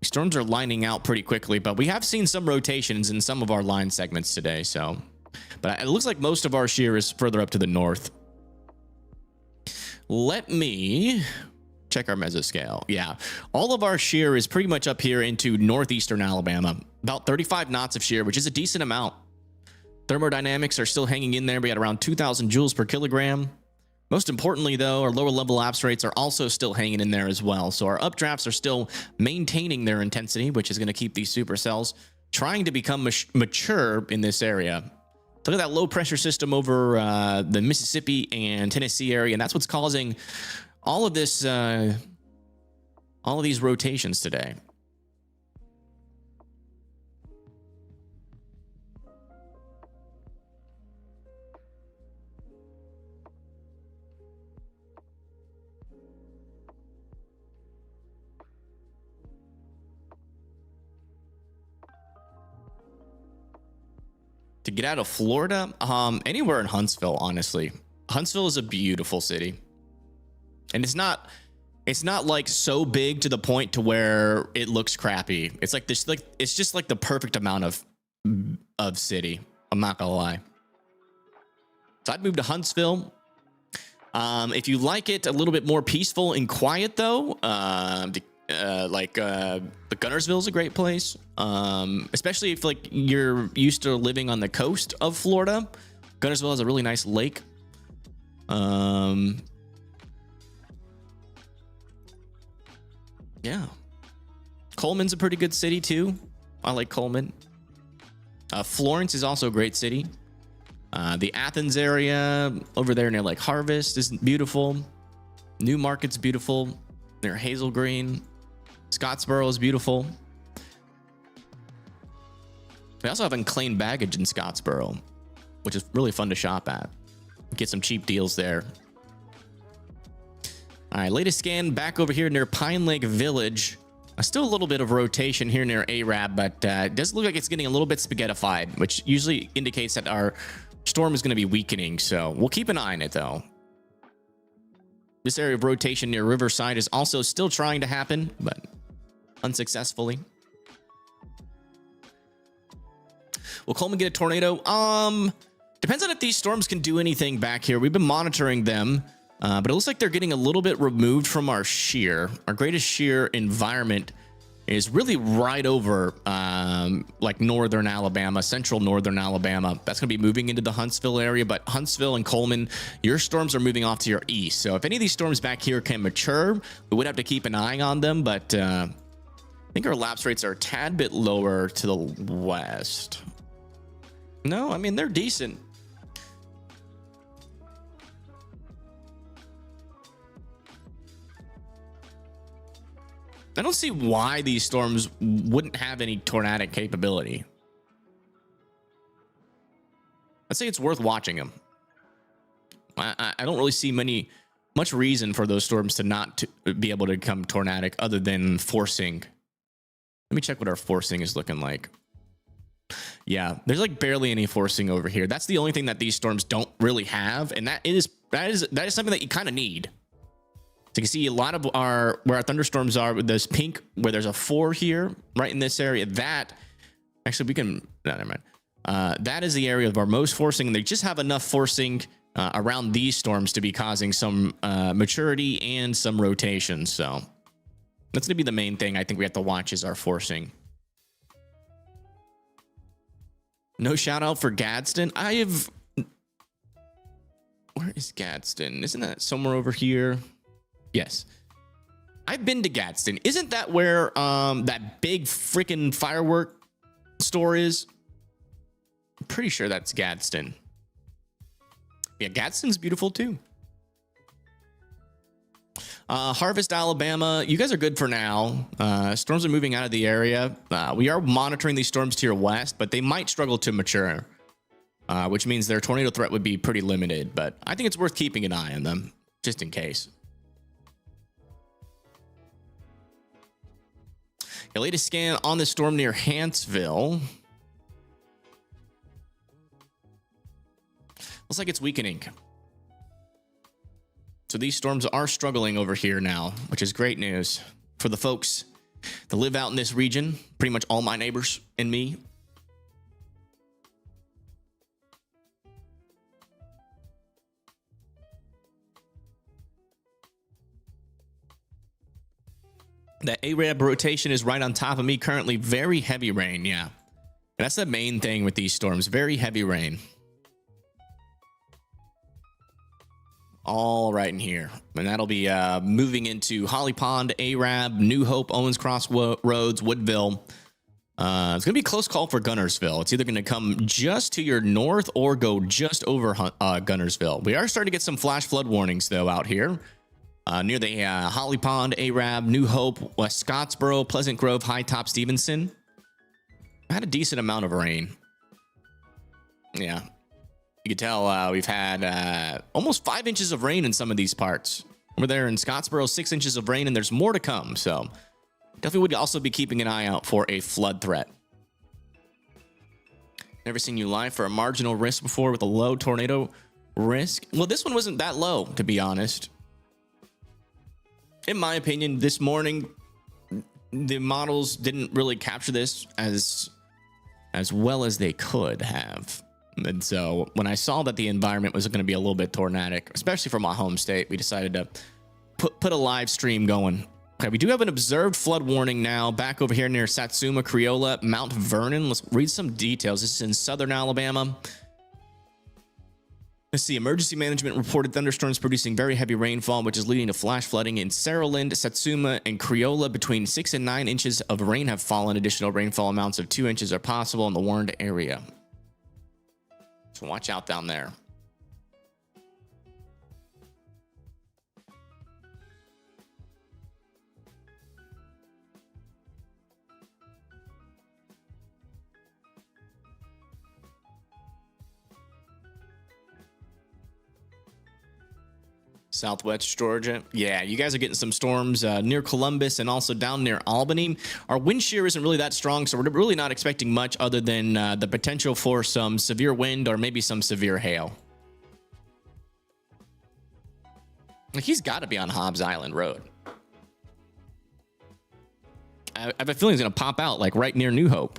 Storms are lining out pretty quickly, but we have seen some rotations in some of our line segments today. So, but it looks like most of our shear is further up to the north. Let me check our mesoscale. Yeah, all of our shear is pretty much up here into northeastern Alabama. about 35 knots of shear, which is a decent amount. Thermodynamics are still hanging in there. We got around 2,000 joules per kilogram. Most importantly, though, our lower level lapse rates are also still hanging in there as well. So our updrafts are still maintaining their intensity, which is going to keep these supercells trying to become mature in this area. So look at that low pressure system over the Mississippi and Tennessee area, and that's what's causing all of this, all of these rotations today. To get out of Florida, anywhere in Huntsville, honestly. Huntsville is a beautiful city, and it's not like so big to the point to where it looks crappy. It's like this, like it's just like the perfect amount of city. I'm not gonna lie. So I'd move to Huntsville. If you like it a little bit more peaceful and quiet, though, the Gunnersville is a great place, especially if like you're used to living on the coast of Florida. Gunnersville has a really nice lake. Yeah, Coleman's a pretty good city too. I like Coleman. Florence is also a great city. The Athens area over there near Lake Harvest is beautiful. New Market's beautiful. Near Hazel Green. Scottsboro is beautiful. We also have unclaimed baggage in Scottsboro, which is really fun to shop at. Get some cheap deals there. All right, latest scan back over here near Pine Lake Village. Still a little bit of rotation here near Arab, but it does look like it's getting a little bit spaghettified, which usually indicates that our storm is going to be weakening. So we'll keep an eye on it, though. This area of rotation near Riverside is also still trying to happen, but unsuccessfully. Will Coleman get a tornado? Depends on if these storms can do anything back here. We've been monitoring them, but it looks like they're getting a little bit removed from our shear. Our greatest shear environment is really right over like northern Alabama, central northern Alabama. That's going to be moving into the Huntsville area, but Huntsville and Coleman, your storms are moving off to your east. So if any of these storms back here can mature, we would have to keep an eye on them, but I think our lapse rates are a tad bit lower to the west. No, I mean, they're decent. I don't see why these storms wouldn't have any tornadic capability. I'd say it's worth watching them. I don't really see much reason for those storms to not be able to become tornadic other than forcing. Let me check what our forcing is looking like. Yeah, there's like barely any forcing over here. That's the only thing that these storms don't really have, and that is something that you kind of need. So you can see a lot of where our thunderstorms are with this pink, where there's a 4 here, right in this area. That actually we can. No, never mind. That is the area of our most forcing, and they just have enough forcing around these storms to be causing some maturity and some rotation. So that's going to be the main thing I think we have to watch is our forcing. No shout out for Gadsden. Where is Gadsden? Isn't that somewhere over here? Yes. I've been to Gadsden. Isn't that where that big freaking firework store is? I'm pretty sure that's Gadsden. Yeah, Gadsden's beautiful too. Harvest, Alabama. You guys are good for now. Storms are moving out of the area. We are monitoring these storms to your west, but they might struggle to mature, which means their tornado threat would be pretty limited. But I think it's worth keeping an eye on them, just in case. The latest scan on the storm near Huntsville. Looks like it's weakening. So these storms are struggling over here now, which is great news for the folks that live out in this region. Pretty much all my neighbors and me. That ARAB rotation is right on top of me currently. Very heavy rain, yeah. And that's the main thing with these storms. Very heavy rain. All right in here. And that'll be moving into Holly Pond, ARAB, New Hope, Owens Crossroads, Woodville. It's going to be a close call for Gunnersville. It's either going to come just to your north or go just over Gunnersville. We are starting to get some flash flood warnings, though, out here. Near the Holly Pond, ARAB, New Hope, West Scottsboro, Pleasant Grove, High Top, Stevenson. Had a decent amount of rain. Yeah. You can tell we've had almost 5 inches of rain in some of these parts. Over there in Scottsboro, 6 inches of rain, and there's more to come. So definitely would also be keeping an eye out for a flood threat. Never seen you live for a marginal risk before with a low tornado risk. Well, this one wasn't that low, to be honest. In my opinion, this morning, the models didn't really capture this as well as they could have. And so when I saw that the environment was going to be a little bit tornadic, especially for my home state, we decided to put a live stream going. Okay, we do have an observed flood warning now back over here near Satsuma, Creola, Mount Vernon. Let's read some details. This is in southern Alabama. Let's see. Emergency management reported thunderstorms producing very heavy rainfall, which is leading to flash flooding in Saraland, Satsuma, and Creola. Between 6 and 9 inches of rain have fallen. Additional rainfall amounts of 2 inches are possible in the warned area. So watch out down there. Southwest Georgia. Yeah, you guys are getting some storms near Columbus and also down near Albany. Our wind shear isn't really that strong, so we're really not expecting much other than the potential for some severe wind or maybe some severe hail. Like, he's got to be on Hobbs Island Road. I have a feeling he's going to pop out like right near New Hope.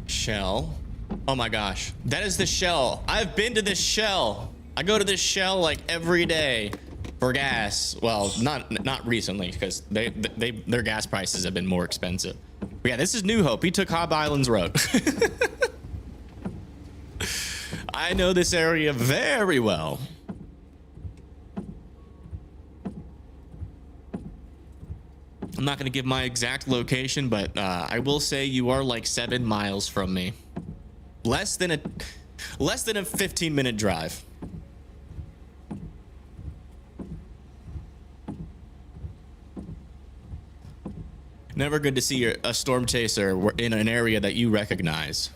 Shell. Oh my gosh, that is the Shell. I've been to this Shell. I go to this Shell like every day for gas. Well, not recently, because their gas prices have been more expensive. But yeah, this is New Hope. He took Hobbs Island's road. I know this area very well. I'm not going to give my exact location, but I will say you are like 7 miles from me. Less than a 15-minute drive. Never good to see a storm chaser in an area that you recognize.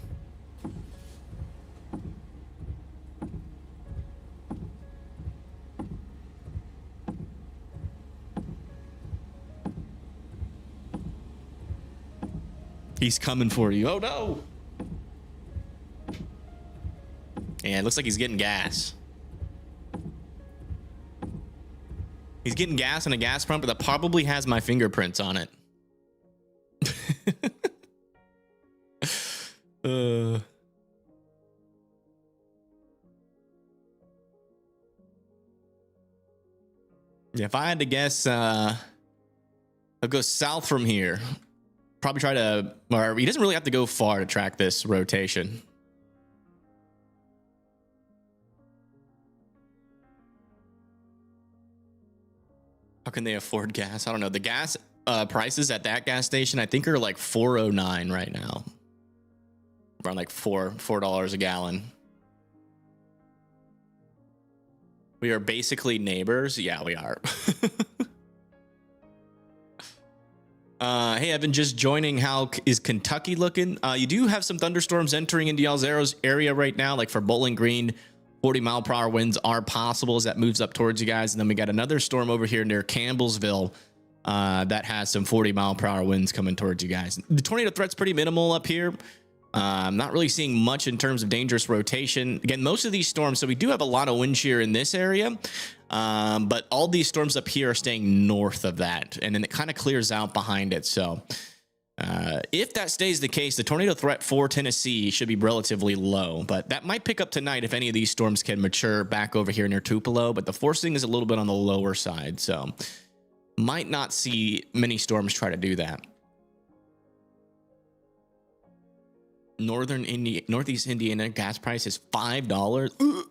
He's coming for you. Oh no. Yeah, it looks like he's getting gas. He's getting gas on a gas pump that probably has my fingerprints on it. Yeah, if I had to guess, I'll go south from here. Probably try to, or he doesn't really have to go far to track this rotation. How can they afford gas? I don't know. The gas prices at that gas station, I think, are like $4.09 right now. Around like $4 a gallon. We are basically neighbors. Yeah, we are. Hey, Evan, just joining. How is Kentucky looking? You do have some thunderstorms entering into y'all's area right now, like for Bowling Green. 40-mile-per-hour winds are possible as that moves up towards you guys. And then we got another storm over here near Campbellsville. that has some 40-mile-per-hour winds coming towards you guys. The tornado threat's pretty minimal up here. I'm not really seeing much in terms of dangerous rotation. Again, most of these storms, so we do have a lot of wind shear in this area, but all these storms up here are staying north of that, and then it kind of clears out behind it. So if that stays the case, the tornado threat for Tennessee should be relatively low, but that might pick up tonight if any of these storms can mature back over here near Tupelo, but the forcing is a little bit on the lower side, so might not see many storms try to do that. Northeast Indiana gas price is $5. Ugh.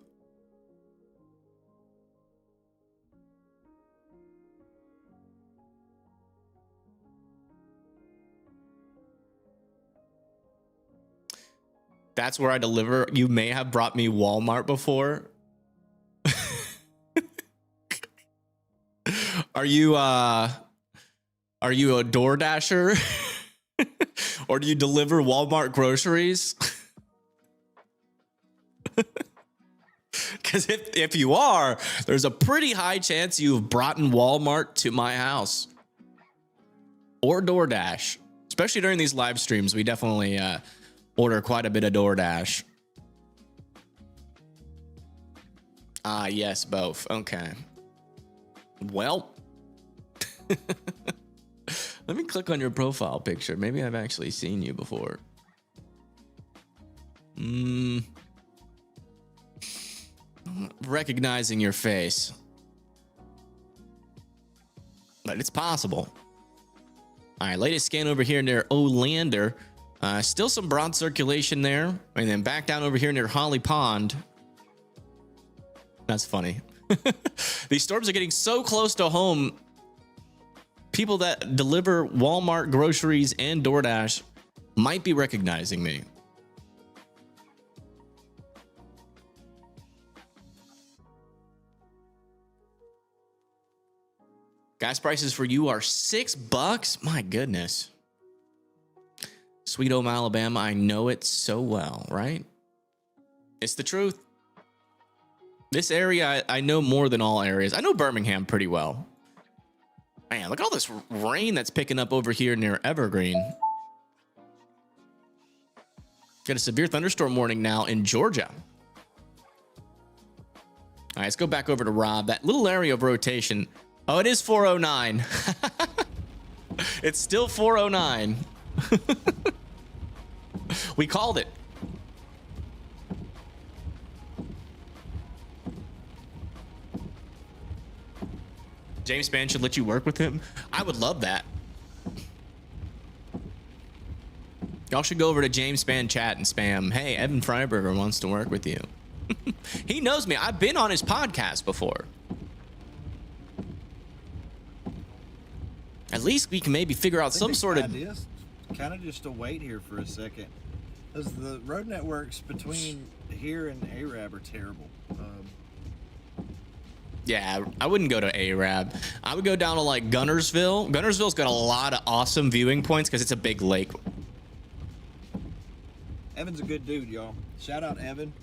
That's where I deliver. You may have brought me Walmart before. Are you a DoorDasher? Or do you deliver Walmart groceries? Because if you are, there's a pretty high chance you've brought in Walmart to my house. Or DoorDash. Especially during these live streams, we definitely order quite a bit of DoorDash. Ah, yes, both. Okay. Well. Let me click on your profile picture. Maybe I've actually seen you before. Recognizing your face. But it's possible. All right, latest scan over here near Olander. Still some broad circulation there. And then back down over here near Holly Pond. That's funny. These storms are getting so close to home. People that deliver Walmart groceries and DoorDash might be recognizing me. Gas prices for you are $6. My goodness. Sweet home Alabama, I know it so well, right? It's the truth. This area, I know more than all areas. I know Birmingham pretty well. Man, look at all this rain that's picking up over here near Evergreen. Got a severe thunderstorm warning now in Georgia. All right, let's go back over to Rob. That little area of rotation. Oh, it is 409. It's still 409. We called it. James Spann should let you work with him. I would love that. Y'all should go over to James Spann chat and spam, hey, Evan Freiberger wants to work with you. He knows me. I've been on his podcast before. At least we can maybe figure out some sort of... Kind of just to wait here for a second. Because the road networks between here and Arab are terrible. Yeah, I wouldn't go to Arab. I would go down to like Gunnersville. Gunnersville's got a lot of awesome viewing points because it's a big lake. Evan's a good dude, y'all. Shout out Evan.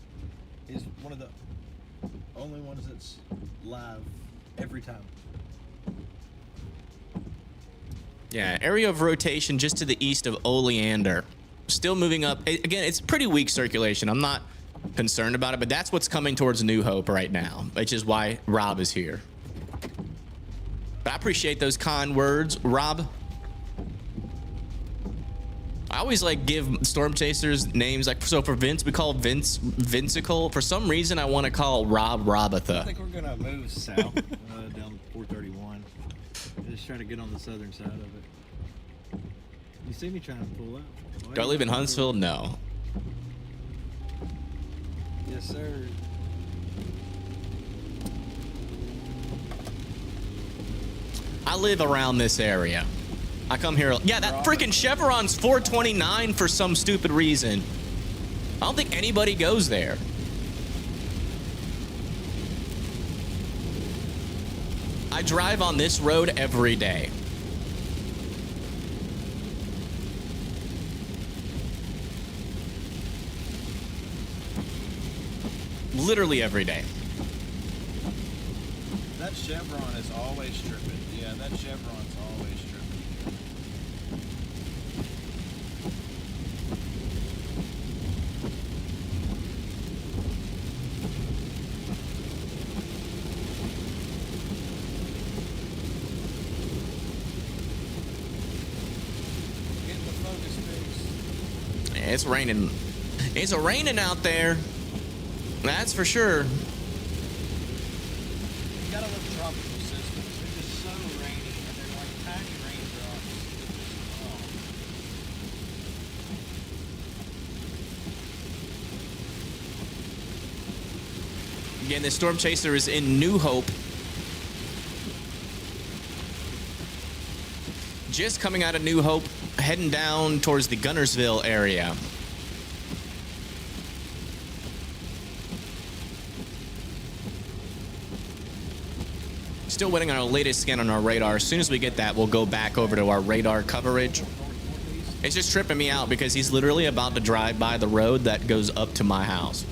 He's one of the only ones that's live every time. Yeah, area of rotation just to the east of Oleander. Still moving up. Again, it's pretty weak circulation. I'm not concerned about it, but that's what's coming towards New Hope right now, which is why Rob is here. But I appreciate those kind words, Rob. I always like give storm chasers names. Like, so for Vince, we call Vince Vincicle. For some reason, I want to call Rob Robatha. I think we're gonna move south down 431. Just trying to get on the southern side of it. You see me trying to pull out. Do I live in Huntsville? No. Yes, sir. I live around this area. I come here. Yeah, that freaking Chevron's 429 for some stupid reason. I don't think anybody goes there. I drive on this road every day. Literally every day. That Chevron is always tripping. Yeah. Yeah, that chevron's always tripping. Getting the focus fixed. It's raining. It's raining out there. That's for sure. You gotta love tropical systems. They're just so rainy, and they're like tiny raindrops. They're just, oh. Again, this storm chaser is in New Hope. Just coming out of New Hope, heading down towards the Gunnersville area. Still waiting on our latest scan on our radar. As soon as we get that, we'll go back over to our radar coverage. It's just tripping me out because he's literally about to drive by the road that goes up to my house.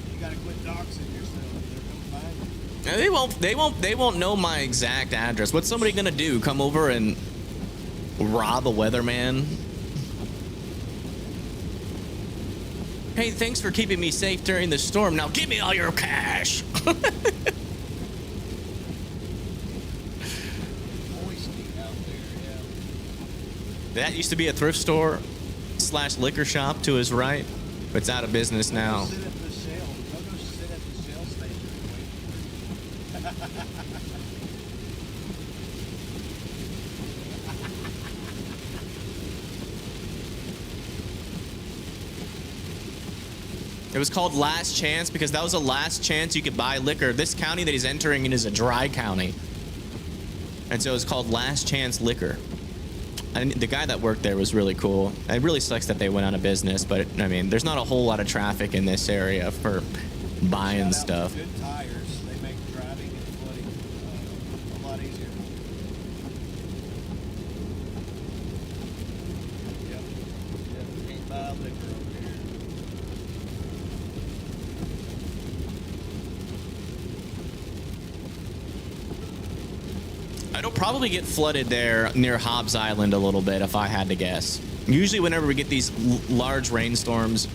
You gotta quit doxing yourself. They're gonna find you. And they won't know my exact address. What's somebody gonna do? Come over and rob a weatherman? Hey, thanks for keeping me safe during the storm. Now give me all your cash. Moisty out there, yeah. That used to be a thrift store / liquor shop to his right. It's out of business now. Go sit at the Shell. Go sit at the Shell station and wait for It was called Last Chance because that was the last chance you could buy liquor. This county that he's entering in is a dry county. And so it's called Last Chance Liquor. And the guy that worked there was really cool. It really sucks that they went out of business, but I mean, there's not a whole lot of traffic in this area for buying Shout out stuff. Good tires. They make driving and flooding a lot easier. Yep. Yep. Can't buy liquor over here. It'll probably get flooded there near Hobbs Island a little bit if I had to guess. Usually whenever we get these large rainstorms,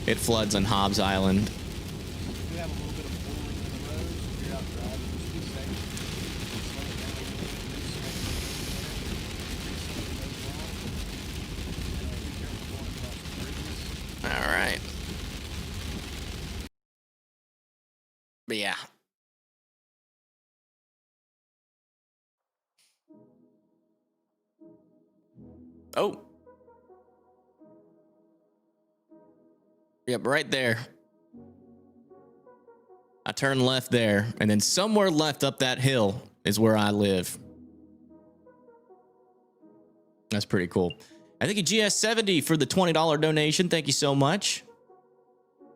it floods on Hobbs Island. You have a little bit of pooling in the roads. If you're out driving, just be safe. Slow it down a little bit. Do some be careful going across the bridges. All right. But yeah. Oh. Yep, right there. I turn left there, and then somewhere left up that hill is where I live. That's pretty cool. I think GS70 for the $20 donation. Thank you so much.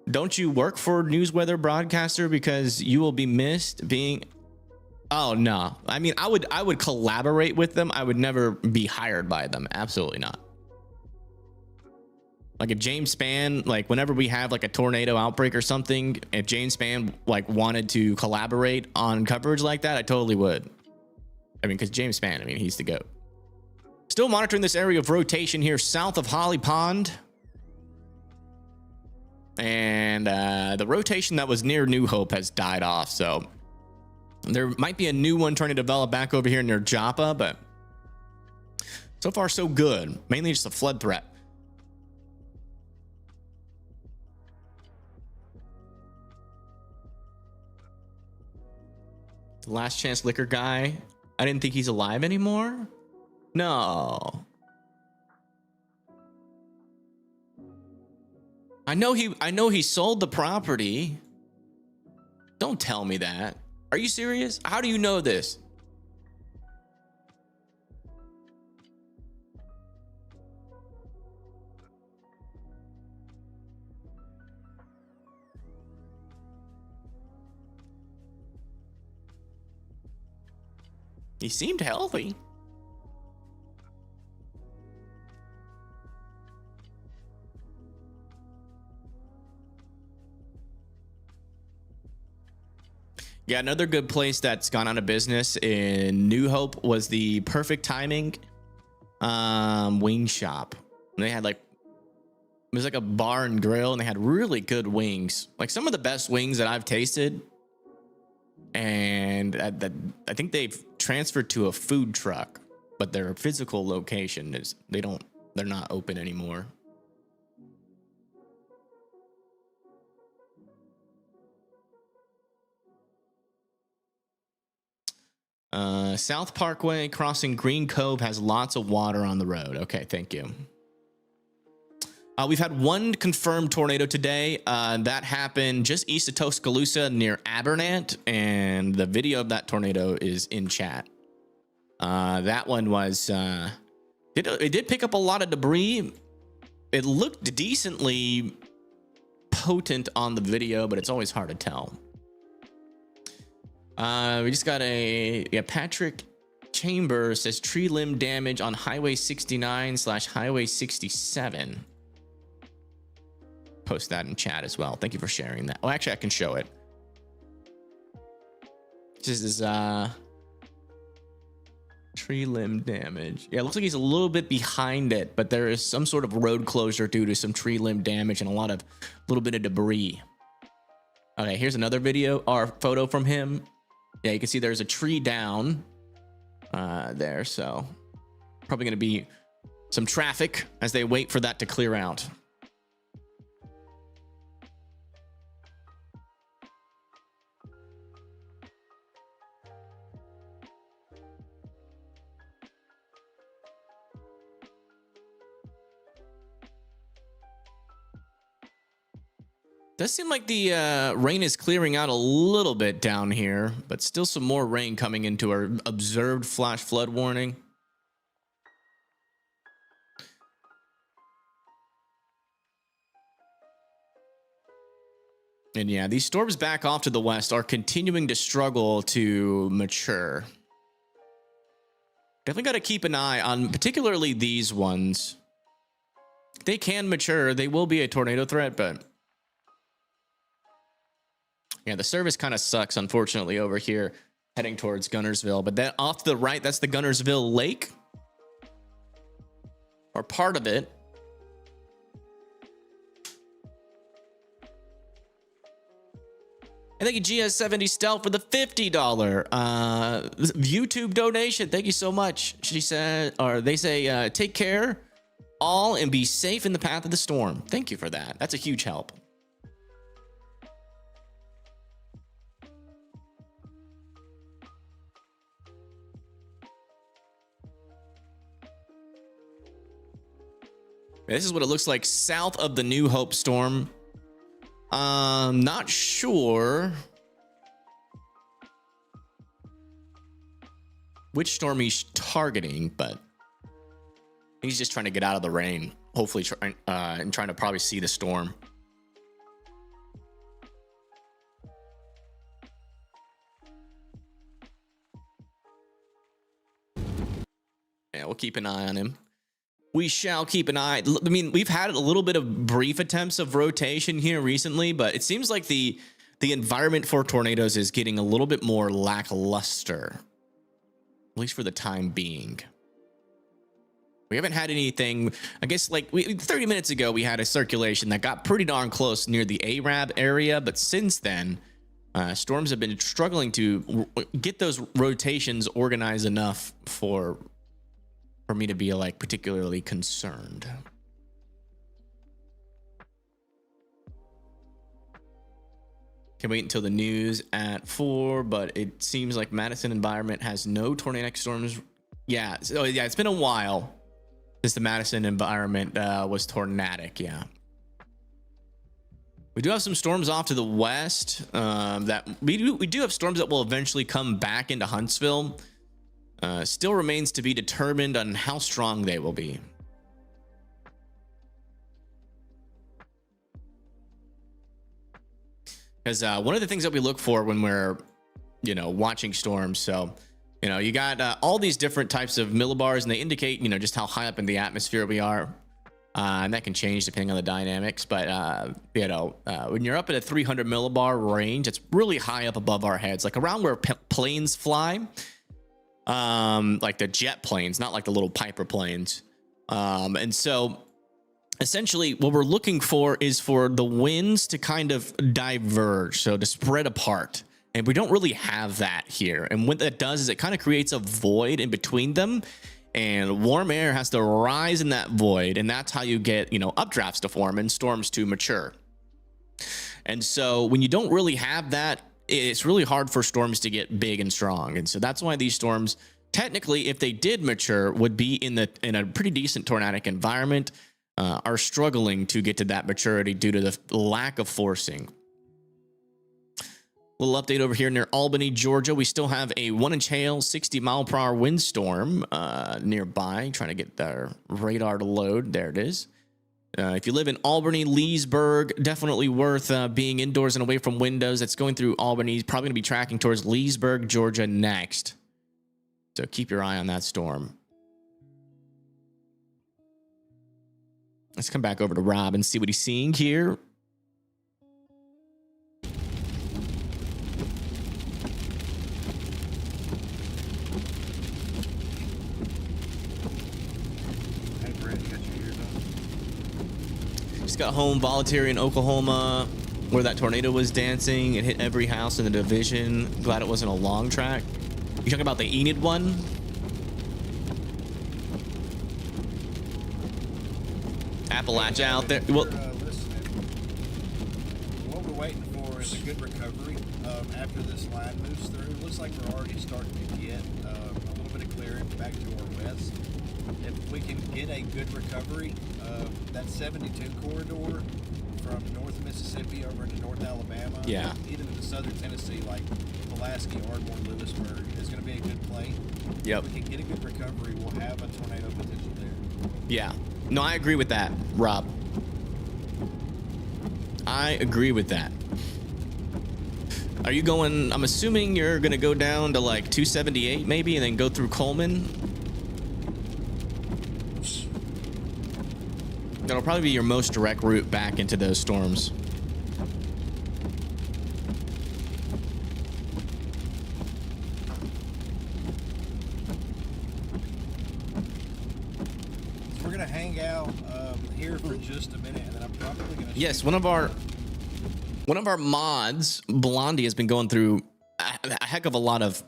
Don't you work for News Weather Broadcaster because you will be missed being... Oh, no. I mean, I would collaborate with them. I would never be hired by them. Absolutely not. Like if James Spann, like whenever we have like a tornado outbreak or something, if James Spann like wanted to collaborate on coverage like that, I totally would. I mean, because James Spann, I mean, he's the GOAT. Still monitoring this area of rotation here south of Holly Pond. And the rotation that was near New Hope has died off, so there might be a new one trying to develop back over here near Joppa, but so far so good. Mainly just a flood threat. The Last Chance Liquor guy, I didn't think he's alive anymore. No. I know he sold the property. Don't tell me that. Are you serious? How do you know this? He seemed healthy. Yeah, another good place that's gone out of business in New Hope was the Perfect Timing wing shop. They had like, it was like a bar and grill, and they had really good wings, like some of the best wings that I've tasted. And I think they've transferred to a food truck, but their physical location is they're not open anymore. South Parkway crossing Green Cove has lots of water on the road. Okay, thank you. We've had one confirmed tornado today. That happened just east of Tuscaloosa near Abernant, and the video of that tornado is in chat. That one was it did pick up a lot of debris. It looked decently potent on the video, but it's always hard to tell. We just got Patrick Chambers says tree limb damage on Highway 69/Highway 67. Post that in chat as well. Thank you for sharing that. Oh, actually, I can show it. This is tree limb damage. Yeah, it looks like he's a little bit behind it, but there is some sort of road closure due to some tree limb damage and a little bit of debris. Okay, here's another video or photo from him. Yeah, you can see there's a tree down there, so probably going to be some traffic as they wait for that to clear out. Does seem like the rain is clearing out a little bit down here, but still some more rain coming into our observed flash flood warning. And yeah, these storms back off to the west are continuing to struggle to mature. Definitely got to keep an eye on particularly these ones. They can mature. They will be a tornado threat, but yeah, the service kind of sucks, unfortunately, over here heading towards Gunnersville. But that off to the right, that's the Gunnersville Lake, or part of it. And thank you, GS70 Stealth, for the $50 YouTube donation. Thank you so much. She said, or they say, take care all and be safe in the path of the storm. Thank you for that. That's a huge help. This is what it looks like south of the New Hope storm. Not sure which storm he's targeting, but he's just trying to get out of the rain. Hopefully, and trying to probably see the storm. Yeah, we'll keep an eye on him. We shall keep an eye. I mean, we've had a little bit of brief attempts of rotation here recently, but it seems like the environment for tornadoes is getting a little bit more lackluster, at least for the time being. We haven't had anything, I guess, like 30 minutes ago, we had a circulation that got pretty darn close near the Arab area, but since then, storms have been struggling to get those rotations organized enough for me to be like particularly concerned. Can wait until the news at 4, but it seems like Madison environment has no tornadic storms. Yeah, so yeah, it's been a while since the Madison environment was tornadic. Yeah, we do have some storms off to the west. That we do have storms that will eventually come back into Huntsville. Still remains to be determined on how strong they will be. Because one of the things that we look for when we're, watching storms, so You know, you got all these different types of millibars, and they indicate, you know, just how high up in the atmosphere we are. And that can change depending on the dynamics. But, you know, when you're up at a 300 millibar range, it's really high up above our heads, like around where planes fly, like the jet planes, not like the little Piper planes. And so essentially what we're looking for is for the winds to kind of diverge, so to spread apart. And we don't really have that here. And what that does is it kind of creates a void in between them, and warm air has to rise in that void. And that's how you get, you know, updrafts to form and storms to mature. And so when you don't really have that, it's really hard for storms to get big and strong. And so that's why these storms, technically, if they did mature, would be in a pretty decent tornadic environment, are struggling to get to that maturity due to the lack of forcing. Little update over here near Albany, Georgia. We still have a 1-inch hail, 60-mile-per-hour windstorm nearby. Trying to get their radar to load. There it is. If you live in Albany, Leesburg, definitely worth being indoors and away from windows. It's going through Albany. It's probably going to be tracking towards Leesburg, Georgia next. So keep your eye on that storm. Let's come back over to Rob and see what he's seeing here. Just got home, voluntary in Oklahoma, where that tornado was dancing. It hit every house in the division. Glad it wasn't a long track. You talking about the Enid one? Appalachia out there. Well, what we're waiting for is a good recovery after this line moves through. It looks like we're already starting to get a little bit of clearing back to our west. If we can get a good recovery, that 72 corridor from North Mississippi over into North Alabama, yeah, even into Southern Tennessee, like Pulaski, Ardmore, Lewisburg, is going to be a good play. Yep. If we can get a good recovery, we'll have a tornado potential there. Yeah. No, I agree with that, Rob. I agree with that. Are you going, I'm assuming you're going to go down to like 278 maybe and then go through Coleman? That'll probably be your most direct route back into those storms. We're going to hang out here for just a minute, and then I'm probably going to... Yes, one of our mods, Blondie, has been going through a heck of a lot of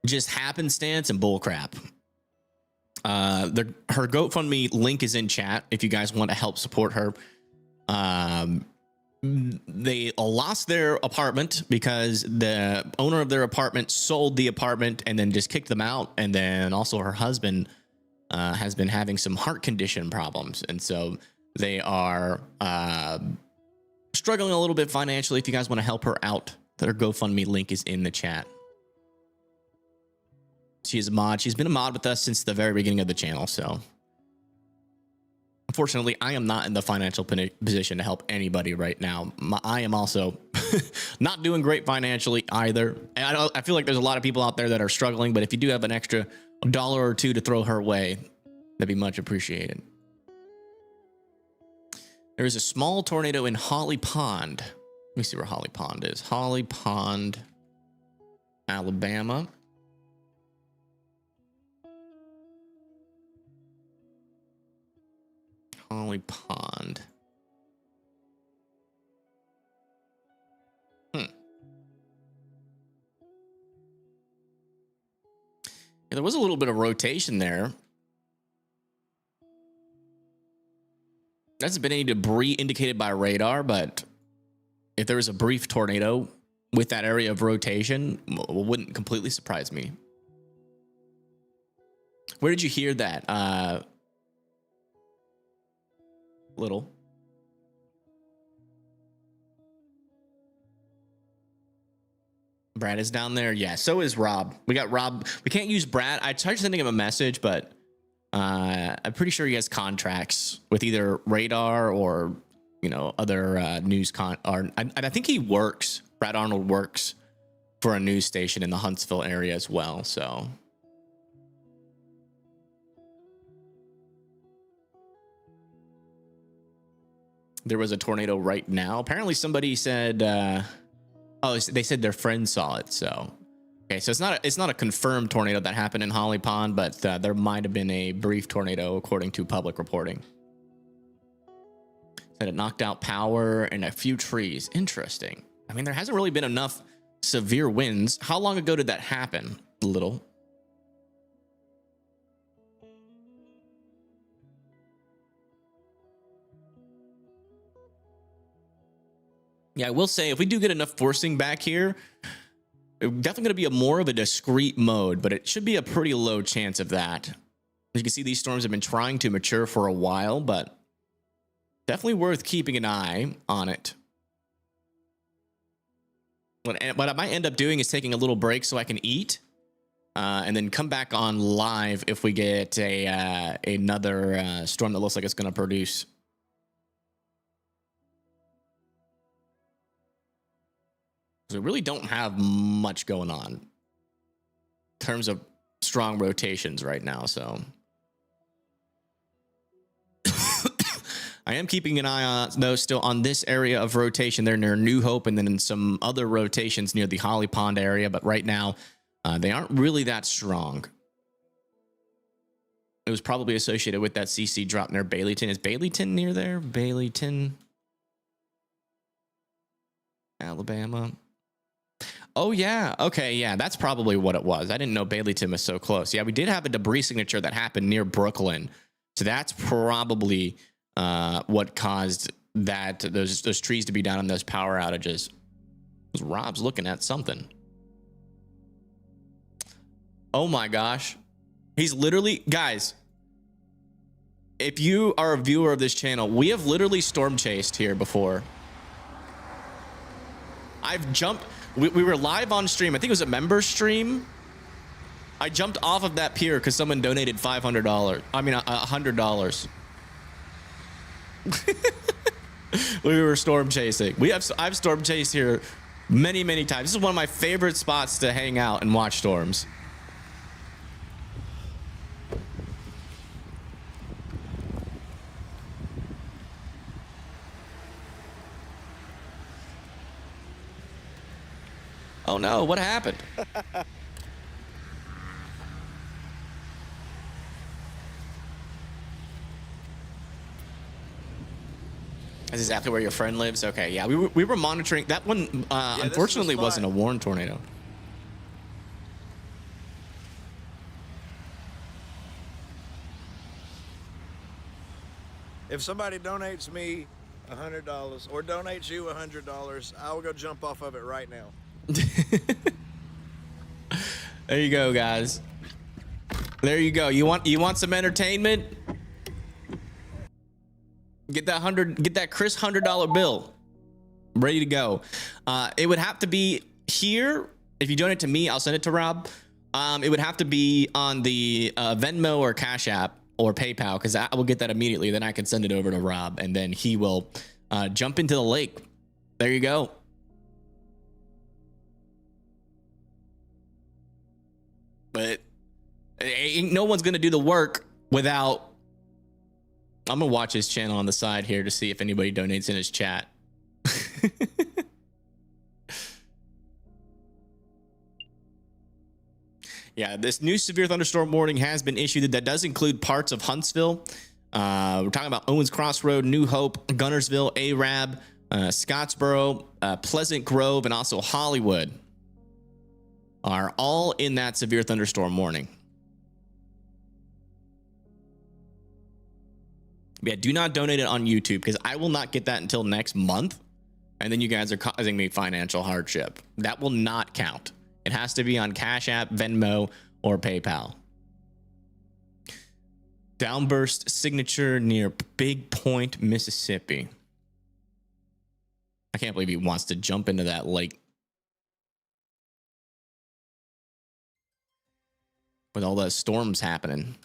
just happenstance and bullcrap. Her GoFundMe link is in chat if you guys want to help support her. They lost their apartment because the owner of their apartment sold the apartment and then just kicked them out. And then also her husband has been having some heart condition problems. And so they are struggling a little bit financially. If you guys want to help her out, their GoFundMe link is in the chat. She is a mod. She's been a mod with us since the very beginning of the channel. So unfortunately, I am not in the financial position to help anybody right now. I am also not doing great financially either. And I feel like there's a lot of people out there that are struggling, but if you do have an extra $1 or $2 to throw her way, that'd be much appreciated. There is a small tornado in Holly Pond. Let me see where Holly Pond is. Holly Pond, Alabama. Holly Pond. Yeah, there was a little bit of rotation there. There hasn't been any debris indicated by radar, but if there was a brief tornado with that area of rotation, it wouldn't completely surprise me. Where did you hear that? Little. Brad is down there. Yeah, so is Rob. We got Rob. We can't use Brad. I tried sending him a message, but I'm pretty sure he has contracts with either radar or, you know, other news and I think he works. Brad Arnold works for a news station in the Huntsville area as well. So there was a tornado right now. Apparently somebody said, they said their friend saw it. So, okay. So it's not a confirmed tornado that happened in Holly Pond, but there might've been a brief tornado according to public reporting. Said it knocked out power and a few trees. Interesting. I mean, there hasn't really been enough severe winds. How long ago did that happen? A little. Yeah, I will say if we do get enough forcing back here, it's definitely going to be a more of a discrete mode, but it should be a pretty low chance of that. As you can see, these storms have been trying to mature for a while, but definitely worth keeping an eye on it. What I might end up doing is taking a little break so I can eat, and then come back on live if we get another storm that looks like it's going to produce. So we really don't have much going on in terms of strong rotations right now. So I am keeping an eye on, though, still on this area of rotation there near New Hope, and then in some other rotations near the Holly Pond area. But right now, they aren't really that strong. It was probably associated with that CC drop near Baileyton. Is Baileyton near there? Baileyton, Alabama. Oh, yeah. Okay, yeah, that's probably what it was. I didn't know Baileyton was so close. Yeah, we did have a debris signature that happened near Brooklyn. So that's probably what caused those trees to be down in those power outages. Rob's looking at something. Oh my gosh. He's literally, guys, if you are a viewer of this channel, we have literally storm chased here before. I've jumped, we were live on stream. I think it was a member stream. I jumped off of that pier because someone donated $500. I mean, $100. We were storm chasing. I've storm chased here many, many times. This is one of my favorite spots to hang out and watch storms. Oh no, what happened? This is exactly where your friend lives? Okay, yeah, we were monitoring. That one, unfortunately, wasn't a warned tornado. If somebody donates me $100 or donates you $100, I will go jump off of it right now. There you go, guys. There you go. You want some entertainment? Get that Chris $100 bill ready to go. It would have to be here. If you donate to me, I'll send it to Rob. It would have to be on the Venmo or Cash App or PayPal, because I will get that immediately. Then I can send it over to Rob, and then he will jump into the lake. There you go. But no one's gonna do the work without. I'm gonna watch his channel on the side here to see if anybody donates in his chat. Yeah, this new severe thunderstorm warning has been issued. That does include parts of Huntsville. We're talking about Owens Crossroad, New Hope, Gunnersville, Arab, Scottsboro, Pleasant Grove, and also Hollywood are all in that severe thunderstorm warning. Yeah, do not donate it on YouTube, because I will not get that until next month. And then you guys are causing me financial hardship. That will not count. It has to be on Cash App, Venmo, or PayPal. Downburst signature near Big Point, Mississippi. I can't believe he wants to jump into that lake with all the storms happening.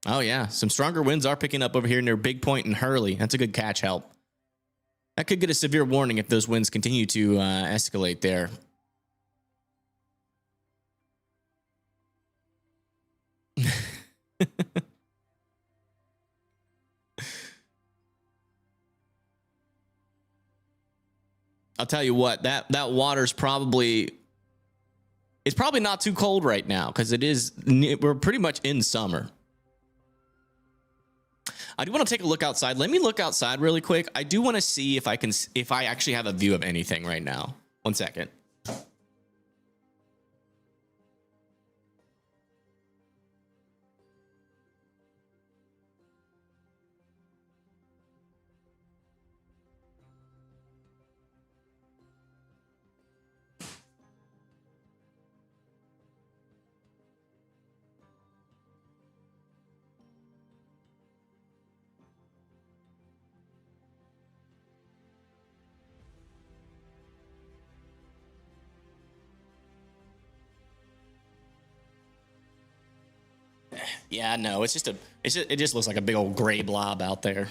Oh, yeah. Some stronger winds are picking up over here near Big Point and Hurley. That's a good catch, Help. That could get a severe warning if those winds continue to escalate there. I'll tell you what, that water's probably, it's probably not too cold right now because we're pretty much in summer. I do want to take a look outside. Let me look outside really quick. I do want to see if I actually have a view of anything right now. 1 second. Yeah, no, it just looks like a big old gray blob out there.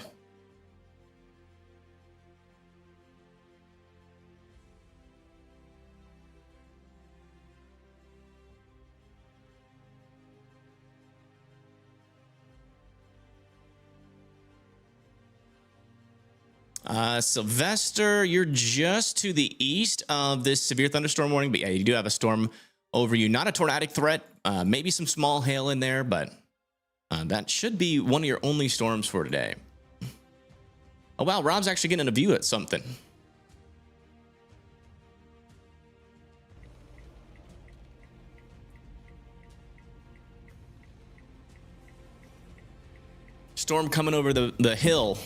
Sylvester, you're just to the east of this severe thunderstorm warning, but yeah, you do have a storm over you. Not a tornadic threat, maybe some small hail in there, but that should be one of your only storms for today. Oh, wow, Rob's actually getting a view at something. Storm coming over the hill.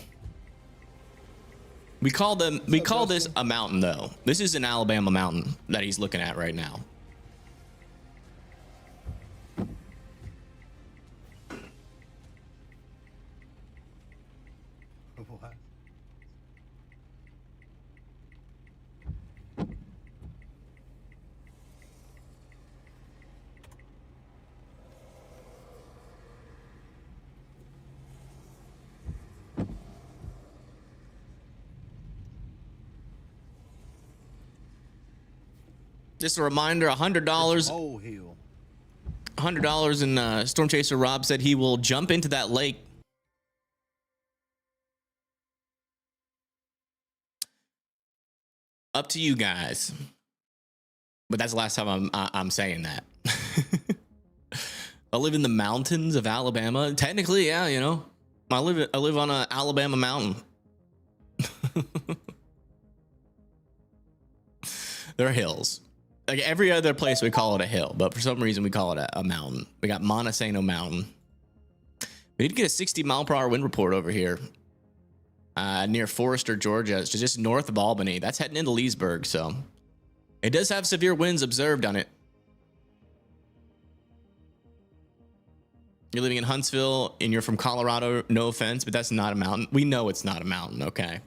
We call this a mountain, though. This is an Alabama mountain that he's looking at right now. What? Just a reminder, $100. $100 and Storm Chaser Rob said he will jump into that lake. Up to you guys. But that's the last time I'm saying that. I live in the mountains of Alabama. Technically, yeah, you know. I live on an Alabama mountain. There are hills. Like every other place we call it a hill, but for some reason we call it a mountain. We got Montesano Mountain. We did get a 60-mile-per-hour wind report over here near Forester, Georgia. It's just north of Albany. That's heading into Leesburg, so it does have severe winds observed on it. You're living in Huntsville and you're from Colorado, no offense, but that's not a mountain. We know it's not a mountain, okay?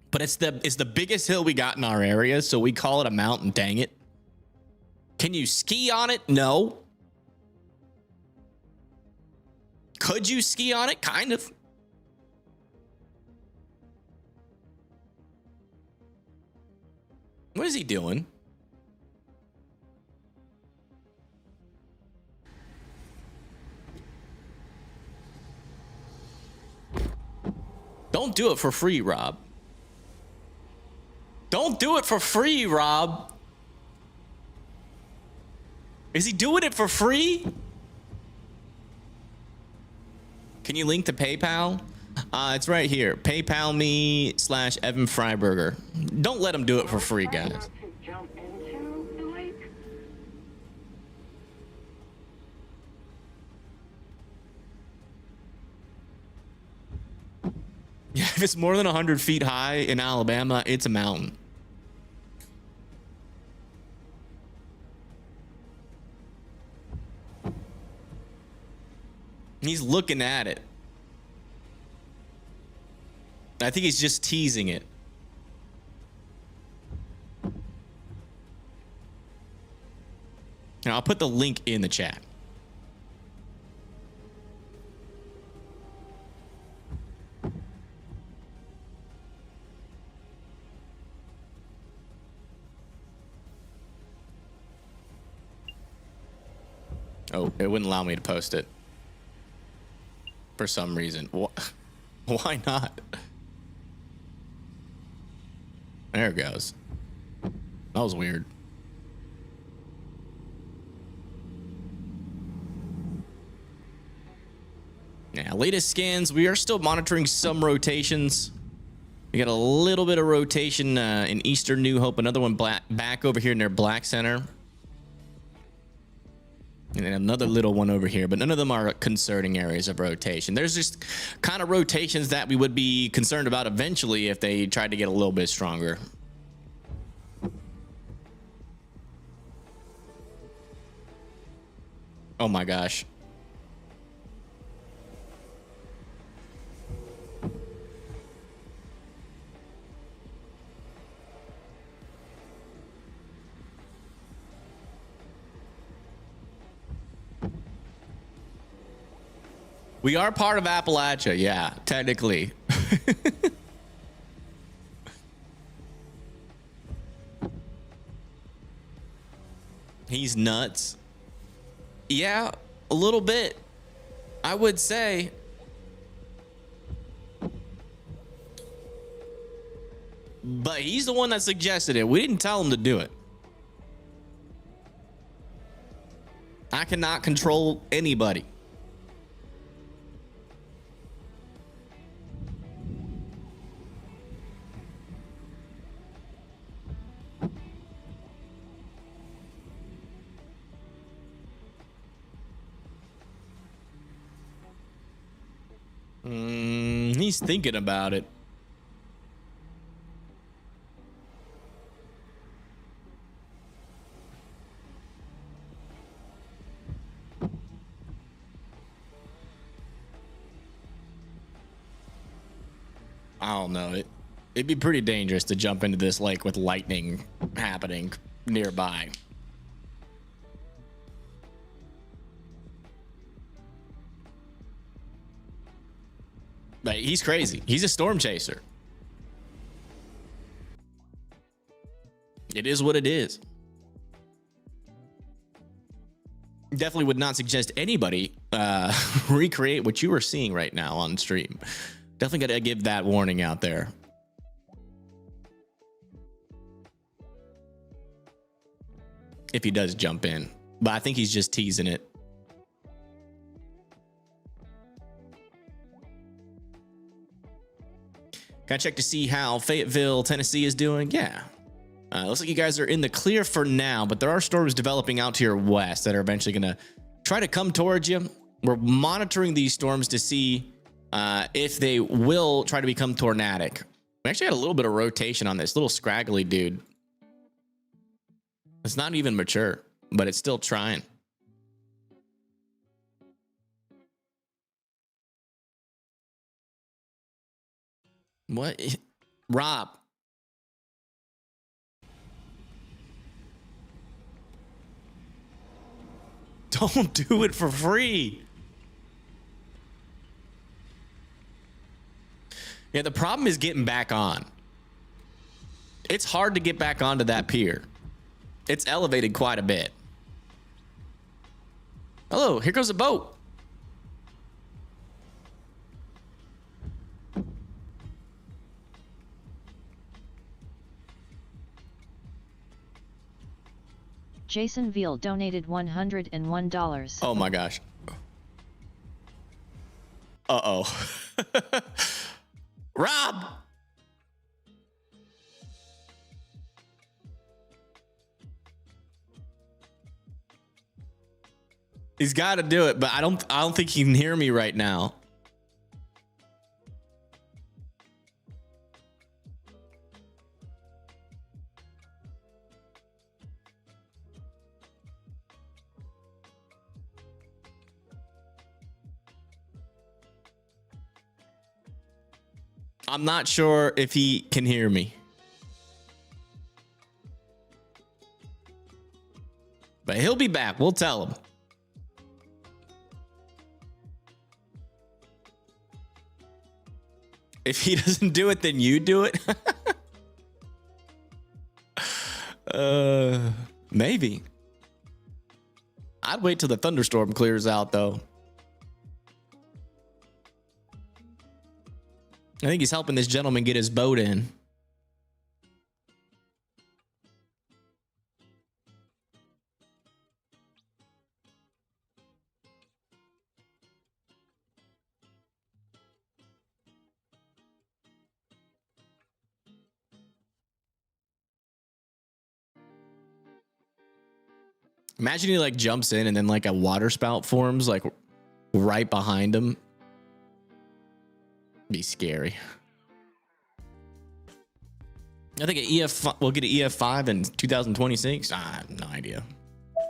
But it's the biggest hill we got in our area, so we call it a mountain, dang it. Can you ski on it? No. Could you ski on it? Kind of. What is he doing? Don't do it for free, Rob. Don't do it for free, Rob. Is he doing it for free? Can you link to PayPal? It's right here. PayPal me /Evan Freiberger. Don't let him do it for free, guys. Yeah, if it's more than 100 feet high in Alabama, it's a mountain. He's looking at it. I think he's just teasing it. Now, I'll put the link in the chat. Oh, it wouldn't allow me to post it for some reason. Why not? There it goes. That was weird. Yeah, latest scans, we are still monitoring some rotations. We got a little bit of rotation in Eastern New Hope, another one back over here near Black Center. And then another little one over here, but none of them are concerning areas of rotation. There's just kind of rotations that we would be concerned about eventually if they tried to get a little bit stronger. Oh my gosh. We are part of Appalachia, yeah, technically. He's nuts. Yeah, a little bit, I would say. But he's the one that suggested it. We didn't tell him to do it. I cannot control anybody. He's thinking about it. I don't know. It'd be pretty dangerous to jump into this lake with lightning happening nearby. But he's crazy. He's a storm chaser. It is what it is. Definitely would not suggest anybody recreate what you are seeing right now on stream. Definitely got to give that warning out there. If he does jump in. But I think he's just teasing it. Can I check to see how Fayetteville, Tennessee is doing? Yeah. Looks like you guys are in the clear for now, but there are storms developing out to your west that are eventually going to try to come towards you. We're monitoring these storms to see if they will try to become tornadic. We actually had a little bit of rotation on this little scraggly dude. It's not even mature, but it's still trying. What? Rob. Don't do it for free. Yeah, the problem is getting back on. It's hard to get back onto that pier. It's elevated quite a bit. Hello, here goes a boat. Jason Veal donated $101. Oh my gosh. Uh-oh. Rob! He's got to do it, but I don't think he can hear me right now. I'm not sure if he can hear me. But he'll be back. We'll tell him. If he doesn't do it, then you do it. Maybe. I'd wait till the thunderstorm clears out, though. I think he's helping this gentleman get his boat in. Imagine he like jumps in and then like a water spout forms like right behind him. Be scary. I think we'll get an EF5 in 2026. I have no idea. All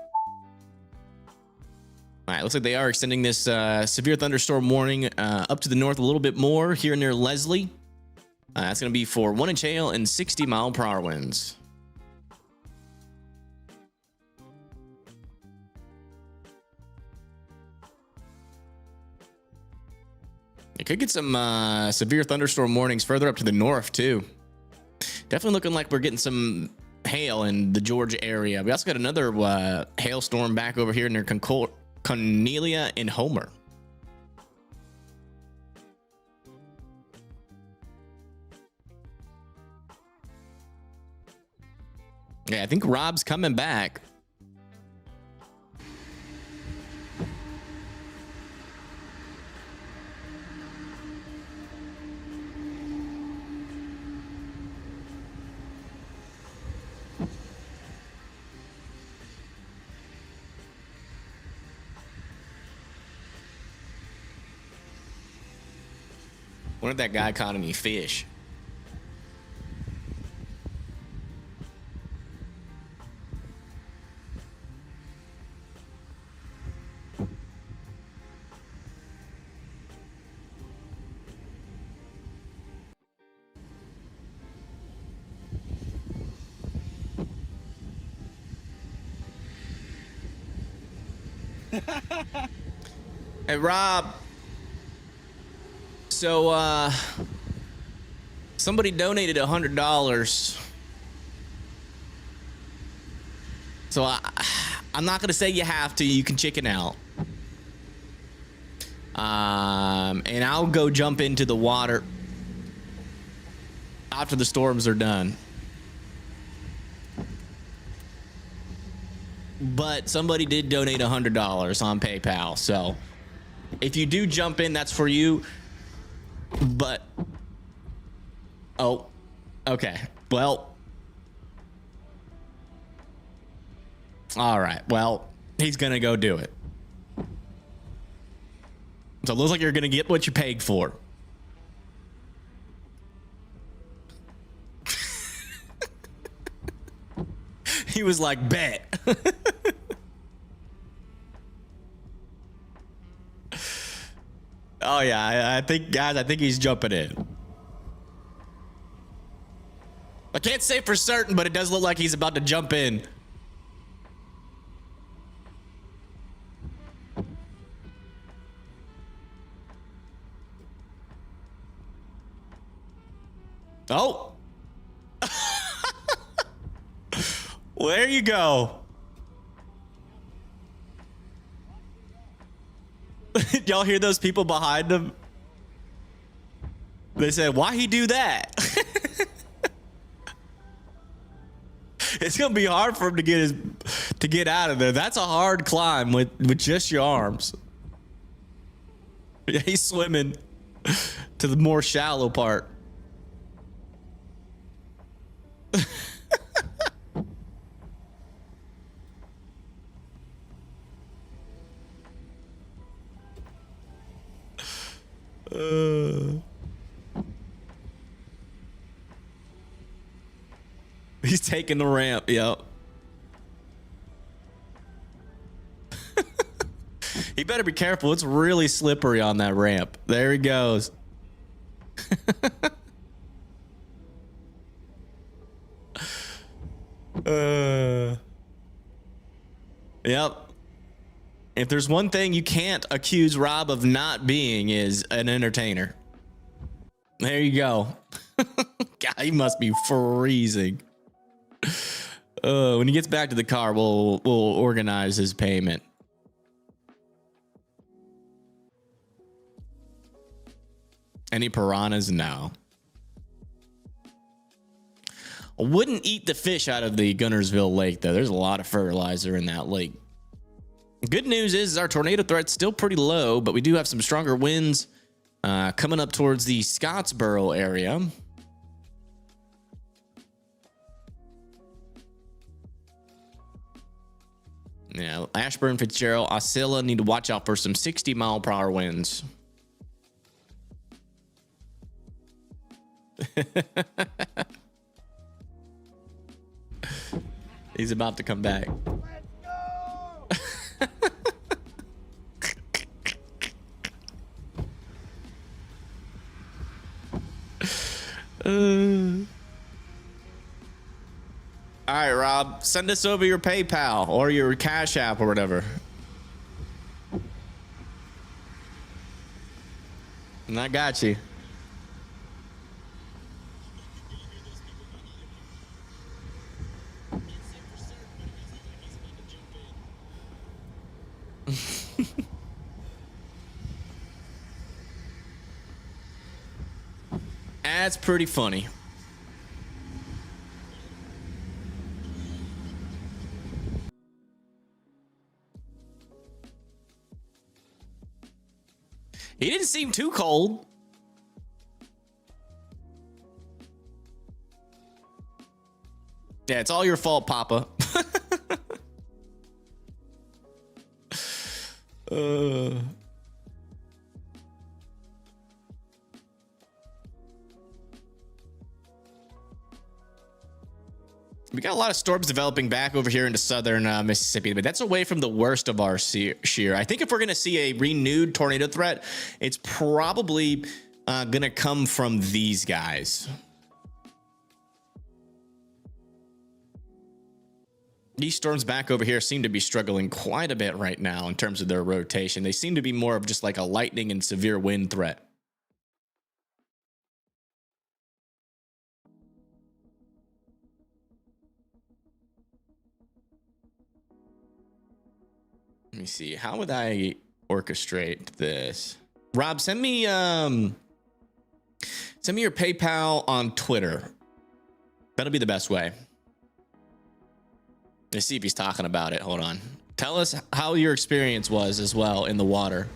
right, looks like they are extending this severe thunderstorm warning up to the north a little bit more here near Leslie. That's going to be for 1 inch hail and 60-mile-per-hour winds. It could get some severe thunderstorm warnings further up to the north, too. Definitely looking like we're getting some hail in the Georgia area. We also got another hailstorm back over here near Cornelia and Homer. Yeah, I think Rob's coming back. What if that guy caught any fish? Hey, Rob. So, somebody donated $100. So I'm not gonna say you have to. You can chicken out. And I'll go jump into the water after the storms are done. But somebody did donate $100 on PayPal. So if you do jump in, that's for you. But, oh, okay. Well, all right. Well, he's going to go do it. So it looks like you're going to get what you paid for. He was like, bet. Oh yeah, I think, guys, I think he's jumping in. I can't say for certain, but it does look like he's about to jump in. Oh. Well, there you go. Y'all hear those people behind him? They said, why he do that? It's gonna be hard for him to get out of there. That's a hard climb with just your arms. Yeah, he's swimming to the more shallow part. He's taking the ramp. Yep. He better be careful. It's really slippery on that ramp. There he goes. Yep. If there's one thing you can't accuse Rob of not being is an entertainer. There you go. God, he must be freezing. When he gets back to the car, we'll organize his payment. Any piranhas? No. I wouldn't eat the fish out of the Gunnersville Lake, though. There's a lot of fertilizer in that lake. Good news is our tornado threat's still pretty low, but we do have some stronger winds coming up towards the Scottsboro area. Yeah, Ashburn, Fitzgerald, Osceola need to watch out for some 60-mile-per-hour winds. He's about to come back. All right, Rob, send us over your PayPal or your Cash App or whatever. And I got you. That's pretty funny. He didn't seem too cold. Yeah, it's all your fault, Papa. We got a lot of storms developing back over here into southern Mississippi, but that's away from the worst of our shear. I think if we're going to see a renewed tornado threat, it's probably going to come from these guys. These storms back over here seem to be struggling quite a bit right now in terms of their rotation. They seem to be more of just like a lightning and severe wind threat. Let me see. How would I orchestrate this? Rob, send me your PayPal on Twitter. That'll be the best way. Let's see if he's talking about it. Hold on. Tell us how your experience was as well in the water.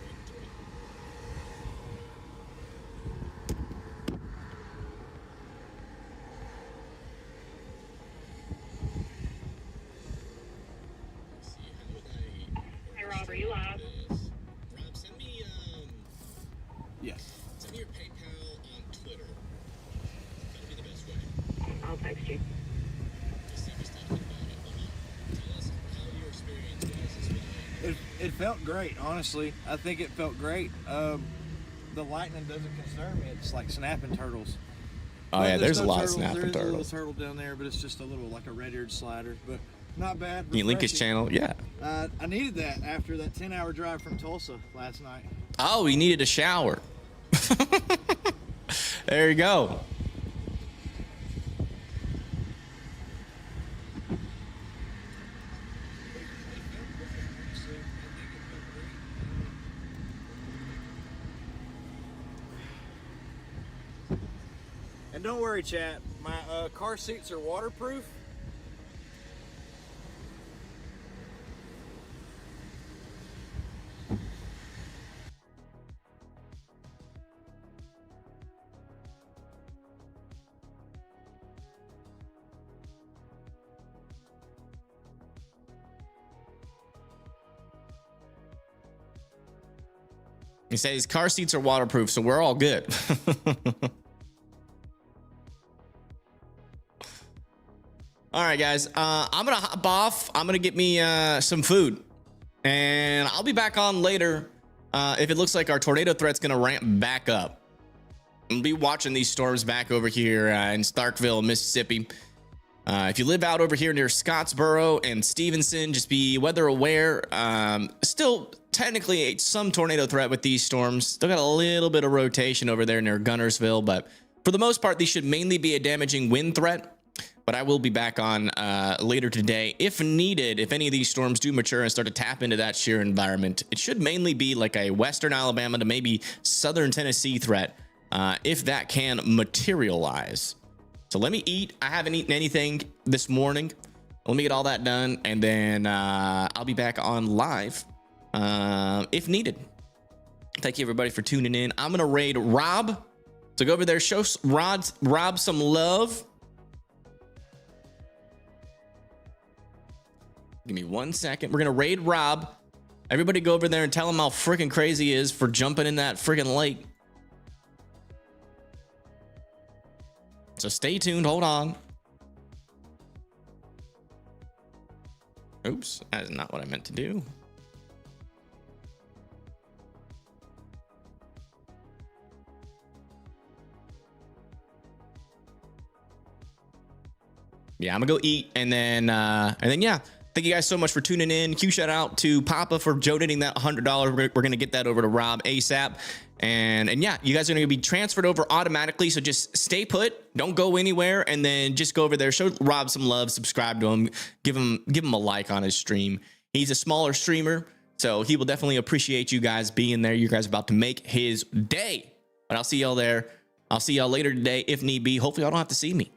Hey Rob, are you live? Rob, send me Yes. send me your PayPal on Twitter. That'll be the best way. I'll text you. Let's see if he's talking about it. Tell us how your experience was as well. It felt great, honestly. I think it felt great. The lightning doesn't concern me. It's like snapping turtles. Oh But yeah, there's a no lot of turtles. snapping There is a turtles. little turtle down there, but it's just a little, like a red-eared slider. But not bad. Can you link his refreshing. channel? Yeah. I needed that after that 10-hour drive from Tulsa last night. Oh, he needed a shower. There you go. And don't worry, chat. My car seats are waterproof. He says car seats are waterproof, so we're all good. All right, guys. I'm gonna hop off. I'm gonna get me some food, and I'll be back on later if it looks like our tornado threat's gonna ramp back up. I'll be watching these storms back over here in Starkville, Mississippi. If you live out over here near Scottsboro and Stevenson, just be weather aware. Still technically some tornado threat with these storms. Still got a little bit of rotation over there near Gunnersville, but for the most part, these should mainly be a damaging wind threat. But I will be back on later today if needed. If any of these storms do mature and start to tap into that shear environment, it should mainly be like a western Alabama to maybe southern Tennessee threat if that can materialize. So let me eat. I haven't eaten anything this morning. Let me get all that done, and then I'll be back on live if needed. Thank you everybody for tuning in. I'm gonna raid Rob. So go over there, show Rob some love. Give me 1 second. We're gonna raid Rob. Everybody go over there and tell him how freaking crazy he is for jumping in that freaking lake. So stay tuned. Hold on. Oops, that is not what I meant to do. Yeah, I'm gonna go eat, and then yeah. Thank you guys so much for tuning in. Huge shout out to Papa for donating that $100. We're gonna get that over to Rob ASAP, and yeah, you guys are gonna be transferred over automatically. So just stay put, don't go anywhere, and then just go over there, show Rob some love, subscribe to him, give him a like on his stream. He's a smaller streamer, so he will definitely appreciate you guys being there. You guys are about to make his day. But I'll see y'all there. I'll see y'all later today if need be. Hopefully, y'all don't have to see me.